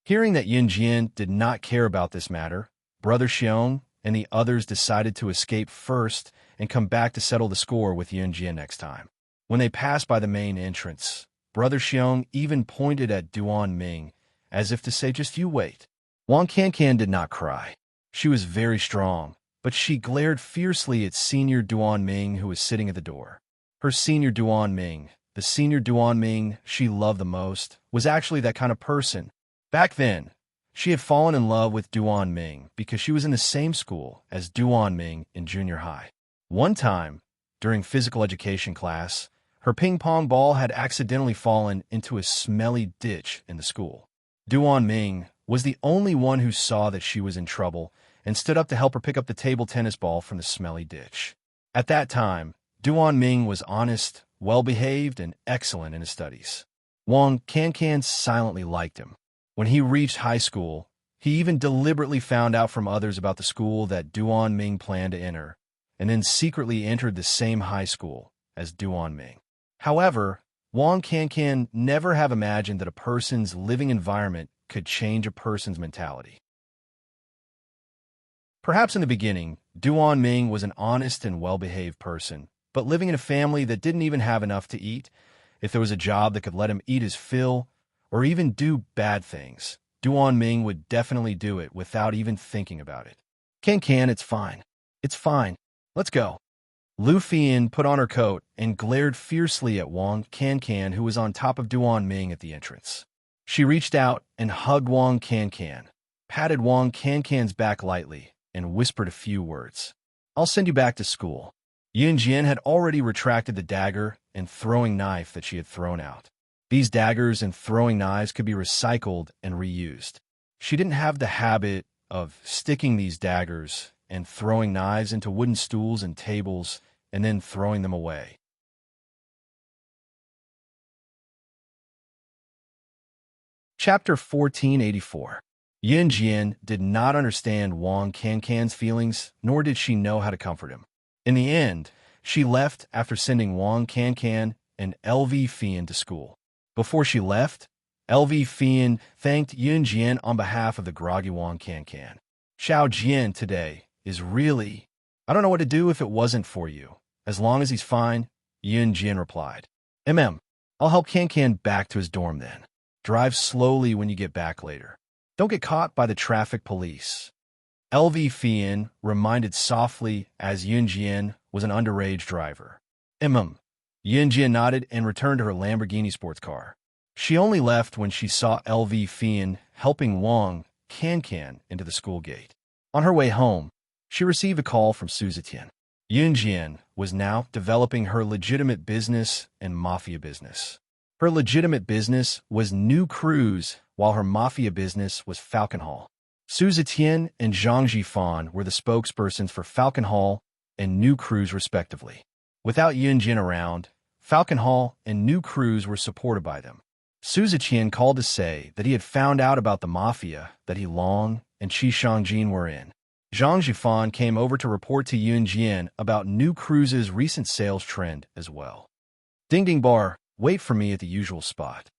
Hearing that Yun Jian did not care about this matter, Brother Xiong and the others decided to escape first and come back to settle the score with Yun Jian next time. When they passed by the main entrance, Brother Xiong even pointed at Duan Ming, as if to say, "Just you wait." Wang Cancan did not cry. She was very strong, but she glared fiercely at Senior Duan Ming, who was sitting at the door. Her Senior Duan Ming, the Senior Duan Ming she loved the most, was actually that kind of person. Back then, she had fallen in love with Duan Ming because she was in the same school as Duan Ming in junior high. One time, during physical education class, her ping-pong ball had accidentally fallen into a smelly ditch in the school. Duan Ming was the only one who saw that she was in trouble and stood up to help her pick up the table tennis ball from the smelly ditch. At that time, Duan Ming was honest, well-behaved, and excellent in his studies. Wang Cancan silently liked him. When he reached high school, he even deliberately found out from others about the school that Duan Ming planned to enter, and then secretly entered the same high school as Duan Ming. However, Wang Cancan never have imagined that a person's living environment could change a person's mentality. Perhaps in the beginning, Duan Ming was an honest and well-behaved person, but living in a family that didn't even have enough to eat, if there was a job that could let him eat his fill, or even do bad things, Duan Ming would definitely do it without even thinking about it. Can, it's fine. It's fine. Let's go. Lu Fian put on her coat and glared fiercely at Wang Can, who was on top of Duan Ming at the entrance. She reached out and hugged Wang Can, patted Wang Can's back lightly, and whispered a few words. I'll send you back to school. Yun Jian had already retracted the dagger and throwing knife that she had thrown out. These daggers and throwing knives could be recycled and reused. She didn't have the habit of sticking these daggers and throwing knives into wooden stools and tables and then throwing them away. Chapter 1484. Yun Jian did not understand Wang Can's feelings, nor did she know how to comfort him. In the end, she left after sending Wang Can and LV Fian to school. Before she left, LV Fian thanked Yun Jian on behalf of the groggy Wang Can. Xiao Jian today is really... I don't know what to do if it wasn't for you. As long as he's fine, Yun Jian replied. I'll help Can back to his dorm then. Drive slowly when you get back later. Don't get caught by the traffic police. LV Fian reminded softly as Yun Jian was an underage driver. Yun Jian nodded and returned to her Lamborghini sports car. She only left when she saw LV Fian helping Wang Can into the school gate. On her way home, she received a call from Su Zetian. Yun Jian was now developing her legitimate business and mafia business. Her legitimate business was New Cruise, while her mafia business was Falcon Hall. Su Zetian and Zhang Jifan were the spokespersons for Falcon Hall and New Cruise respectively. Without Yun Jian around, Falcon Hall and New Cruise were supported by them. Su Zetian called to say that he had found out about the mafia that he Long and Qi Shangjin were in. Zhang Jifan came over to report to Yun Jian about New Cruise's recent sales trend as well. Ding Ding Bar, wait for me at the usual spot.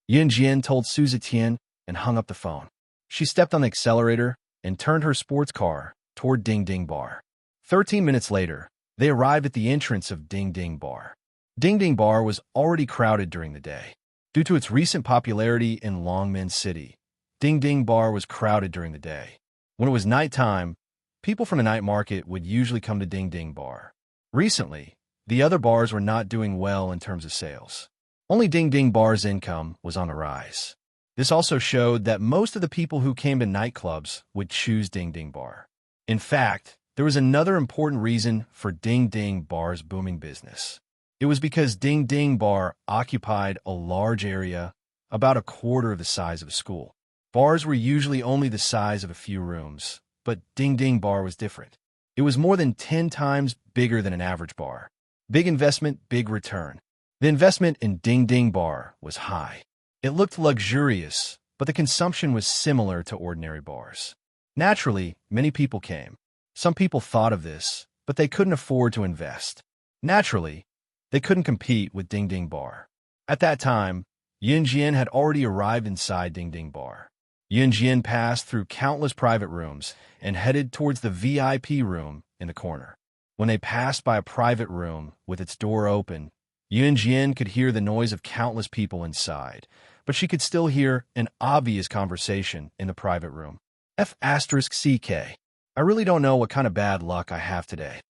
Yun Jian told Su Zetian and hung up the phone. She stepped on the accelerator and turned her sports car toward Ding Ding Bar. 13 minutes later, they arrived at the entrance of Ding Ding Bar. Ding Ding Bar was already crowded during the day. Due to its recent popularity in Longmen City, Ding Ding Bar was crowded during the day. When it was nighttime, people from the night market would usually come to Ding Ding Bar. Recently, the other bars were not doing well in terms of sales. Only Ding Ding Bar's income was on the rise. This also showed that most of the people who came to nightclubs would choose Ding Ding Bar. In fact, there was another important reason for Ding Ding Bar's booming business. It was because Ding Ding Bar occupied a large area, about a quarter of the size of a school. Bars were usually only the size of a few rooms, but Ding Ding Bar was different. It was more than 10 times bigger than an average bar. Big investment, big return. The investment in Ding Ding Bar was high. It looked luxurious, but the consumption was similar to ordinary bars. Naturally, many people came. Some people thought of this, but they couldn't afford to invest. Naturally, they couldn't compete with Ding Ding Bar. At that time, Yun Jian had already arrived inside Ding Ding Bar. Yun Jian passed through countless private rooms and headed towards the VIP room in the corner. When they passed by a private room with its door open, Yun Jian could hear the noise of countless people inside, but she could still hear an obvious conversation in the private room. F***CK. I really don't know what kind of bad luck I have today.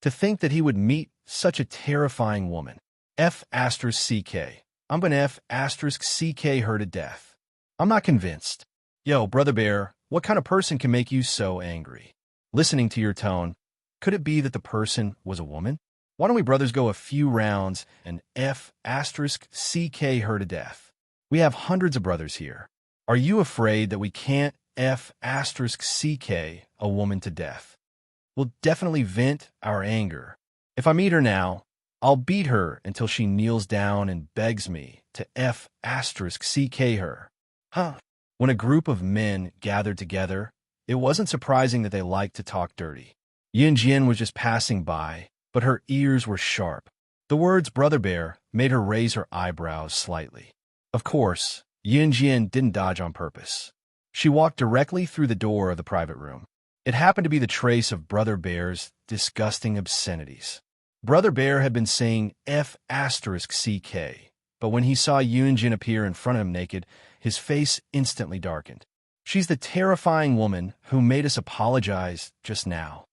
To think that he would meet such a terrifying woman. F***CK. I'm gonna F***CK her to death. I'm not convinced. Yo, Brother Bear, what kind of person can make you so angry? Listening to your tone, could it be that the person was a woman? Why don't we brothers go a few rounds and F***CK her to death? We have hundreds of brothers here. Are you afraid that we can't F***CK a woman to death? We'll definitely vent our anger. If I meet her now, I'll beat her until she kneels down and begs me to F***CK her. When a group of men gathered together, it wasn't surprising that they liked to talk dirty. Yun Jian was just passing by, but her ears were sharp. The words Brother Bear made her raise her eyebrows slightly. Of course, Yun Jian didn't dodge on purpose. She walked directly through the door of the private room. It happened to be the trace of Brother Bear's disgusting obscenities. Brother Bear had been saying F***CK, but when he saw Yunjin appear in front of him naked, his face instantly darkened. She's the terrifying woman who made us apologize just now.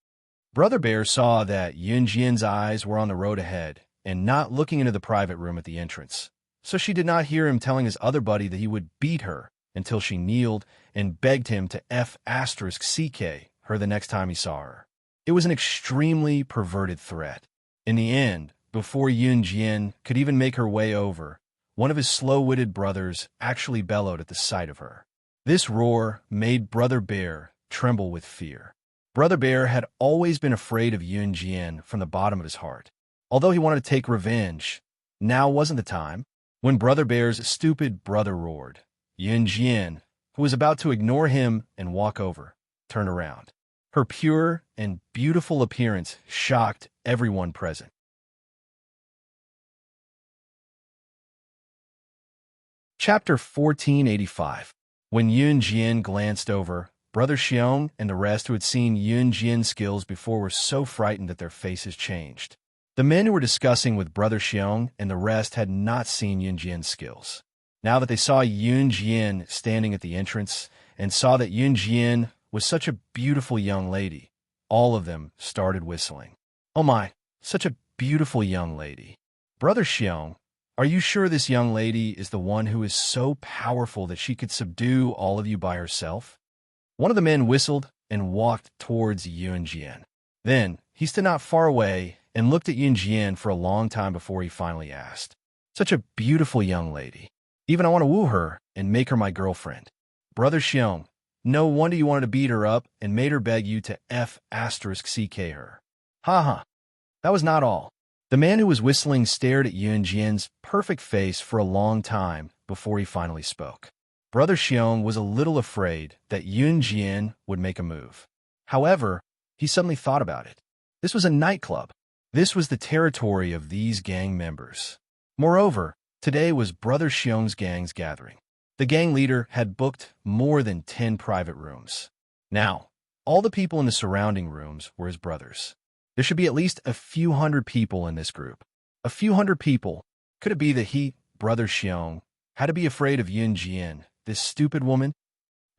Brother Bear saw that Yunjin's eyes were on the road ahead and not looking into the private room at the entrance, so she did not hear him telling his other buddy that he would beat her until she kneeled and begged him to F***CK her the next time he saw her. It was an extremely perverted threat. In the end, before Yunjin could even make her way over, one of his slow-witted brothers actually bellowed at the sight of her. This roar made Brother Bear tremble with fear. Brother Bear had always been afraid of Yunjin from the bottom of his heart. Although he wanted to take revenge, now wasn't the time. When Brother Bear's stupid brother roared, Yunjin, who was about to ignore him and walk over, turned around. Her pure and beautiful appearance shocked everyone present. Chapter 1485. When Yunjin glanced over, Brother Xiong and the rest who had seen Yunjin's skills before were so frightened that their faces changed. The men who were discussing with Brother Xiong and the rest had not seen Yunjin's skills. Now that they saw Yunjin standing at the entrance and saw that Yunjin was such a beautiful young lady, all of them started whistling. Oh my, such a beautiful young lady. Brother Xiong, are you sure this young lady is the one who is so powerful that she could subdue all of you by herself? One of the men whistled and walked towards Yunjin. Then he stood not far away and looked at Yunjin for a long time before he finally asked, "Such a beautiful young lady. Even I want to woo her and make her my girlfriend." Brother Xiong, no wonder you wanted to beat her up and made her beg you to F***CK her. Ha ha. That was not all. The man who was whistling stared at Yunjin's perfect face for a long time before he finally spoke. Brother Xiong was a little afraid that Yunjin would make a move. However, he suddenly thought about it. This was a nightclub. This was the territory of these gang members. Moreover, today was Brother Xiong's gang's gathering. The gang leader had booked more than 10 private rooms. Now, all the people in the surrounding rooms were his brothers. There should be at least a few hundred people in this group. A few hundred people. Could it be that he, Brother Xiong, had to be afraid of Yunjin, this stupid woman?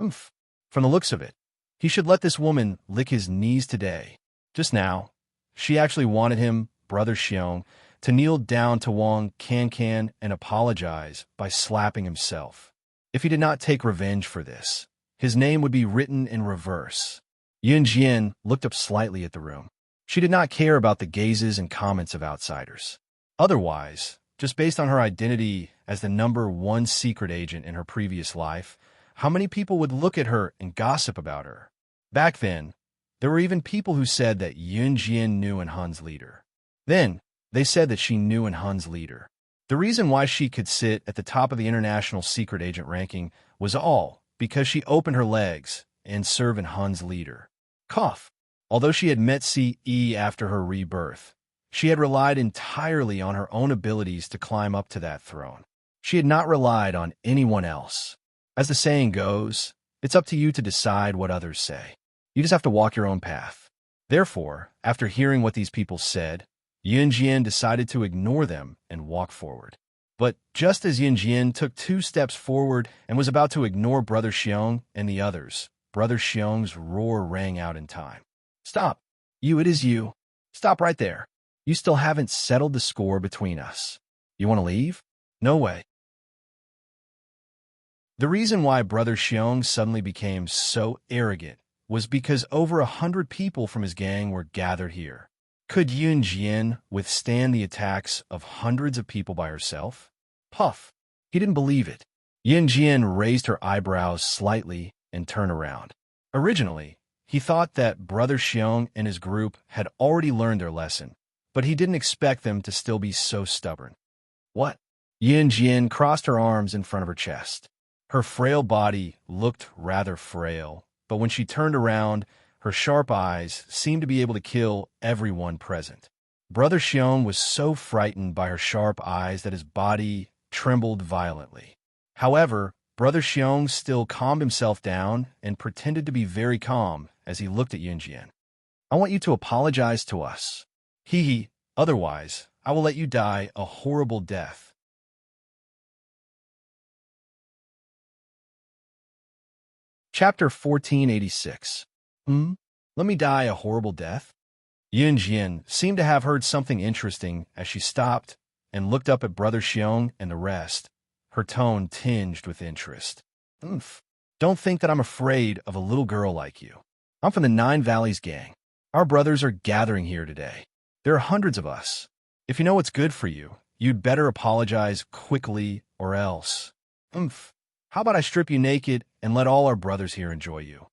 Oomph. From the looks of it, he should let this woman lick his knees today. Just now, she actually wanted him, Brother Xiong, to kneel down to Wang Can and apologize by slapping himself. If he did not take revenge for this, his name would be written in reverse. Yunjin looked up slightly at the room. She did not care about the gazes and comments of outsiders. Otherwise, just based on her identity as the #1 secret agent in her previous life, how many people would look at her and gossip about her? Back then, there were even people who said that Yunjin knew Hun's leader. Then, they said that she knew Hun's leader. The reason why she could sit at the top of the international secret agent ranking was all because she opened her legs and served Hun's leader. Cough. Although she had met CE after her rebirth, she had relied entirely on her own abilities to climb up to that throne. She had not relied on anyone else. As the saying goes, it's up to you to decide what others say. You just have to walk your own path. Therefore, after hearing what these people said, Yunjin decided to ignore them and walk forward. But just as Yunjin took 2 steps forward and was about to ignore Brother Xiong and the others, Brother Xiong's roar rang out in time. "Stop. You, it is you. Stop right there. You still haven't settled the score between us. You want to leave? No way." The reason why Brother Xiong suddenly became so arrogant was because over 100 people from his gang were gathered here. Could Yunjin withstand the attacks of hundreds of people by herself? Puff. He didn't believe it. Yunjin raised her eyebrows slightly and turned around. Originally, he thought that Brother Xiong and his group had already learned their lesson, but he didn't expect them to still be so stubborn. What? Yunjin crossed her arms in front of her chest. Her frail body looked rather frail, but when she turned around, her sharp eyes seemed to be able to kill everyone present. Brother Xiong was so frightened by her sharp eyes that his body trembled violently. However, Brother Xiong still calmed himself down and pretended to be very calm as he looked at Yunjian. I want you to apologize to us. Hee, otherwise, I will let you die a horrible death. Chapter 1486. Let me die a horrible death? Yunjian seemed to have heard something interesting as she stopped and looked up at Brother Xiong and the rest, her tone tinged with interest. Don't think that I'm afraid of a little girl like you. I'm from the Nine Valleys gang. Our brothers are gathering here today. There are hundreds of us. If you know what's good for you, you'd better apologize quickly or else. How about I strip you naked and let all our brothers here enjoy you?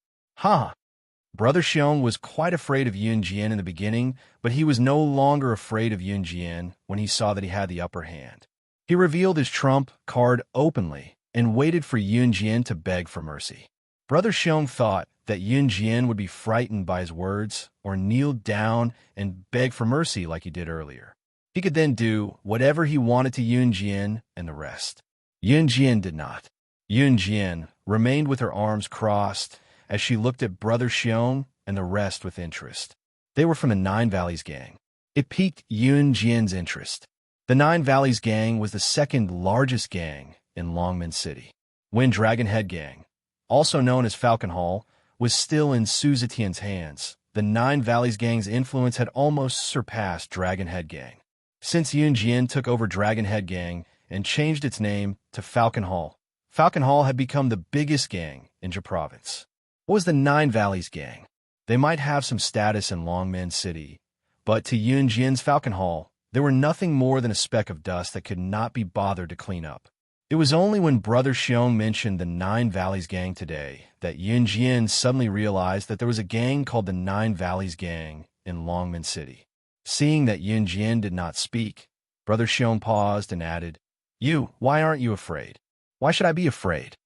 Brother Xiong was quite afraid of Yunjian in the beginning, but he was no longer afraid of Yunjian when he saw that he had the upper hand. He revealed his trump card openly and waited for Yunjian to beg for mercy. Brother Xiong thought that Yunjian would be frightened by his words or kneel down and beg for mercy like he did earlier. He could then do whatever he wanted to Yunjian and the rest. Yunjian did not. Yunjian remained with her arms crossed as she looked at Brother Xiong and the rest with interest. They were from the Nine Valleys gang. It piqued Yunjian's interest. The Nine Valleys gang was the second largest gang in Longmen City. When Dragon Head gang, also known as Falcon Hall, was still in Su Zetian's hands, the Nine Valleys gang's influence had almost surpassed Dragon Head gang. Since Yunjian took over Dragon Head gang and changed its name to Falcon Hall had become the biggest gang in Jia province. What was the Nine Valleys gang? They might have some status in Longmen City, but to Yunjian's Falcon Hall, they were nothing more than a speck of dust that could not be bothered to clean up. It was only when Brother Xiong mentioned the Nine Valleys gang today that Yunjian suddenly realized that there was a gang called the Nine Valleys gang in Longmen City. Seeing that Yunjian did not speak, Brother Xiong paused and added, Why aren't you afraid? Why should I be afraid?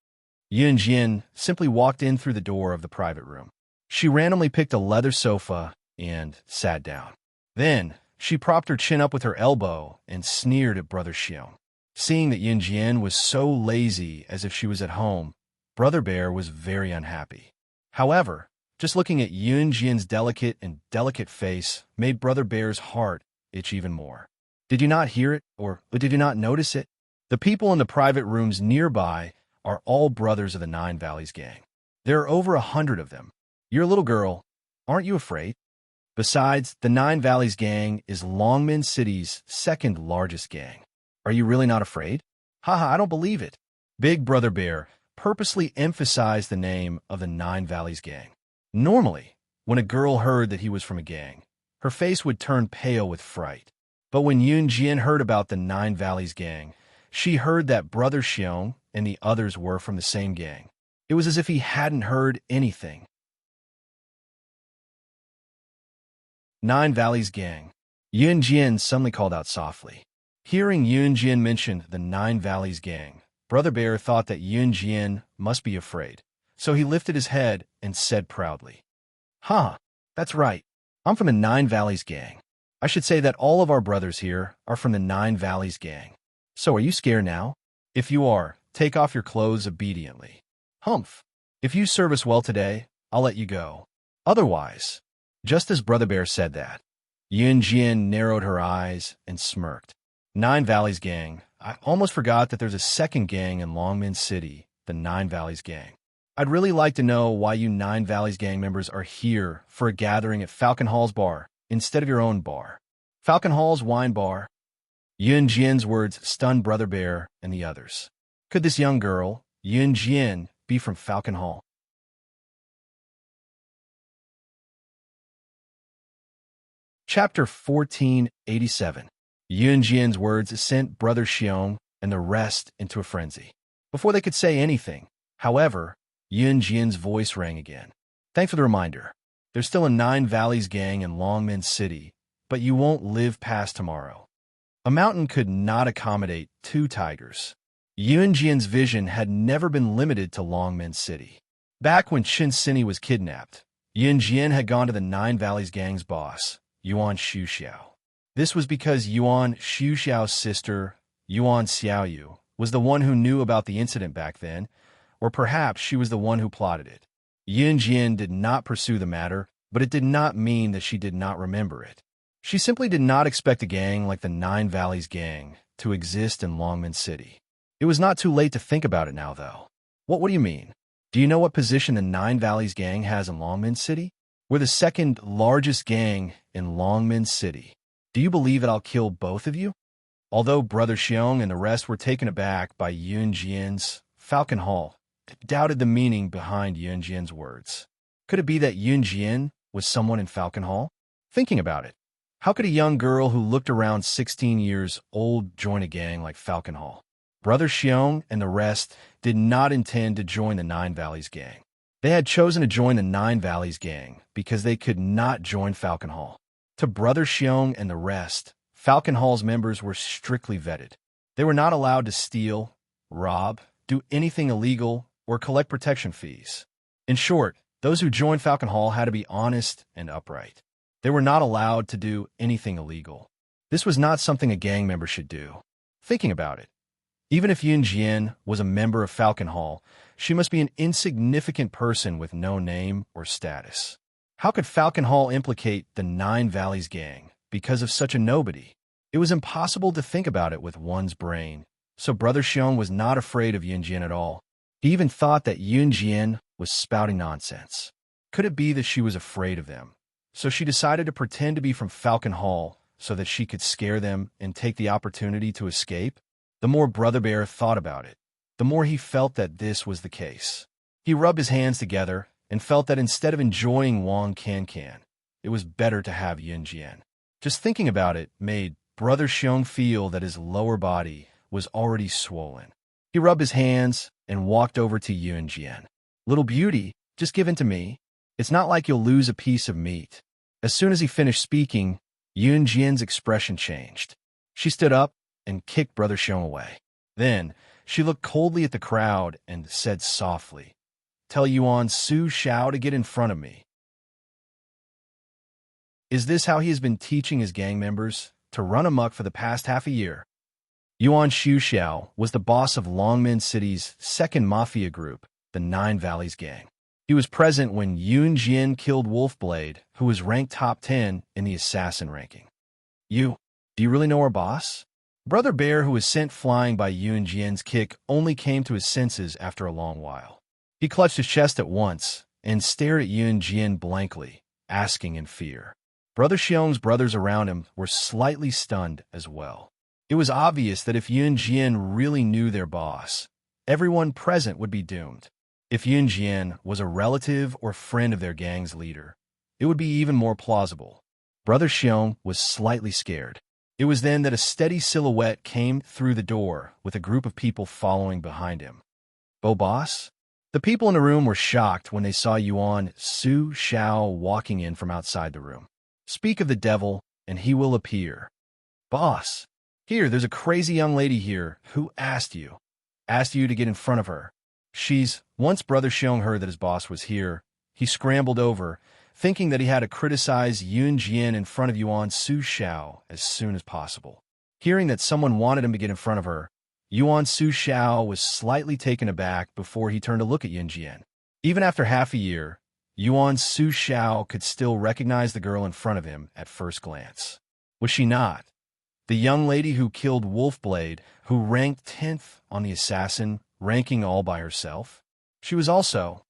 Yunjian simply walked in through the door of the private room. She randomly picked a leather sofa and sat down. Then, she propped her chin up with her elbow and sneered at Brother Xiong. Seeing that Yunjian was so lazy as if she was at home, Brother Bear was very unhappy. However, just looking at Yunjian's delicate face made Brother Bear's heart itch even more. Did you not hear it, or did you not notice it? The people in the private rooms nearby are all brothers of the Nine Valleys gang. There are over 100 of them. You're a little girl. Aren't you afraid? Besides, the Nine Valleys gang is Longmen City's second largest gang. Are you really not afraid? I don't believe it. Big Brother Bear purposely emphasized the name of the Nine Valleys gang. Normally, when a girl heard that he was from a gang, her face would turn pale with fright. But when Yunjian heard about the Nine Valleys gang, she heard that Brother Xiong and the others were from the same gang. It was as if he hadn't heard anything. Nine Valleys gang. Yunjian suddenly called out softly. Hearing Yunjian mention the Nine Valleys gang, Brother Bear thought that Yunjian must be afraid, so he lifted his head and said proudly, That's right. I'm from the Nine Valleys gang. I should say that all of our brothers here are from the Nine Valleys gang. So are you scared now? If you are, take off your clothes obediently. If you serve us well today, I'll let you go. Otherwise, just as Brother Bear said that, Yunjian narrowed her eyes and smirked. Nine Valleys gang. I almost forgot that there's a second gang in Longmen City, the Nine Valleys gang. I'd really like to know why you Nine Valleys gang members are here for a gathering at Falcon Hall's bar instead of your own bar. Falcon Hall's wine bar. Yunjian's words stunned Brother Bear and the others. Could this young girl, Yunjian, be from Falcon Hall? Chapter 1487. Yunjian's words sent Brother Xiong and the rest into a frenzy. Before they could say anything, however, Yunjian's voice rang again. Thanks for the reminder. There's still a Nine Valleys gang in Longmen City, but you won't live past tomorrow. A mountain could not accommodate two tigers. Yunjian's vision had never been limited to Longmen City. Back when Qin Sini was kidnapped, Yunjian had gone to the Nine Valleys gang's boss, Yuan Xiuxiao. This was because Yuan Xiuxiao's sister, Yuan Xiaoyu, was the one who knew about the incident back then, or perhaps she was the one who plotted it. Yun Jin did not pursue the matter, but it did not mean that she did not remember it. She simply did not expect a gang like the Nine Valleys Gang to exist in Longman City. It was not too late to think about it now, though. What do you mean? Do you know what position the Nine Valleys Gang has in Longman City? We're the second largest gang in Longman City. Do you believe that I'll kill both of you? Although Brother Xiong and the rest were taken aback by Yun Jian's Falcon Hall, doubted the meaning behind Yun Jian's words. Could it be that Yun Jian was someone in Falcon Hall? Thinking about it, how could a young girl who looked around 16 years old join a gang like Falcon Hall? Brother Xiong and the rest did not intend to join the Nine Valleys Gang. They had chosen to join the Nine Valleys Gang because they could not join Falcon Hall. To Brother Xiong and the rest, Falcon Hall's members were strictly vetted. They were not allowed to steal, rob, do anything illegal, or collect protection fees. In short, those who joined Falcon Hall had to be honest and upright. They were not allowed to do anything illegal. This was not something a gang member should do. Thinking about it, even if Yun Jian was a member of Falcon Hall, she must be an insignificant person with no name or status. How could Falcon Hall implicate the Nine Valleys Gang because of such a nobody? It was impossible to think about it with one's brain, so Brother Xiong was not afraid of Yun Jian at all. He even thought that Yun Jian was spouting nonsense. Could it be that she was afraid of them? So she decided to pretend to be from Falcon Hall so that she could scare them and take the opportunity to escape? The more Brother Bear thought about it, the more he felt that this was the case. He rubbed his hands together and felt that instead of enjoying Wang Can, it was better to have Yun Jian. Just thinking about it made Brother Xiong feel that his lower body was already swollen. He rubbed his hands and walked over to Yun Jian. "Little beauty, just give in to me. It's not like you'll lose a piece of meat." As soon as he finished speaking, Yun Jian's expression changed. She stood up and kicked Brother Xiong away. Then, she looked coldly at the crowd and said softly, "Tell Yuan Su Xiao to get in front of me." Is this how he has been teaching his gang members to run amok for the past half a year? Yuan Shu Xiao was the boss of Longmen City's second mafia group, the Nine Valleys Gang. He was present when Yun Jian killed Wolfblade, who was ranked top 10 in the assassin ranking. Do you really know our boss? Brother Bear, who was sent flying by Yun Jian's kick, only came to his senses after a long while. He clutched his chest at once and stared at Yun Jian blankly, asking in fear. Brother Xiong's brothers around him were slightly stunned as well. It was obvious that if Yun Jian really knew their boss, everyone present would be doomed. If Yun Jian was a relative or friend of their gang's leader, it would be even more plausible. Brother Xiong was slightly scared. It was then that a steady silhouette came through the door with a group of people following behind him. Boss? The people in the room were shocked when they saw Yuan Su Xiao walking in from outside the room. Speak of the devil, and he will appear. Boss, here, there's a crazy young lady here who asked you to get in front of her. Once Brother Xiong heard that his boss was here, he scrambled over, thinking that he had to criticize Yun Jian in front of Yuan Su Xiao as soon as possible. Hearing that someone wanted him to get in front of her, Yuan Su Xiao was slightly taken aback before he turned to look at Yun Jian. Even after half a year, Yuan Su Xiao could still recognize the girl in front of him at first glance. Was she not? The young lady who killed Wolfblade, who ranked 10th on the assassin ranking all by herself? She was also...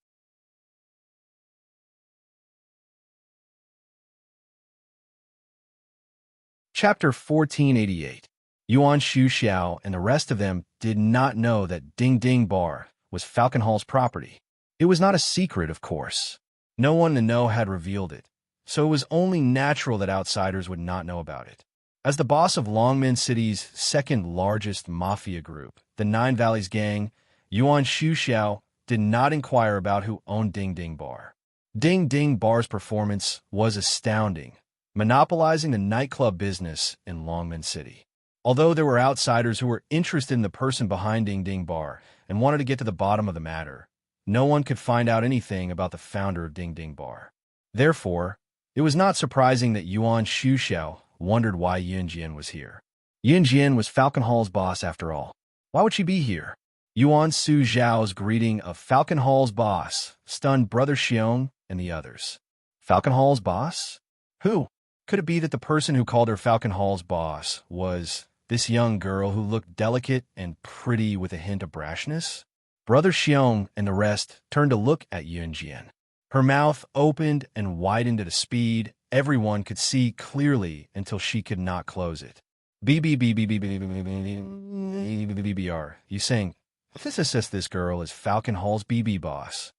Chapter 1488. Yuan Shu Xiao and the rest of them did not know that Ding Ding Bar was Falcon Hall's property. It was not a secret, of course. No one to know had revealed it, so it was only natural that outsiders would not know about it. As the boss of Longmen City's second-largest mafia group, the Nine Valleys Gang, Yuan Shu Xiao did not inquire about who owned Ding Ding Bar. Ding Ding Bar's performance was astounding, monopolizing the nightclub business in Longmen City. Although there were outsiders who were interested in the person behind Ding Ding Bar and wanted to get to the bottom of the matter, no one could find out anything about the founder of Ding Ding Bar. Therefore, it was not surprising that Yuan Shu Xiao wondered why Yun Jian was here. Yun Jian was Falcon Hall's boss after all. Why would she be here? Yuan Su Zhao's greeting of Falcon Hall's boss stunned Brother Xiong and the others. Falcon Hall's boss? Who? Could it be that the person who called her Falcon Hall's boss was this young girl who looked delicate and pretty with a hint of brashness? Brother Xiong and the rest turned to look at Yun Jian. Her mouth opened and widened at a speed everyone could see clearly until she could not close it. BBBBBBBBBBBBBR. You saying, this assists this girl as Falcon Hall's BB boss.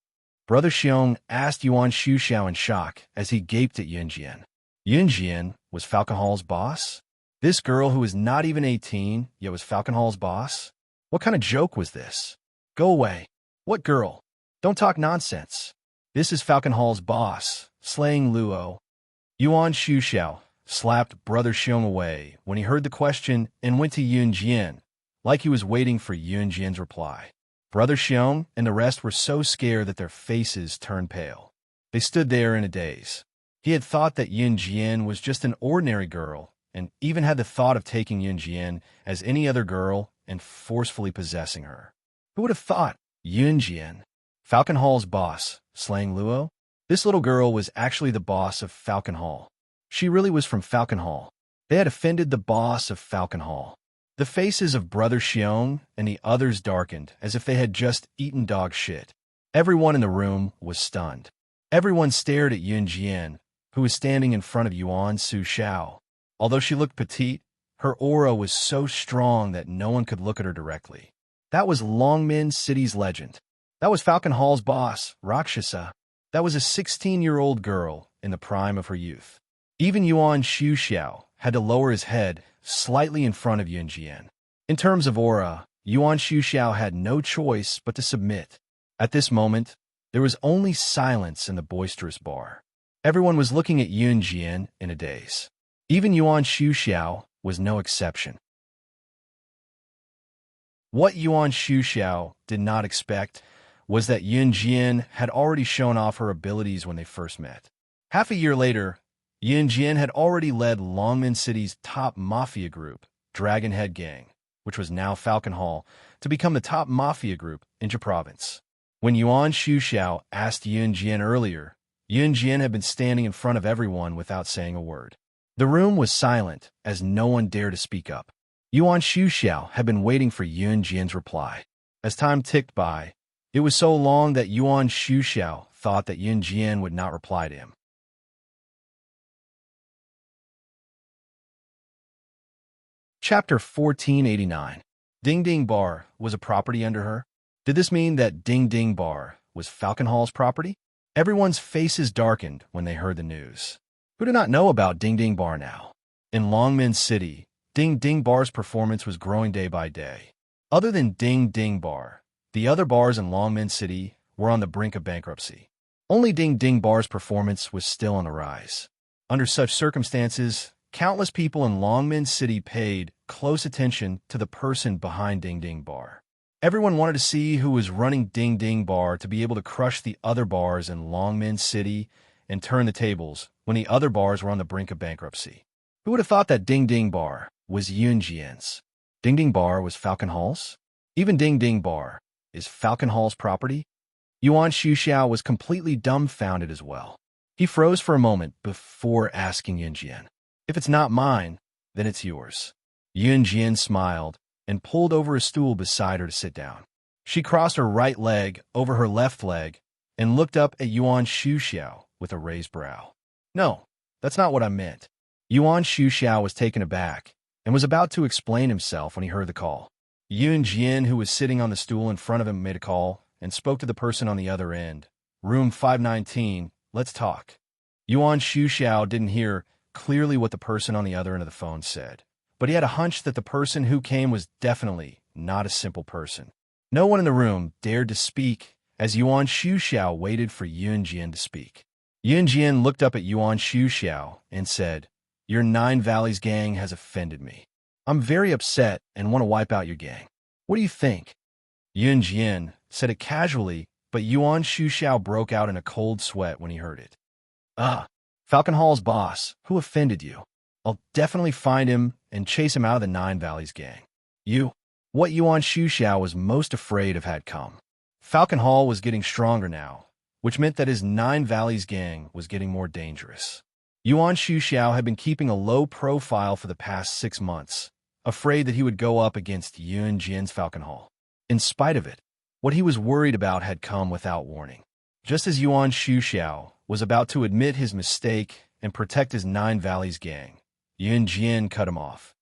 Brother Xiong asked Yuan Shuxiao in shock as he gaped at Yun Jian. Yun Jian was Falcon Hall's boss? This girl who was not even 18, yet was Falcon Hall's boss? What kind of joke was this? Go away. What girl? Don't talk nonsense. This is Falcon Hall's boss, slaying Luo. Yuan Shuxiao slapped Brother Xiong away when he heard the question and went to Yun Jian, like he was waiting for Yun Jian's reply. Brother Xiong and the rest were so scared that their faces turned pale. They stood there in a daze. He had thought that Yun Jian was just an ordinary girl, and even had the thought of taking Yun Jian as any other girl and forcefully possessing her. Who would have thought? Yun Jian, Falcon Hall's boss, slaying Luo? This little girl was actually the boss of Falcon Hall. She really was from Falcon Hall. They had offended the boss of Falcon Hall. The faces of Brother Xiong and the others darkened as if they had just eaten dog shit. Everyone in the room was stunned. Everyone stared at Yun Jian, who was standing in front of Yuan Su Xiao. Although she looked petite, her aura was so strong that no one could look at her directly. That was Longmin City's legend. That was Falcon Hall's boss, Rakshasa. That was a 16-year-old girl in the prime of her youth. Even Yuan Shuxiao had to lower his head slightly in front of Yun Jian. In terms of aura, Yuan Shuxiao had no choice but to submit. At this moment, there was only silence in the boisterous bar. Everyone was looking at Yun Jian in a daze. Even Yuan Shuxiao was no exception. What Yuan Shuxiao did not expect was that Yun Jian had already shown off her abilities when they first met. Half a year later, Yun Jian had already led Longmin City's top mafia group, Dragon Head Gang, which was now Falcon Hall, to become the top mafia group in Jia Province. When Yuan Shuxiao asked Yun Jian earlier, Yun Jian had been standing in front of everyone without saying a word. The room was silent as no one dared to speak up. Yuan Shuxiao had been waiting for Yun Jian's reply. As time ticked by, it was so long that Yuan Shuxiao thought that Yun Jian would not reply to him. Chapter 1489. Ding Ding Bar was a property under her? Did this mean that Ding Ding Bar was Falcon Hall's property? Everyone's faces darkened when they heard the news. Who did not know about Ding Ding Bar now? In Longmin City, Ding Ding Bar's performance was growing day by day. Other than Ding Ding Bar, the other bars in Longmin City were on the brink of bankruptcy. Only Ding Ding Bar's performance was still on the rise. Under such circumstances, countless people in Longmin City paid close attention to the person behind Ding Ding Bar. Everyone wanted to see who was running Ding Ding Bar to be able to crush the other bars in Longmin City and turn the tables when the other bars were on the brink of bankruptcy. Who would have thought that Ding Ding Bar was Yun Jian's? Ding Ding Bar was Falcon Hall's? Even Ding Ding Bar is Falcon Hall's property? Yuan Shuxiao was completely dumbfounded as well. He froze for a moment before asking Yun Jian, "If it's not mine, then it's yours." Yun Jian smiled and pulled over a stool beside her to sit down. She crossed her right leg over her left leg and looked up at Yuan Shuxiao with a raised brow. "No, that's not what I meant." Yuan Shuxiao was taken aback and was about to explain himself when he heard the call. Yun Jian, who was sitting on the stool in front of him, made a call and spoke to the person on the other end. "Room 519, let's talk." Yuan Shuxiao didn't hear clearly what the person on the other end of the phone said, but he had a hunch that the person who came was definitely not a simple person. No one in the room dared to speak as Yuan Shuxiao waited for Yun Jian to speak. Yun Jian looked up at Yuan Shuxiao and said, "Your Nine Valleys gang has offended me. I'm very upset and want to wipe out your gang. What do you think?" Yun Jian said it casually, but Yuan Shuxiao broke out in a cold sweat when he heard it. Falcon Hall's boss, who offended you? I'll definitely find him and chase him out of the Nine Valleys gang." You? What Yuan Shuxiao was most afraid of had come. Falcon Hall was getting stronger now, which meant that his Nine Valleys gang was getting more dangerous. Yuan Shuxiao had been keeping a low profile for the past 6 months, afraid that he would go up against Yun Jian's Falcon Hall. In spite of it, what he was worried about had come without warning. Just as Yuan Shuxiao was about to admit his mistake and protect his Nine Valleys gang, Yun Jian cut him off.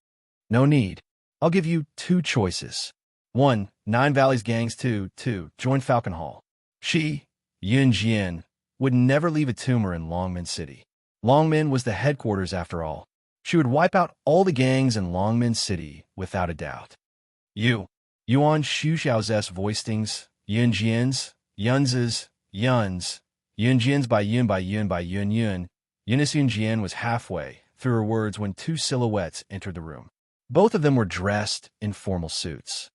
No need. I'll give you 2 choices. 1. Nine Valleys gangs. 2. Join Falcon Hall. She, Yun Jian, would never leave a tumor in Longmen City. Longmen was the headquarters after all. She would wipe out all the gangs in Longmen City without a doubt. Yuan Shuxiao's voice stings, Yun Jian's, Yun's, Yun Jian's by Yun by Yun by Yun Yun. Eunice Yun Jian was halfway through her words when 2 silhouettes entered the room. Both of them were dressed in formal suits.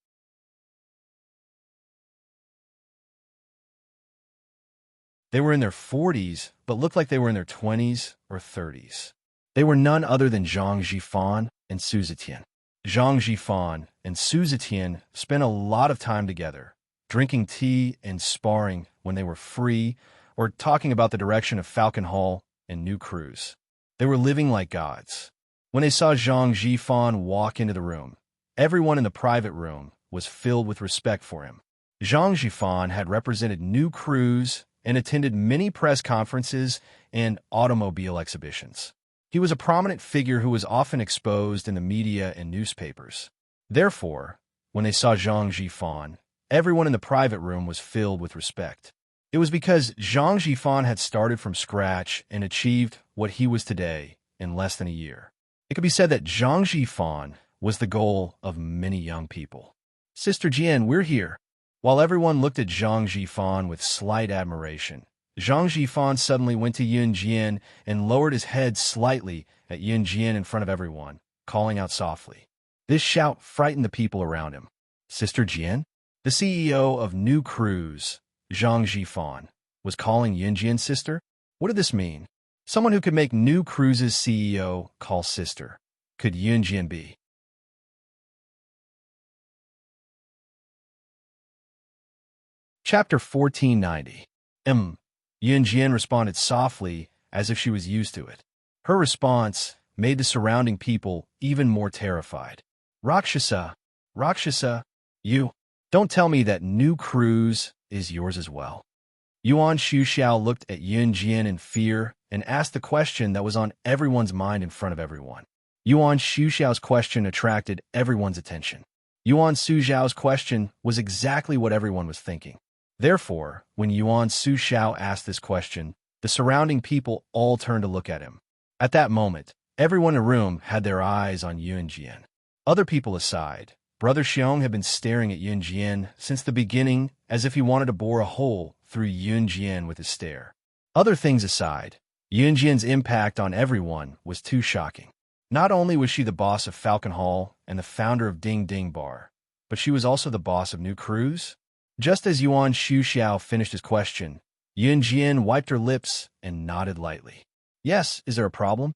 They were in their 40s, but looked like they were in their 20s or 30s. They were none other than Zhang Zhifan and Su Zetian. Zhang Zhifan and Su Zetian spent a lot of time together, drinking tea and sparring when they were free, or talking about the direction of Falcon Hall and new crews. They were living like gods. When they saw Zhang Zhifan walk into the room, everyone in the private room was filled with respect for him. Zhang Zhifan had represented new crews and attended many press conferences and automobile exhibitions. He was a prominent figure who was often exposed in the media and newspapers. Therefore, when they saw Zhang Zhifan, everyone in the private room was filled with respect. It was because Zhang Zhifan had started from scratch and achieved what he was today in less than a year. It could be said that Zhang Zhifan was the goal of many young people. Sister Jian, we're here. While everyone looked at Zhang Zhifan with slight admiration, Zhang Zhifan suddenly went to Yun Jian and lowered his head slightly at Yun Jian in front of everyone, calling out softly. This shout frightened the people around him. Sister Jian? The CEO of New Cruise, Zhang Zhifan, was calling Yun Jian sister? What did this mean? Someone who could make New Cruise's CEO call sister. Could Yun Jian be? Chapter 1490. Yun Jian responded softly, as if she was used to it. Her response made the surrounding people even more terrified. Rakshasa, you don't tell me that New Cruise is yours as well. Yuan Shuxiao looked at Yun Jian in fear and asked the question that was on everyone's mind in front of everyone. Yuan Shuxiao's question attracted everyone's attention. Yuan Shuxiao's question was exactly what everyone was thinking. Therefore, when Yuan Shuxiao asked this question, the surrounding people all turned to look at him. At that moment, everyone in the room had their eyes on Yun Jian. Other people aside, Brother Xiong had been staring at Yun Jian since the beginning as if he wanted to bore a hole through Yun Jian with his stare. Other things aside, Yun Jian's impact on everyone was too shocking. Not only was she the boss of Falcon Hall and the founder of Ding Ding Bar, but she was also the boss of New Cruise. Just as Yuan Shuxiao finished his question, Yun Jian wiped her lips and nodded lightly. Yes, is there a problem?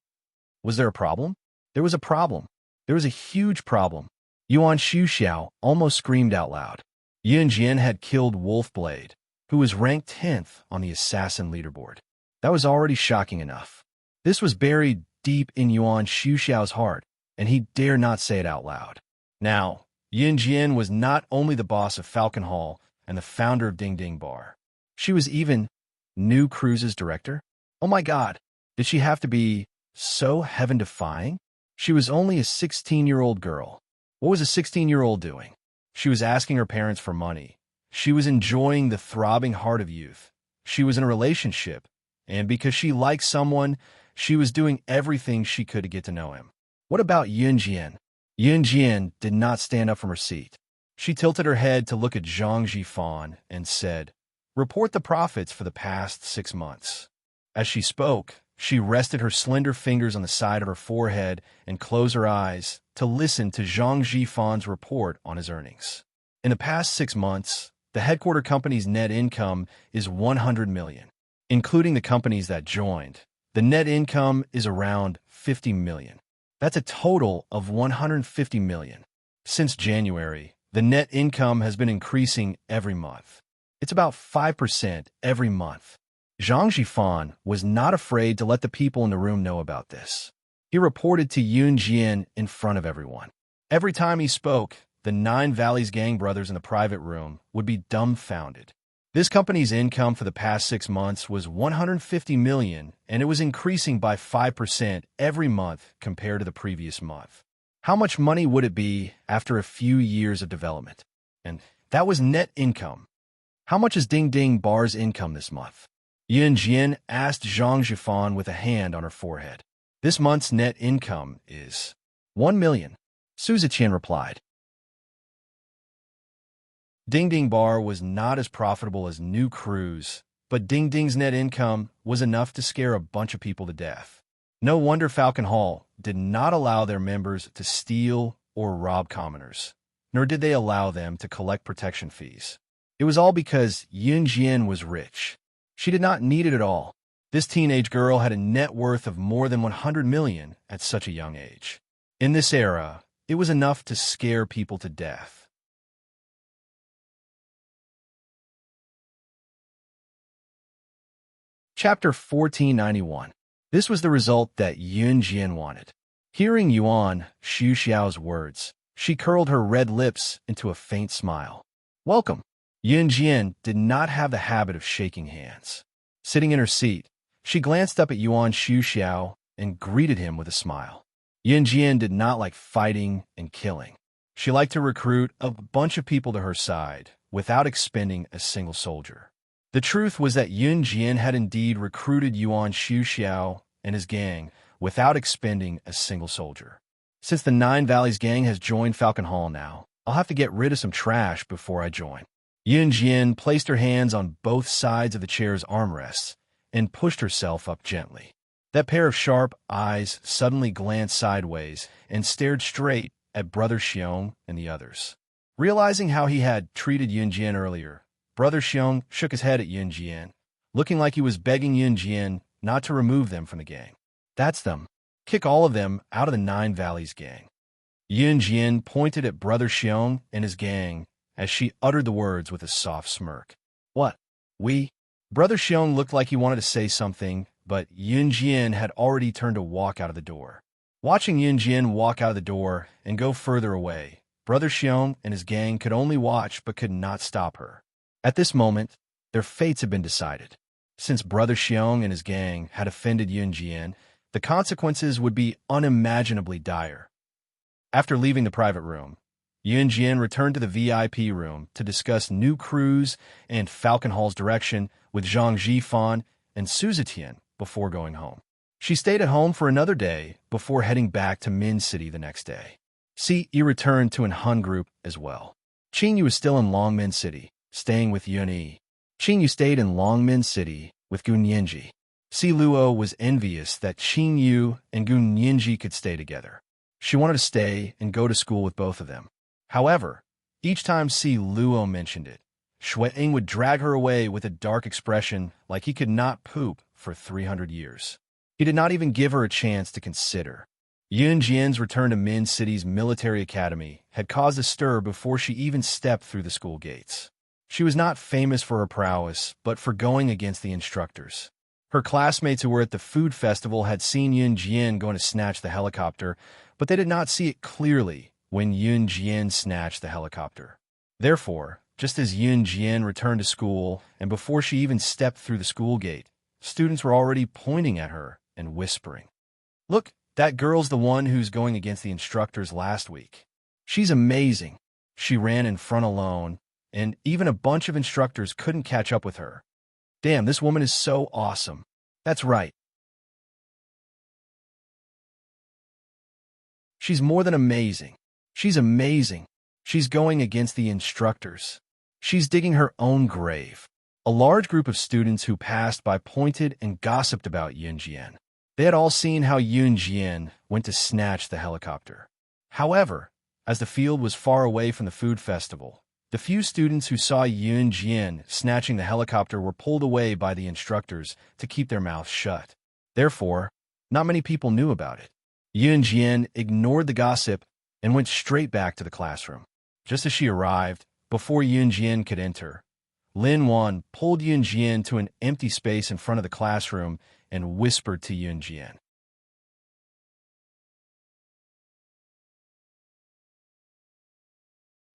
Was there a problem? There was a problem. There was a huge problem. Yuan Shuxiao almost screamed out loud. Yun Jian had killed Wolfblade, who was ranked 10th on the assassin leaderboard. That was already shocking enough. This was buried deep in Yuan Shuxiao's heart, and he dared not say it out loud. Now, Yun Jian was not only the boss of Falcon Hall and the founder of Ding Ding Bar. She was even New Cruise's director? Oh my God, did she have to be so heaven-defying? She was only a 16-year-old girl. What was a 16-year-old doing? She was asking her parents for money. She was enjoying the throbbing heart of youth. She was in a relationship, and because she liked someone, she was doing everything she could to get to know him. What about Yun Jian? Yun Jian did not stand up from her seat. She tilted her head to look at Zhang Zhifan and said, "Report the profits for the past 6 months." As she spoke, she rested her slender fingers on the side of her forehead and closed her eyes to listen to Zhang Zhifan's report on his earnings. In the past 6 months, the headquarter company's net income is 100 million. Including the companies that joined, the net income is around 50 million. That's a total of 150 million. Since January, The net income has been increasing every month. It's about 5% every month. Zhang Jifan was not afraid to let the people in the room know about this. He reported to Yun Jian in front of everyone. Every time he spoke, the Nine Valleys gang brothers in the private room would be dumbfounded. This company's income for the past 6 months was 150 million, and it was increasing by 5% every month compared to the previous month. How much money would it be after a few years of development? And that was net income. How much is Ding Ding Bar's income this month? Yun Jian asked Zhang Jifan with a hand on her forehead. This month's net income is 1 million. Su Ziqian replied. Ding Ding Bar was not as profitable as New Cruise, but Ding Ding's net income was enough to scare a bunch of people to death. No wonder Falcon Hall did not allow their members to steal or rob commoners, nor did they allow them to collect protection fees. It was all because Yun Jian was rich. She did not need it at all. This teenage girl had a net worth of more than 100 million at such a young age. In this era, it was enough to scare people to death. Chapter 1491. This was the result that Yun Jian wanted. Hearing Yuan Xu Xiao's words, she curled her red lips into a faint smile. Welcome. Yun Jian did not have the habit of shaking hands. Sitting in her seat, she glanced up at Yuan Xu Xiao and greeted him with a smile. Yun Jian did not like fighting and killing. She liked to recruit a bunch of people to her side without expending a single soldier. The truth was that Yun Jian had indeed recruited Yuan Xu Xiao and his gang without expending a single soldier. Since the Nine Valleys gang has joined Falcon Hall now, I'll have to get rid of some trash before I join. Yun Jian placed her hands on both sides of the chair's armrests and pushed herself up gently. That pair of sharp eyes suddenly glanced sideways and stared straight at Brother Xiong and the others. Realizing how he had treated Yun Jian earlier, Brother Xiong shook his head at Yun Jian, looking like he was begging Yun Jian not to remove them from the gang. That's them. Kick all of them out of the Nine Valleys gang. Yun Jian pointed at Brother Xiong and his gang as she uttered the words with a soft smirk. What? We? Brother Xiong looked like he wanted to say something, but Yun Jian had already turned to walk out of the door. Watching Yun Jian walk out of the door and go further away, Brother Xiong and his gang could only watch but could not stop her. At this moment, their fates had been decided. Since Brother Xiong and his gang had offended Yun Jian, the consequences would be unimaginably dire. After leaving the private room, Yun Jian returned to the VIP room to discuss New Cruise and Falcon Hall's direction with Zhang Jifan and Su Zitian before going home. She stayed at home for another day before heading back to Min City the next day. Yi returned to an Hun group as well. Qing Yu was still in Longmin City, staying with Yun Yi. Qing Yu stayed in Longmin City with Gun Yinji. Si Luo was envious that Qing Yu and Gun Yinji could stay together. She wanted to stay and go to school with both of them. However, each time Si Luo mentioned it, Xueing would drag her away with a dark expression like he could not poop for 300 years. He did not even give her a chance to consider. Yun Jian's return to Min City's military academy had caused a stir before she even stepped through the school gates. She was not famous for her prowess, but for going against the instructors. Her classmates who were at the food festival had seen Yun Jian going to snatch the helicopter, but they did not see it clearly when Yun Jian snatched the helicopter. Therefore, just as Yun Jian returned to school, and before she even stepped through the school gate, students were already pointing at her and whispering, "Look, that girl's the one who's going against the instructors last week. She's amazing." She ran in front alone, and even a bunch of instructors couldn't catch up with her. Damn, this woman is so awesome. That's right. She's more than amazing. She's amazing. She's going against the instructors. She's digging her own grave. A large group of students who passed by pointed and gossiped about Yun Jian. They had all seen how Yun Jian went to snatch the helicopter. However, as the field was far away from the food festival, the few students who saw Yun Jian snatching the helicopter were pulled away by the instructors to keep their mouths shut. Therefore, not many people knew about it. Yun Jian ignored the gossip and went straight back to the classroom. Just as she arrived, before Yunjian could enter, Lin Wan pulled Yunjian to an empty space in front of the classroom and whispered to Yunjian.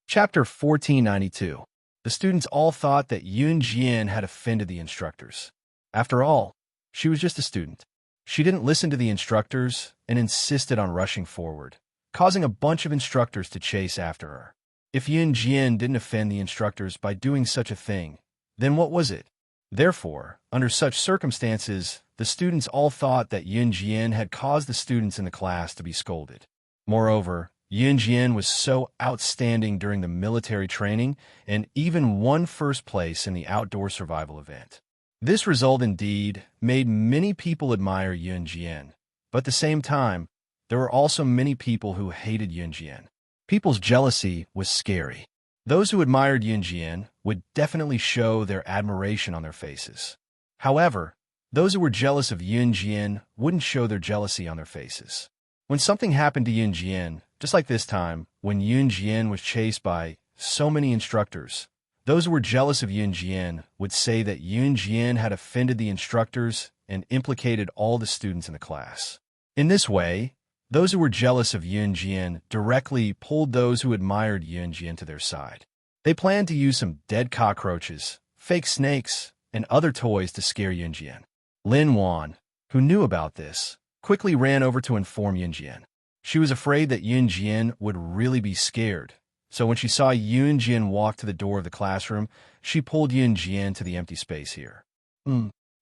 Chapter 1492. The students all thought that Yunjian had offended the instructors. After all, she was just a student. She didn't listen to the instructors and insisted on rushing forward, causing a bunch of instructors to chase after her. If Yunjian didn't offend the instructors by doing such a thing, then what was it? Therefore, under such circumstances, the students all thought that Yunjian had caused the students in the class to be scolded. Moreover, Yunjian was so outstanding during the military training and even won first place in the outdoor survival event. This result indeed made many people admire Yunjian, but at the same time, there were also many people who hated Yunjian. People's jealousy was scary. Those who admired Yunjian would definitely show their admiration on their faces. However, those who were jealous of Yunjian wouldn't show their jealousy on their faces. When something happened to Yunjian, just like this time, when Yunjian was chased by so many instructors, those who were jealous of Yunjian would say that Yunjian had offended the instructors and implicated all the students in the class. In this way, those who were jealous of Yunjian directly pulled those who admired Yunjian to their side. They planned to use some dead cockroaches, fake snakes, and other toys to scare Yunjian. Lin Wan, who knew about this, quickly ran over to inform Yunjian. She was afraid that Yunjian would really be scared, so when she saw Yunjian walk to the door of the classroom, she pulled Yunjian to the empty space here.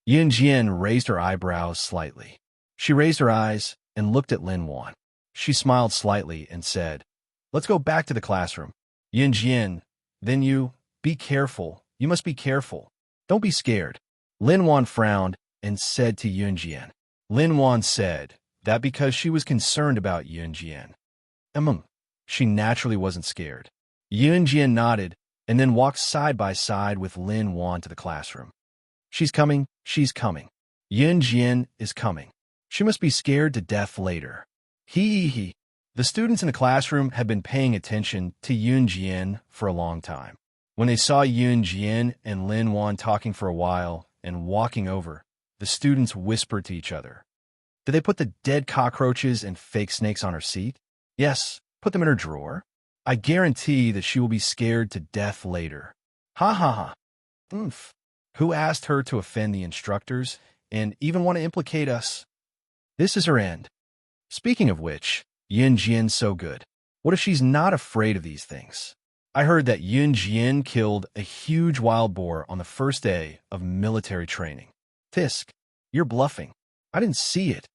Yunjian raised her eyebrows slightly. She raised her eyes and looked at Lin Wan. She smiled slightly and said, "Let's go back to the classroom." Yunjian, then be careful. You must be careful. Don't be scared. Lin Wan frowned and said to Yunjian. Lin Wan said that because she was concerned about Yunjian. She naturally wasn't scared. Yunjian nodded and then walked side by side with Lin Wan to the classroom. She's coming. She's coming. Yunjian is coming. She must be scared to death later. He. The students in the classroom had been paying attention to Yunjian for a long time. When they saw Yunjian and Lin Wan talking for a while and walking over, the students whispered to each other. Did they put the dead cockroaches and fake snakes on her seat? Yes, put them in her drawer. I guarantee that she will be scared to death later. Ha ha ha. Who asked her to offend the instructors and even want to implicate us? This is her end. Speaking of which, Yunjian's so good. What if she's not afraid of these things? I heard that Yunjian killed a huge wild boar on the first day of military training. Tisk, you're bluffing. I didn't see it.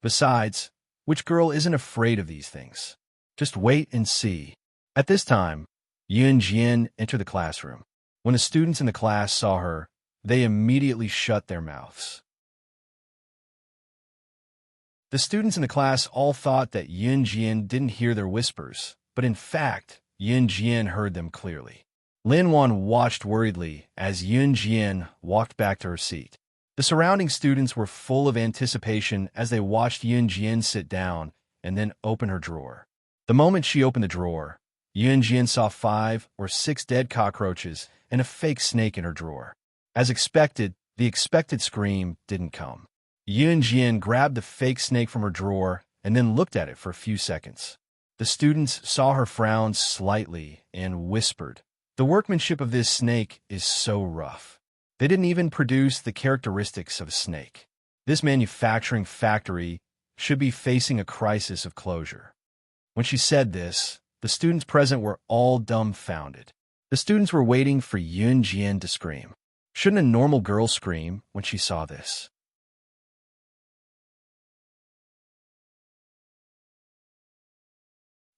Besides, which girl isn't afraid of these things? Just wait and see. At this time, Yunjian entered the classroom. When the students in the class saw her, they immediately shut their mouths. The students in the class all thought that Yunjian didn't hear their whispers, but in fact, Yunjian heard them clearly. Lin Wan watched worriedly as Yunjian walked back to her seat. The surrounding students were full of anticipation as they watched Yunjian sit down and then open her drawer. The moment she opened the drawer, Yunjian saw 5 or 6 dead cockroaches and a fake snake in her drawer. As expected, the expected scream didn't come. Yunjian grabbed the fake snake from her drawer and then looked at it for a few seconds. The students saw her frown slightly and whispered, "The workmanship of this snake is so rough. They didn't even produce the characteristics of a snake. This manufacturing factory should be facing a crisis of closure." When she said this, the students present were all dumbfounded. The students were waiting for Yunjian to scream. Shouldn't a normal girl scream when she saw this?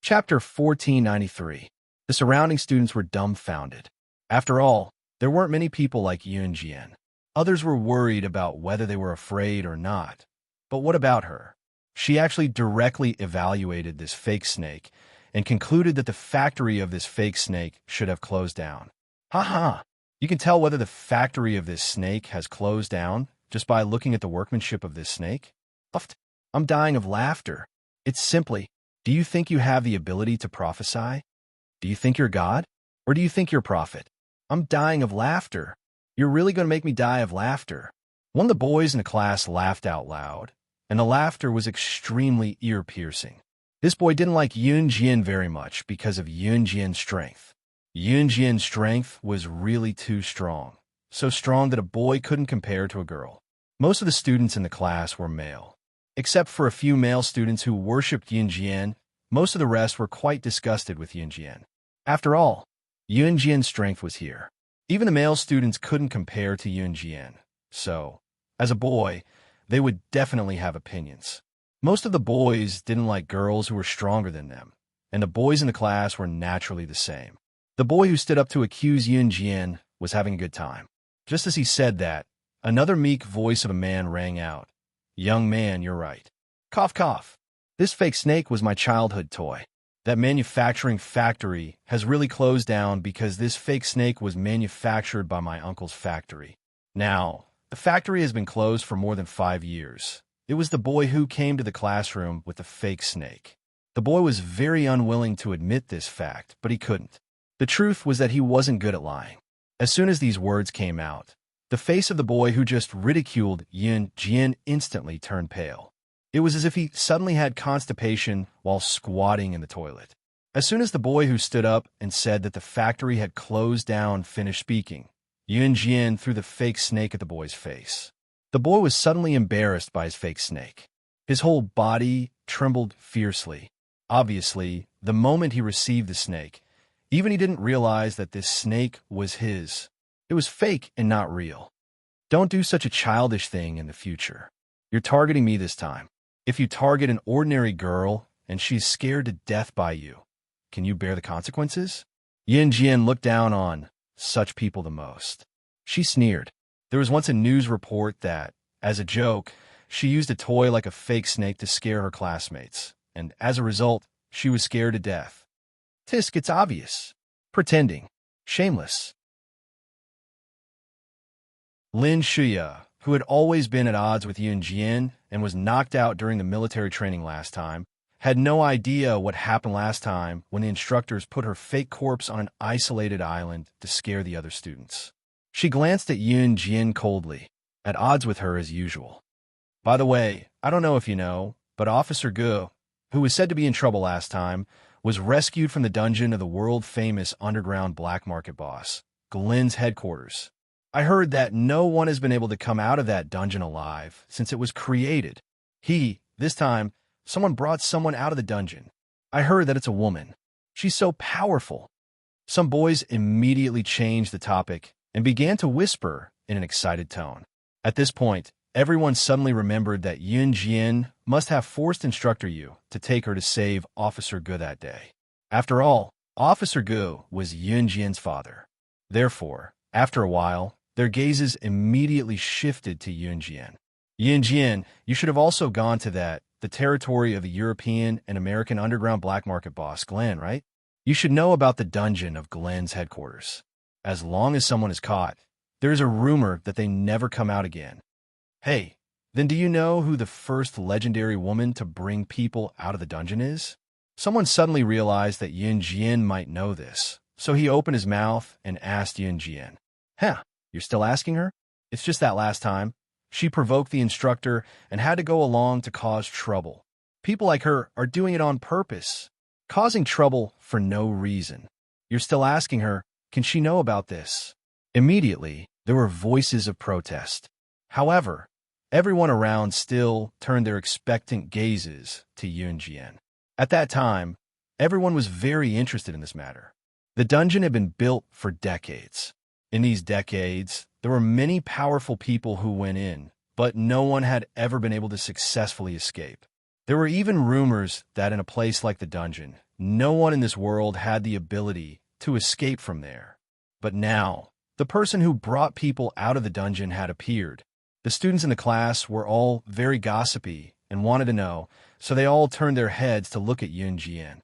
Chapter 1493. The surrounding students were dumbfounded. After all, there weren't many people like Yunjian. Others were worried about whether they were afraid or not. But what about her? She actually directly evaluated this fake snake and concluded that the factory of this fake snake should have closed down. Ha! You can tell whether the factory of this snake has closed down just by looking at the workmanship of this snake. I'm dying of laughter. It's simply, do you think you have the ability to prophesy? Do you think you're God? Or do you think you're a prophet? I'm dying of laughter. You're really going to make me die of laughter. One of the boys in the class laughed out loud, and the laughter was extremely ear-piercing. This boy didn't like Yunjian very much because of Yunjian's strength. Yunjian's strength was really too strong, so strong that a boy couldn't compare to a girl. Most of the students in the class were male. Except for a few male students who worshipped Yunjian, most of the rest were quite disgusted with Yunjian. After all, Yunjian's strength was here. Even the male students couldn't compare to Yunjian, so, as a boy, they would definitely have opinions. Most of the boys didn't like girls who were stronger than them, and the boys in the class were naturally the same. The boy who stood up to accuse Yunjian was having a good time. Just as he said that, another meek voice of a man rang out. Young man, you're right. Cough, cough. This fake snake was my childhood toy. That manufacturing factory has really closed down because this fake snake was manufactured by my uncle's factory. Now, the factory has been closed for more than 5 years. It was the boy who came to the classroom with the fake snake. The boy was very unwilling to admit this fact, but he couldn't. The truth was that he wasn't good at lying. As soon as these words came out, the face of the boy who just ridiculed Yun Jian instantly turned pale. It was as if he suddenly had constipation while squatting in the toilet. As soon as the boy who stood up and said that the factory had closed down finished speaking, Yun Jian threw the fake snake at the boy's face. The boy was suddenly embarrassed by his fake snake. His whole body trembled fiercely. Obviously, the moment he received the snake, even he didn't realize that this snake was his. It was fake and not real. Don't do such a childish thing in the future. You're targeting me this time. If you target an ordinary girl and she's scared to death by you, can you bear the consequences? Yin Jian looked down on such people the most. She sneered. There was once a news report that, as a joke, she used a toy like a fake snake to scare her classmates, and as a result, she was scared to death. Tisk, it's obvious. Pretending. Shameless. Lin Shuya, who had always been at odds with Yun Jian and was knocked out during the military training last time, had no idea what happened last time when the instructors put her fake corpse on an isolated island to scare the other students. She glanced at Yun Jian coldly, at odds with her as usual. By the way, I don't know if you know, but Officer Gu, who was said to be in trouble last time, was rescued from the dungeon of the world-famous underground black market boss, Glen's headquarters. I heard that no one has been able to come out of that dungeon alive since it was created. This time, someone brought someone out of the dungeon. I heard that it's a woman. She's so powerful. Some boys immediately changed the topic and began to whisper in an excited tone. At this point, everyone suddenly remembered that Yun Jian must have forced Instructor Yu to take her to save Officer Gu that day. After all, Officer Gu was Yun Jian's father. Therefore, after a while, their gazes immediately shifted to Yun Jian. Yun Jian, you should have also gone to the territory of the European and American underground black market boss, Glen, right? You should know about the dungeon of Glen's headquarters. As long as someone is caught, there is a rumor that they never come out again. Hey, then do you know who the first legendary woman to bring people out of the dungeon is? Someone suddenly realized that Yun Jian might know this, so he opened his mouth and asked Yun Jian. You're still asking her? It's just that last time. She provoked the instructor and had to go along to cause trouble. People like her are doing it on purpose, causing trouble for no reason. You're still asking her, can she know about this? Immediately, there were voices of protest. However, everyone around still turned their expectant gazes to Yun Jian. At that time, everyone was very interested in this matter. The dungeon had been built for decades. In these decades, there were many powerful people who went in, but no one had ever been able to successfully escape. There were even rumors that in a place like the dungeon, no one in this world had the ability to escape from there. But now, the person who brought people out of the dungeon had appeared. The students in the class were all very gossipy and wanted to know, so they all turned their heads to look at Yun Jian.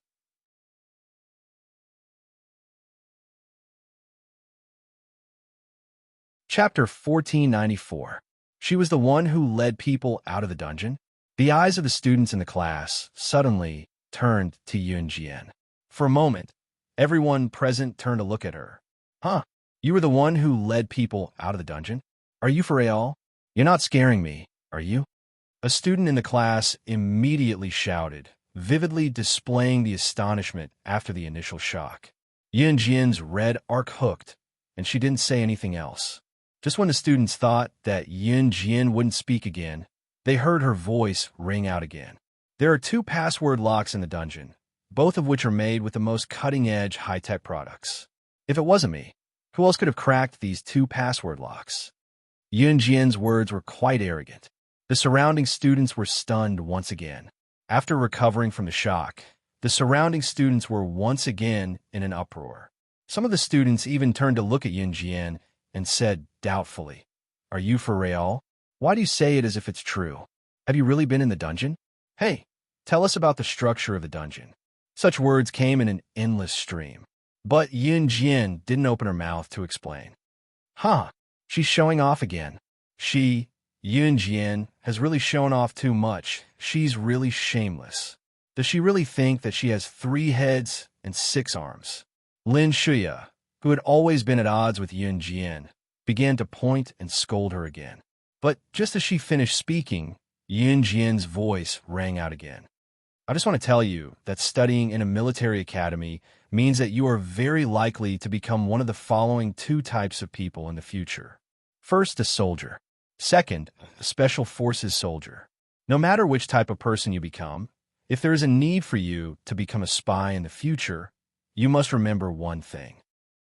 Chapter 1494. She was the one who led people out of the dungeon. The eyes of the students in the class suddenly turned to Yun Jian. For a moment, Everyone present turned to look at her. Huh? You were the one who led people out of the dungeon? Are you for real? You're not scaring me, are you? A student in the class immediately shouted, vividly displaying the astonishment after the initial shock. Yun Jian's red arc hooked, and she didn't say anything else. Just when the students thought that Yun Jian wouldn't speak again, they heard her voice ring out again. There are 2 password locks in the dungeon, both of which are made with the most cutting-edge high-tech products. If it wasn't me, who else could have cracked these 2 password locks? Yun Jian's words were quite arrogant. The surrounding students were stunned once again. After recovering from the shock, the surrounding students were once again in an uproar. Some of the students even turned to look at Yun Jian and said doubtfully, "Are you for real? Why do you say it as if it's true? Have you really been in the dungeon? Hey, tell us about the structure of the dungeon." Such words came in an endless stream. But Yun Jian didn't open her mouth to explain. Huh, she's showing off again. Yun Jian, has really shown off too much. She's really shameless. Does she really think that she has 3 heads and 6 arms? Lin Shuya, who had always been at odds with Yun Jian, began to point and scold her again. But just as she finished speaking, Yun Jian's voice rang out again. I just want to tell you that studying in a military academy means that you are very likely to become one of the following 2 types of people in the future. First, a soldier. Second, a special forces soldier. No matter which type of person you become, if there is a need for you to become a spy in the future, you must remember one thing.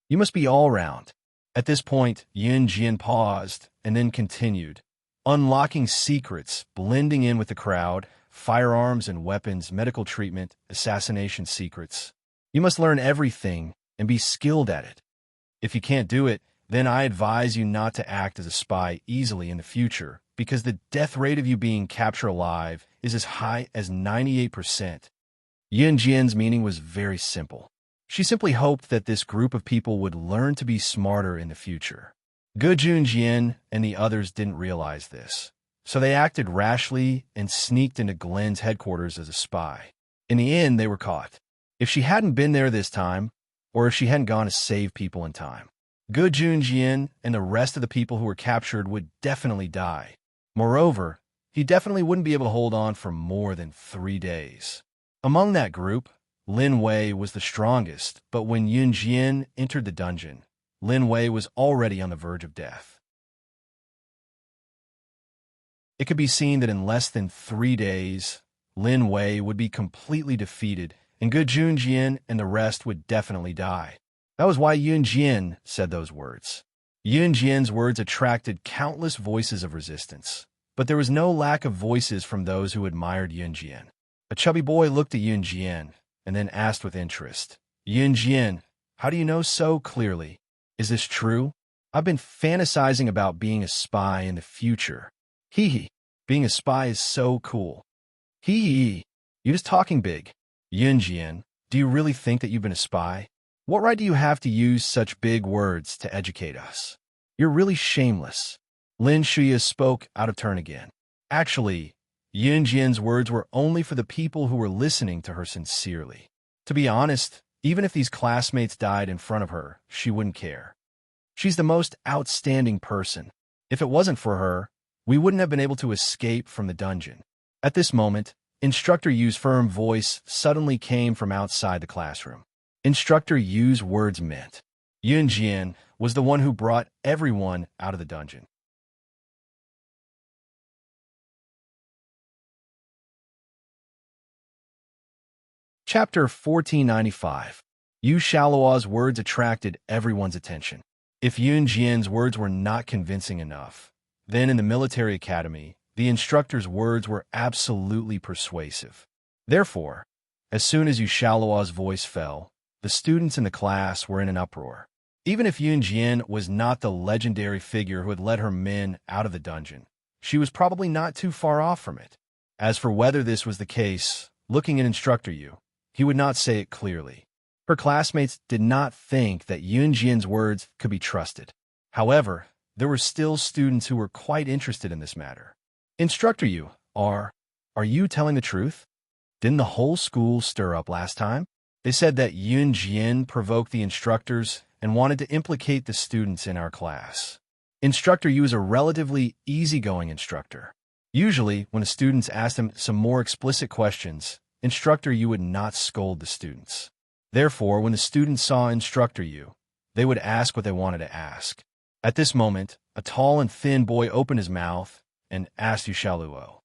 You must be all-round. At this point, Yun Jian paused and then continued, unlocking secrets, blending in with the crowd, firearms and weapons, medical treatment, assassination secrets. You must learn everything and be skilled at it. If you can't do it, then I advise you not to act as a spy easily in the future, because the death rate of you being captured alive is as high as 98%. Yun Jian's meaning was very simple. She simply hoped that this group of people would learn to be smarter in the future. Ge Junjian and the others didn't realize this, so they acted rashly and sneaked into Glen's headquarters as a spy. In the end, they were caught. If she hadn't been there this time, or if she hadn't gone to save people in time, Ge Junjian and the rest of the people who were captured would definitely die. Moreover, he definitely wouldn't be able to hold on for more than 3 days. Among that group, Lin Wei was the strongest, but when Yun Jian entered the dungeon, Lin Wei was already on the verge of death. It could be seen that in less than 3 days, Lin Wei would be completely defeated, and Ge Junjian and the rest would definitely die. That was why Yun Jian said those words. Yun Jian's words attracted countless voices of resistance, but there was no lack of voices from those who admired Yun Jian. A chubby boy looked at Yun Jian and then asked with interest, "Yun Jian, how do you know so clearly? Is this true? I've been fantasizing about being a spy in the future. Hee hee, being a spy is so cool. Hee hee, you're just talking big. Yun Jian, do you really think that you've been a spy? What right do you have to use such big words to educate us? You're really shameless." Lin Shuya spoke out of turn again. Actually, Yun Jian's words were only for the people who were listening to her sincerely. To be honest, even if these classmates died in front of her, she wouldn't care. She's the most outstanding person. If it wasn't for her, we wouldn't have been able to escape from the dungeon. At this moment, Instructor Yu's firm voice suddenly came from outside the classroom. Instructor Yu's words meant Yun Jian was the one who brought everyone out of the dungeon. Chapter 1495. Yu Shaohua's words attracted everyone's attention. If Yun Jian's words were not convincing enough, then in the military academy, the instructor's words were absolutely persuasive. Therefore, as soon as Yu Shaohua's voice fell, the students in the class were in an uproar. Even if Yun Jian was not the legendary figure who had led her men out of the dungeon, she was probably not too far off from it. As for whether this was the case, looking at Instructor Yu, he would not say it clearly. Her classmates did not think that Yun Jian's words could be trusted. However, there were still students who were quite interested in this matter. Instructor Yu, are you telling the truth? Didn't the whole school stir up last time? They said that Yun Jian provoked the instructors and wanted to implicate the students in our class. Instructor Yu is a relatively easygoing instructor. Usually, when the students asked him some more explicit questions, Instructor Yu would not scold the students. Therefore, when the students saw Instructor Yu, they would ask what they wanted to ask. At this moment, a tall and thin boy opened his mouth and asked Yu Shaoluo,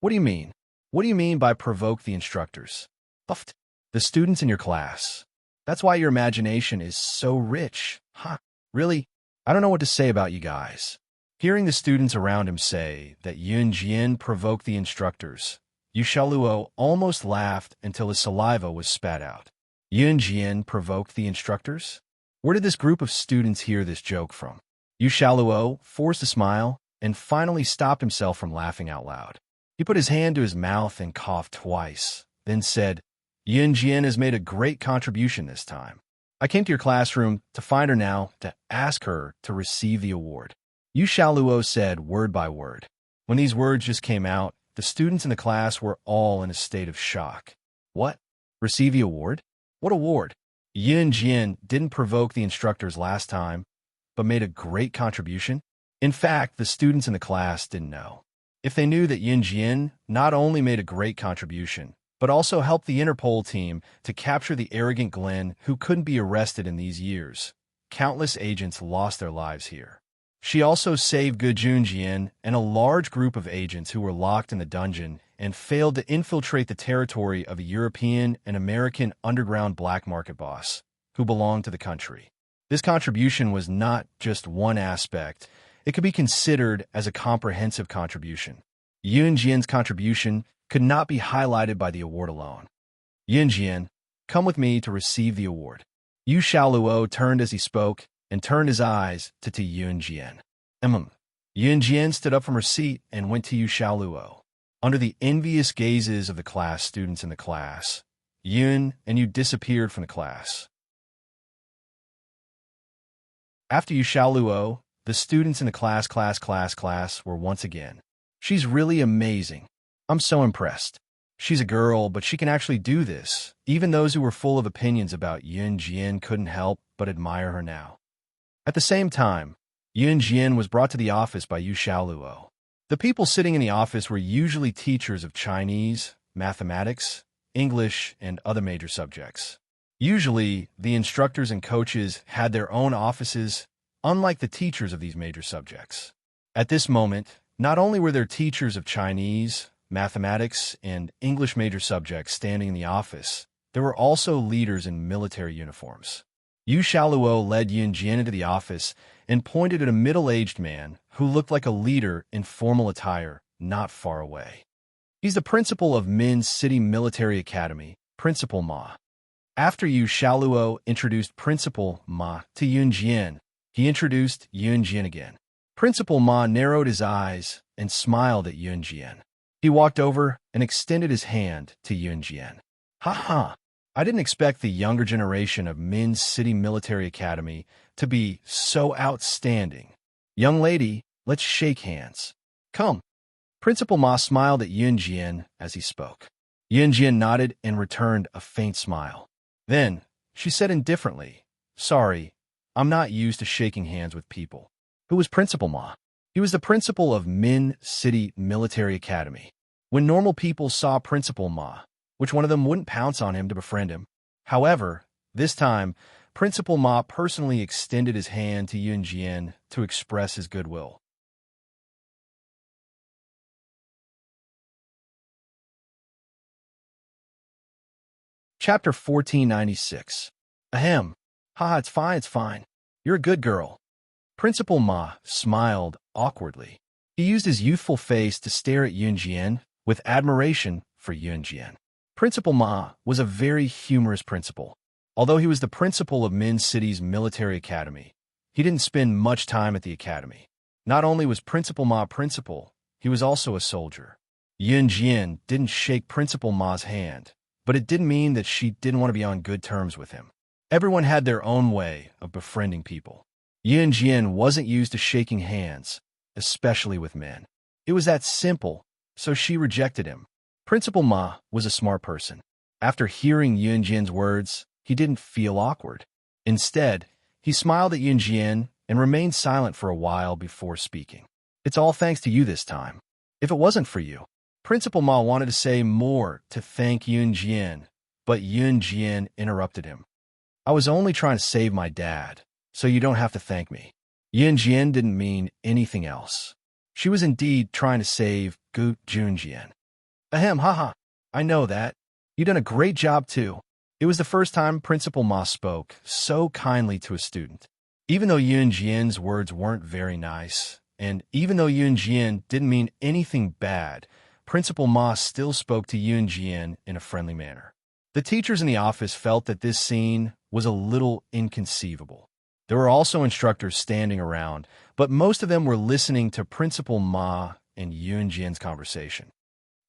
"What do you mean? What do you mean by provoke the instructors?" "Puffed. The students in your class. That's why your imagination is so rich." "Huh? Really? I don't know what to say about you guys." Hearing the students around him say that Yun Jian provoked the instructors, Yu Shaoluo almost laughed until his saliva was spat out. Yun Jian provoked the instructors? Where did this group of students hear this joke from? Yu Shaoluo forced a smile and finally stopped himself from laughing out loud. He put his hand to his mouth and coughed twice, then said, "Yun Jian has made a great contribution this time. I came to your classroom to find her now to ask her to receive the award." Yu Shaoluo said word by word. When these words just came out, the students in the class were all in a state of shock. What? Receive the award? What award? Yun Jian didn't provoke the instructors last time, but made a great contribution? In fact, the students in the class didn't know. If they knew that Yun Jian not only made a great contribution, but also helped the Interpol team to capture the arrogant Glenn who couldn't be arrested in these years, countless agents lost their lives here. She also saved Gujun Jian and a large group of agents who were locked in the dungeon and failed to infiltrate the territory of a European and American underground black market boss who belonged to the country. This contribution was not just one aspect. It could be considered as a comprehensive contribution. Yun Jian's contribution could not be highlighted by the award alone. "Yun Jian, come with me to receive the award." Yu Shaoluo turned as he spoke and turned his eyes to Yun Jian. Yun Jian stood up from her seat and went to Yu Shaoluo. Under the envious gazes of the class students in the class, Yun and Yu disappeared from the class. After Yu Shaoluo, the students in the class were once again. "She's really amazing. I'm so impressed. She's a girl, but she can actually do this." Even those who were full of opinions about Yun Jian couldn't help but admire her now. At the same time, Yun Jian was brought to the office by Yu Shaoluo. The people sitting in the office were usually teachers of Chinese, mathematics, English, and other major subjects. Usually, the instructors and coaches had their own offices, unlike the teachers of these major subjects. At this moment, not only were there teachers of Chinese, mathematics, and English major subjects standing in the office, there were also leaders in military uniforms. Yu Shaoluo led Yun Jian into the office and pointed at a middle-aged man who looked like a leader in formal attire not far away. "He's the principal of Min City Military Academy, Principal Ma." After Yu Shaoluo introduced Principal Ma to Yun Jian, he introduced Yun Jian again. Principal Ma narrowed his eyes and smiled at Yun Jian. He walked over and extended his hand to Yun Jian. "Ha! I didn't expect the younger generation of Min City Military Academy to be so outstanding. Young lady, let's shake hands. Come." Principal Ma smiled at Yun Jian as he spoke. Yun Jian nodded and returned a faint smile. Then, she said indifferently, "Sorry, I'm not used to shaking hands with people." Who was Principal Ma? He was the principal of Min City Military Academy. When normal people saw Principal Ma, which one of them wouldn't pounce on him to befriend him? However, this time, Principal Ma personally extended his hand to Yun Jian to express his goodwill. Chapter 1496. Ahem. Ha, it's fine. You're a good girl. Principal Ma smiled awkwardly. He used his youthful face to stare at Yun Jian with admiration for Yun Jian. Principal Ma was a very humorous principal. Although he was the principal of Min City's military academy, he didn't spend much time at the academy. Not only was Principal Ma principal, he was also a soldier. Yun Jian didn't shake Principal Ma's hand, but it didn't mean that she didn't want to be on good terms with him. Everyone had their own way of befriending people. Yun Jian wasn't used to shaking hands, especially with men. It was that simple, so she rejected him. Principal Ma was a smart person. After hearing Yunjian's words, he didn't feel awkward. Instead, he smiled at Yunjian and remained silent for a while before speaking. It's all thanks to you this time. If it wasn't for you, Principal Ma wanted to say more to thank Yunjian, but Yunjian interrupted him. I was only trying to save my dad, so you don't have to thank me. Yunjian didn't mean anything else. She was indeed trying to save Gu Junjian. Ahem, haha. I know that. You done a great job too. It was the first time Principal Ma spoke so kindly to a student. Even though Yunjian's words weren't very nice, and even though Yunjian didn't mean anything bad, Principal Ma still spoke to Yunjian in a friendly manner. The teachers in the office felt that this scene was a little inconceivable. There were also instructors standing around, but most of them were listening to Principal Ma and Yunjian's conversation.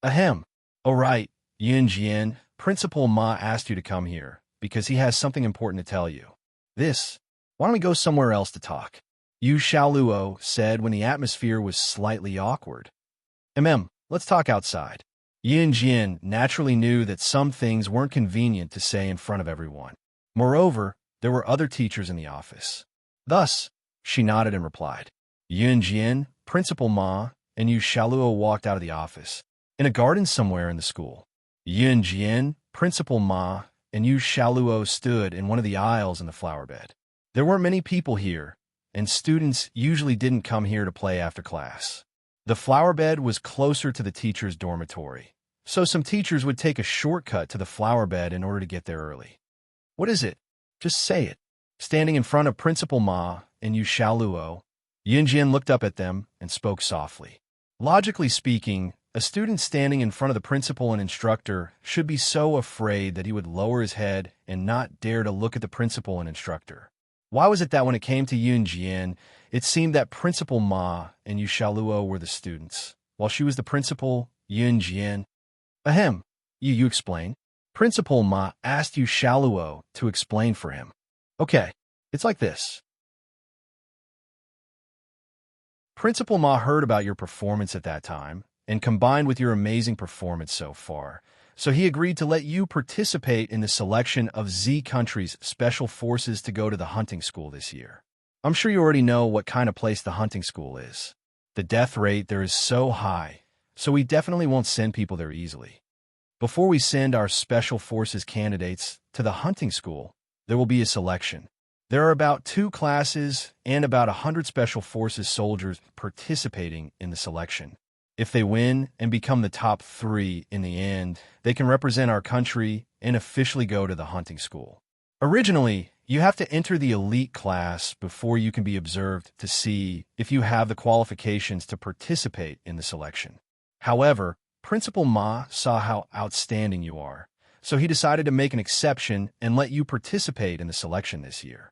Ahem. All right, Yunjian, Principal Ma asked you to come here because he has something important to tell you. Why don't we go somewhere else to talk? Yu Xiaoluo said when the atmosphere was slightly awkward. Let's talk outside. Yunjian naturally knew that some things weren't convenient to say in front of everyone. Moreover, there were other teachers in the office. Thus, she nodded and replied. Yunjian, Principal Ma, and Yu Xiaoluo walked out of the office. In a garden somewhere in the school, Yunjian, Principal Ma, and Yu Xiaoluo stood in one of the aisles in the flower bed. There weren't many people here, and students usually didn't come here to play after class. The flower bed was closer to the teacher's dormitory, so some teachers would take a shortcut to the flower bed in order to get there early. What is it? Just say it. Standing in front of Principal Ma and Yu Xiaoluo, Yunjian looked up at them and spoke softly. Logically speaking, a student standing in front of the principal and instructor should be so afraid that he would lower his head and not dare to look at the principal and instructor. Why was it that when it came to Yunjian, it seemed that Principal Ma and Yu Xiaoluo were the students, while she was the principal, Yunjian? Ahem, you explain. Principal Ma asked Yu Xiaoluo to explain for him. Okay, it's like this. Principal Ma heard about your performance at that time, and combined with your amazing performance so far, so he agreed to let you participate in the selection of Z country's special forces to go to the hunting school this year. I'm sure you already know what kind of place the hunting school is. The death rate there is so high, so we definitely won't send people there easily. Before we send our special forces candidates to the hunting school, there will be a selection. There are about 2 classes and about 100 special forces soldiers participating in the selection. If they win and become the top 3 in the end, they can represent our country and officially go to the hunting school. Originally, you have to enter the elite class before you can be observed to see if you have the qualifications to participate in the selection. However, Principal Ma saw how outstanding you are, so he decided to make an exception and let you participate in the selection this year.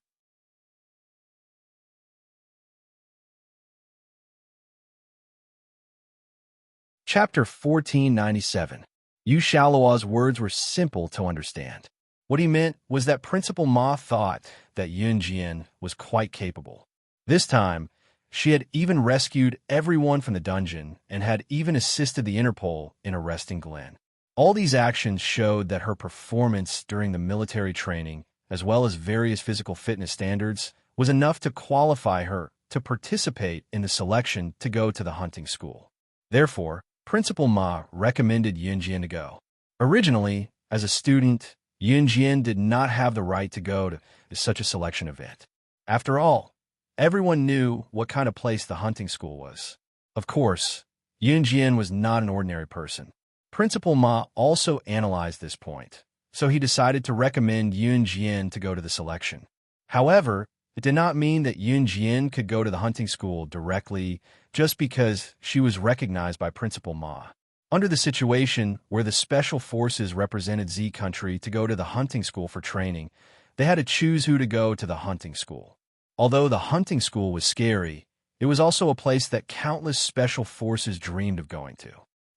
Chapter 1497. Yu Xiaoluo's words were simple to understand. What he meant was that Principal Ma thought that Yunjian was quite capable. This time, she had even rescued everyone from the dungeon and had even assisted the Interpol in arresting Glenn. All these actions showed that her performance during the military training, as well as various physical fitness standards, was enough to qualify her to participate in the selection to go to the hunting school. Therefore, Principal Ma recommended Yunjian to go. Originally, as a student, Yunjian did not have the right to go to such a selection event. After all, everyone knew what kind of place the hunting school was. Of course, Yunjian was not an ordinary person. Principal Ma also analyzed this point, so he decided to recommend Yunjian to go to the selection. However, it did not mean that Yunjian could go to the hunting school directly just because she was recognized by Principal Ma. Under the situation where the special forces represented Z country to go to the hunting school for training, they had to choose who to go to the hunting school. Although the hunting school was scary, it was also a place that countless special forces dreamed of going to.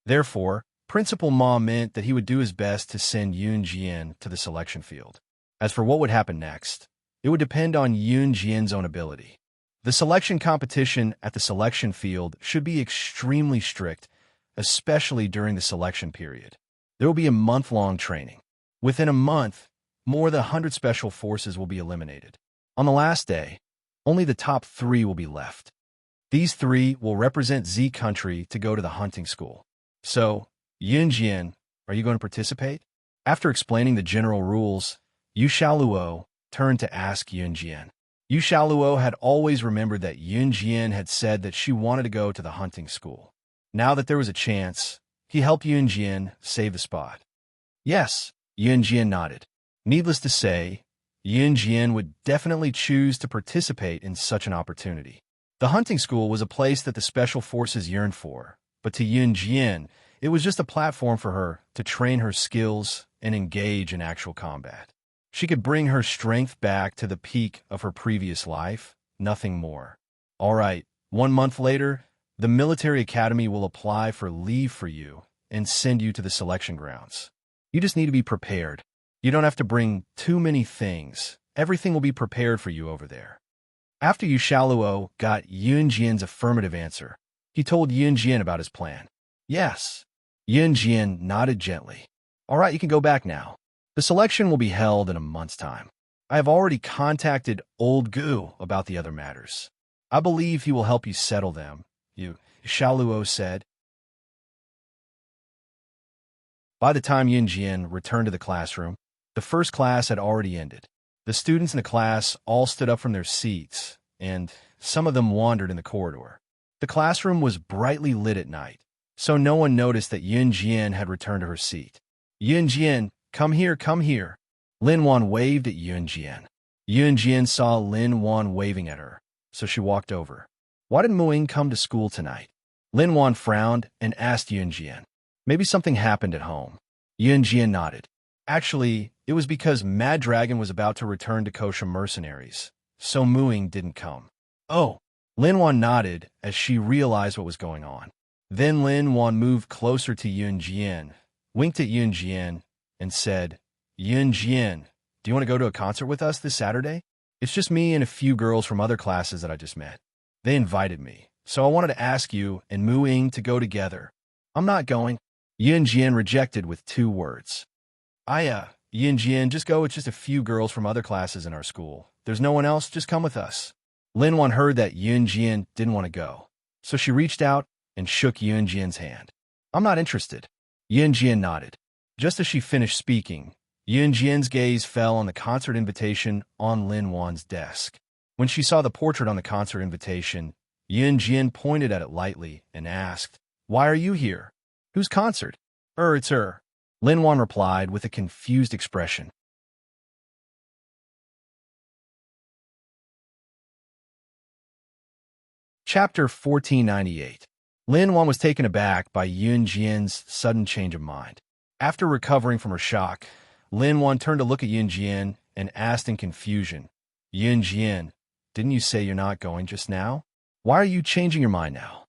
Therefore, Principal Ma meant that he would do his best to send Yunjian to the selection field. As for what would happen next, it would depend on Yunjian's own ability. The selection competition at the selection field should be extremely strict, especially during the selection period. There will be a month-long training. Within a month, more than 100 special forces will be eliminated. On the last day, only the top 3 will be left. These 3 will represent Z country to go to the hunting school. So, Yunjian, are you going to participate? After explaining the general rules, Yu Xiaoluo turned to ask Yunjian. Yu Xiaoluo had always remembered that Yunjian had said that she wanted to go to the hunting school. Now that there was a chance, he helped Yunjian save the spot. Yes, Yunjian nodded. Needless to say, Yunjian would definitely choose to participate in such an opportunity. The hunting school was a place that the special forces yearned for, but to Yunjian, it was just a platform for her to train her skills and engage in actual combat. She could bring her strength back to the peak of her previous life, nothing more. All right, 1 month later, the military academy will apply for leave for you and send you to the selection grounds. You just need to be prepared. You don't have to bring too many things. Everything will be prepared for you over there. After Yu Xiaoluo got Yunjian's affirmative answer, he told Yunjian about his plan. Yes. Yunjian nodded gently. All right, you can go back now. The selection will be held in a month's time. I have already contacted Old Gu about the other matters. I believe he will help you settle them, Yu Xiaoluo said. By the time Yunjian returned to the classroom, the first class had already ended. The students in the class all stood up from their seats, and some of them wandered in the corridor. The classroom was brightly lit at night, so no one noticed that Yunjian had returned to her seat. Yunjian, come here, come here. Lin Wan waved at Yunjian. Yunjian saw Lin Wan waving at her, so she walked over. Why did Muing come to school tonight? Lin Wan frowned and asked Yunjian. Maybe something happened at home. Yunjian nodded. Actually, it was because Mad Dragon was about to return to Kosha mercenaries, so Muing didn't come. Oh, Lin Wan nodded as she realized what was going on. Then Lin Wan moved closer to Yunjian, winked at Yunjian, and said, Yunjian, do you want to go to a concert with us this Saturday? It's just me and a few girls from other classes that I just met. They invited me, so I wanted to ask you and Muing to go together. I'm not going. Yunjian rejected with 2 words. Yunjian, just go with just a few girls from other classes in our school. There's no one else, just come with us. Lin Wan heard that Yunjian didn't want to go, so she reached out and shook Yunjian's hand. I'm not interested. Yunjian nodded. Just as she finished speaking, Yunjian's gaze fell on the concert invitation on Lin Wan's desk. When she saw the portrait on the concert invitation, Yunjian pointed at it lightly and asked, Why are you here? Whose concert? It's her. Lin Wan replied with a confused expression. Chapter 1498. Lin Wan was taken aback by Yunjian's sudden change of mind. After recovering from her shock, Lin Wan turned to look at Yunjian and asked in confusion, Yunjian, didn't you say you're not going just now? Why are you changing your mind now?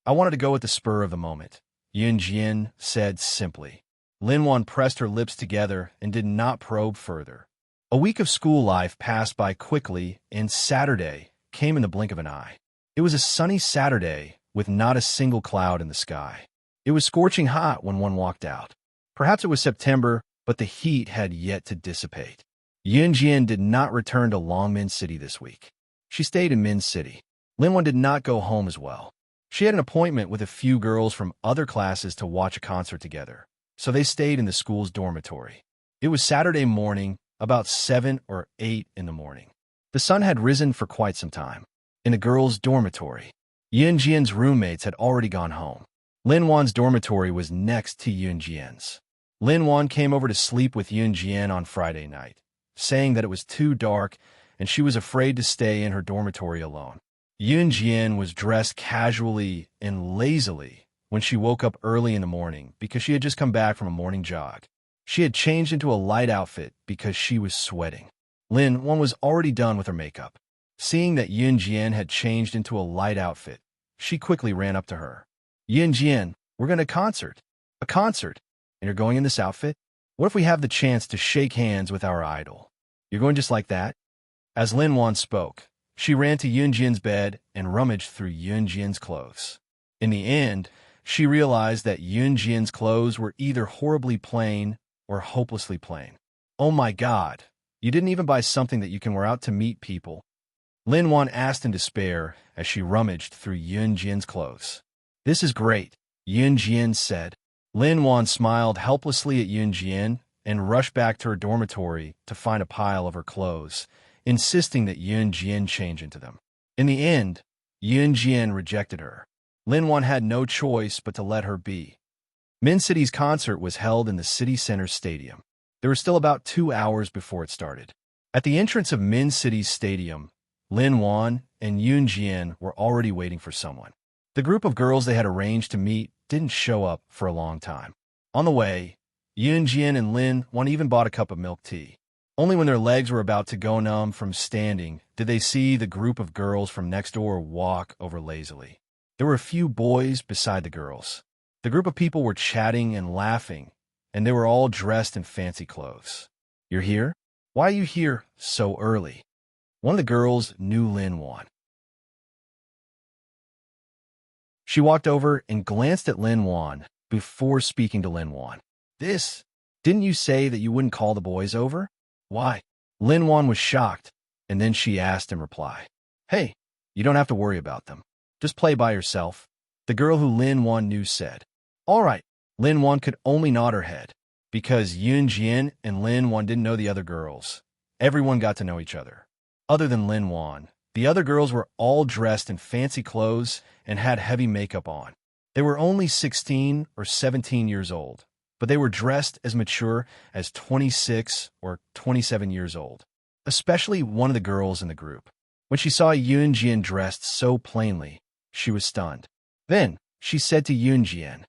I wanted to go at the spur of the moment, Yunjian said simply. Lin Wan pressed her lips together and did not probe further. A week of school life passed by quickly, and Saturday came in the blink of an eye. It was a sunny Saturday with not a single cloud in the sky. It was scorching hot when one walked out. Perhaps it was September, but the heat had yet to dissipate. Yunjian did not return to Longmin City this week. She stayed in Min City. Lin Wan did not go home as well. She had an appointment with a few girls from other classes to watch a concert together, so they stayed in the school's dormitory. It was Saturday morning, about 7 or 8 in the morning. The sun had risen for quite some time. In the girls' dormitory, Yunjian's roommates had already gone home. Lin Wan's dormitory was next to Yunjian's. Lin Wan came over to sleep with Yunjian on Friday night, saying that it was too dark and she was afraid to stay in her dormitory alone. Yunjian was dressed casually and lazily when she woke up early in the morning because she had just come back from a morning jog. She had changed into a light outfit because she was sweating. Lin Wan was already done with her makeup. Seeing that Yunjian had changed into a light outfit, she quickly ran up to her. Yunjian, we're going to a concert. A concert? And you're going in this outfit? What if we have the chance to shake hands with our idol? You're going just like that? As Lin Wan spoke, she ran to Yunjian's bed and rummaged through Yunjian's clothes. In the end, she realized that Yunjian's clothes were either horribly plain or hopelessly plain. Oh my God, you didn't even buy something that you can wear out to meet people. Lin Wan asked in despair as she rummaged through Yun Jian's clothes. This is great, Yun Jian said. Lin Wan smiled helplessly at Yun Jian and rushed back to her dormitory to find a pile of her clothes, insisting that Yun Jian change into them. In the end, Yun Jian rejected her. Lin Wan had no choice but to let her be. Min City's concert was held in the city center stadium. There were still about 2 hours before it started. At the entrance of Min City's stadium, Lin Wan and Yun Jian were already waiting for someone. The group of girls they had arranged to meet didn't show up for a long time. On the way, Yun Jian and Lin Wan even bought a cup of milk tea. Only when their legs were about to go numb from standing did they see the group of girls from next door walk over lazily. There were a few boys beside the girls. The group of people were chatting and laughing, and they were all dressed in fancy clothes. You're here? Why are you here so early? One of the girls knew Lin Wan. She walked over and glanced at Lin Wan before speaking to Lin Wan. Didn't you say that you wouldn't call the boys over? Why? Lin Wan was shocked, and then she asked in reply. Hey, you don't have to worry about them. Just play by yourself, the girl who Lin Wan knew said. All right, Lin Wan could only nod her head. Because Yun Jian and Lin Wan didn't know the other girls, everyone got to know each other. Other than Lin Wan, the other girls were all dressed in fancy clothes and had heavy makeup on. They were only 16 or 17 years old, but they were dressed as mature as 26 or 27 years old, especially one of the girls in the group. When she saw Yun Jian dressed so plainly, she was stunned. Then she said to Yun Jian,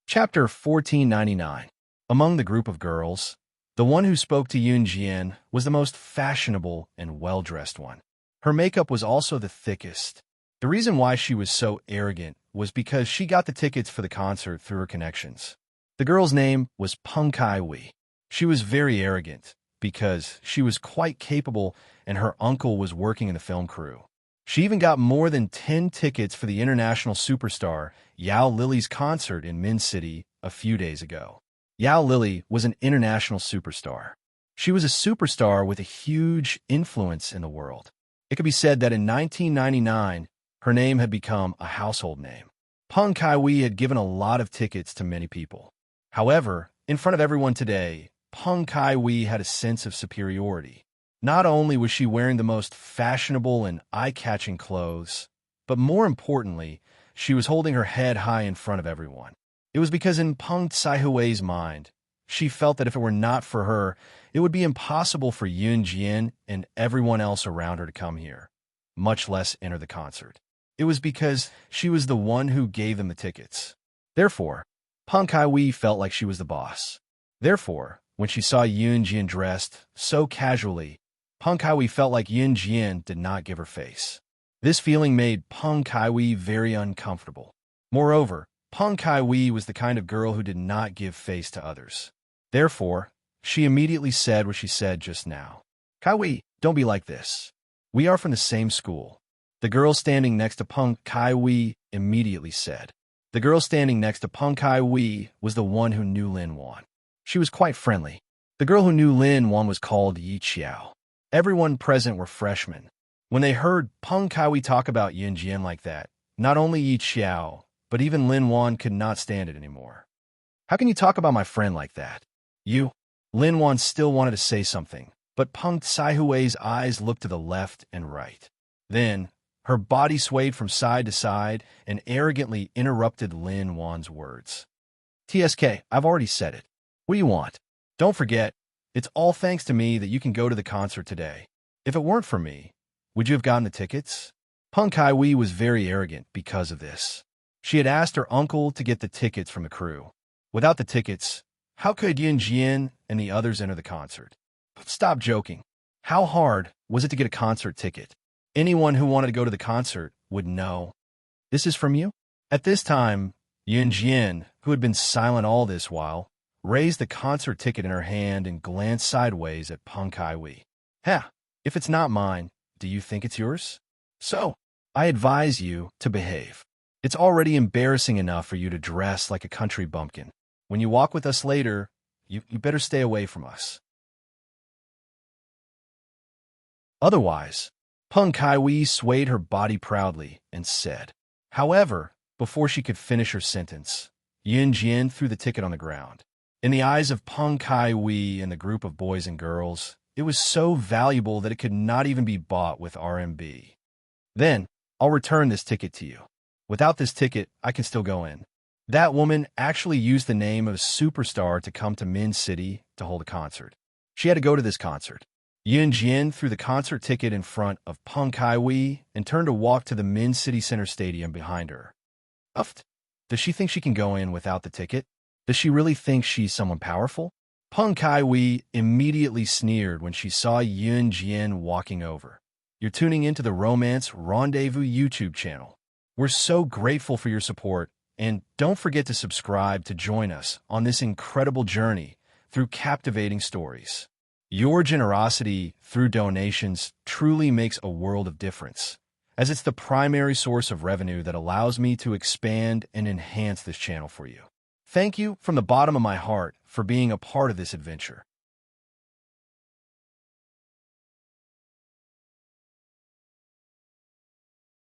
Chapter 1499. Among the group of girls, the one who spoke to Yun Jian was the most fashionable and well-dressed one. Her makeup was also the thickest. The reason why she was so arrogant was because she got the tickets for the concert through her connections. The girl's name was Peng Kai Wei. She was very arrogant because she was quite capable and her uncle was working in the film crew. She even got more than 10 tickets for the international superstar Yao Lily's concert in Min City a few days ago. Yao Lily was an international superstar. She was a superstar with a huge influence in the world. It could be said that in 1999, her name had become a household name. Peng Kai Wei had given a lot of tickets to many people. However, in front of everyone today, Peng Kai Wei had a sense of superiority. Not only was she wearing the most fashionable and eye-catching clothes, but more importantly, she was holding her head high in front of everyone. It was because in Peng Tsai-Hui's mind, she felt that if it were not for her, it would be impossible for Yun Jian and everyone else around her to come here, much less enter the concert. It was because she was the one who gave them the tickets. Therefore, Peng Kai Wei felt like she was the boss. Therefore, when she saw Yun Jian dressed so casually, Peng Kai Wei felt like Yun Jian did not give her face. This feeling made Peng Kai Wei very uncomfortable. Moreover, Peng Kai Wei was the kind of girl who did not give face to others. Therefore, she immediately said what she said just now. Kai Wei, don't be like this. We are from the same school. The girl standing next to Peng Kai Wei immediately said. The girl standing next to Peng Kai Wei was the one who knew Lin Wan. She was quite friendly. The girl who knew Lin Wan was called Yi Qiao. Everyone present were freshmen. When they heard Peng Kai Wei talk about Yun Jian like that, not only Yi Qiao, but even Lin Wan could not stand it anymore. How can you talk about my friend like that? You? Lin Wan still wanted to say something, but Peng Tsai-Hui's eyes looked to the left and right. Then, her body swayed from side to side and arrogantly interrupted Lin Wan's words. TSK, I've already said it. What do you want? Don't forget, it's all thanks to me that you can go to the concert today. If it weren't for me, would you have gotten the tickets? Peng Kai Wei was very arrogant because of this. She had asked her uncle to get the tickets from the crew. Without the tickets, how could Yun Jian and the others enter the concert? Stop joking. How hard was it to get a concert ticket? Anyone who wanted to go to the concert would know. This is from you? At this time, Yun Jian, who had been silent all this while, raised the concert ticket in her hand and glanced sideways at Peng Kai Wei. If it's not mine, do you think it's yours? So, I advise you to behave. It's already embarrassing enough for you to dress like a country bumpkin. When you walk with us later, you better stay away from us. Otherwise, Peng Kaiwi swayed her body proudly and said. However, before she could finish her sentence, Yin Jian threw the ticket on the ground. In the eyes of Peng Kaiwi and the group of boys and girls, it was so valuable that it could not even be bought with RMB. Then, I'll return this ticket to you. Without this ticket, I can still go in. That woman actually used the name of a superstar to come to Min City to hold a concert. She had to go to this concert. Yin Jian threw the concert ticket in front of Peng Kaiwi and turned to walk to the Min City Center Stadium behind her. Uffed. Does she think she can go in without the ticket? Does she really think she's someone powerful? Peng Kaiwi immediately sneered when she saw Yin Jian walking over. You're tuning into the Romance Rendezvous YouTube channel. We're so grateful for your support, and don't forget to subscribe to join us on this incredible journey through captivating stories. Your generosity through donations truly makes a world of difference, as it's the primary source of revenue that allows me to expand and enhance this channel for you. Thank you from the bottom of my heart for being a part of this adventure.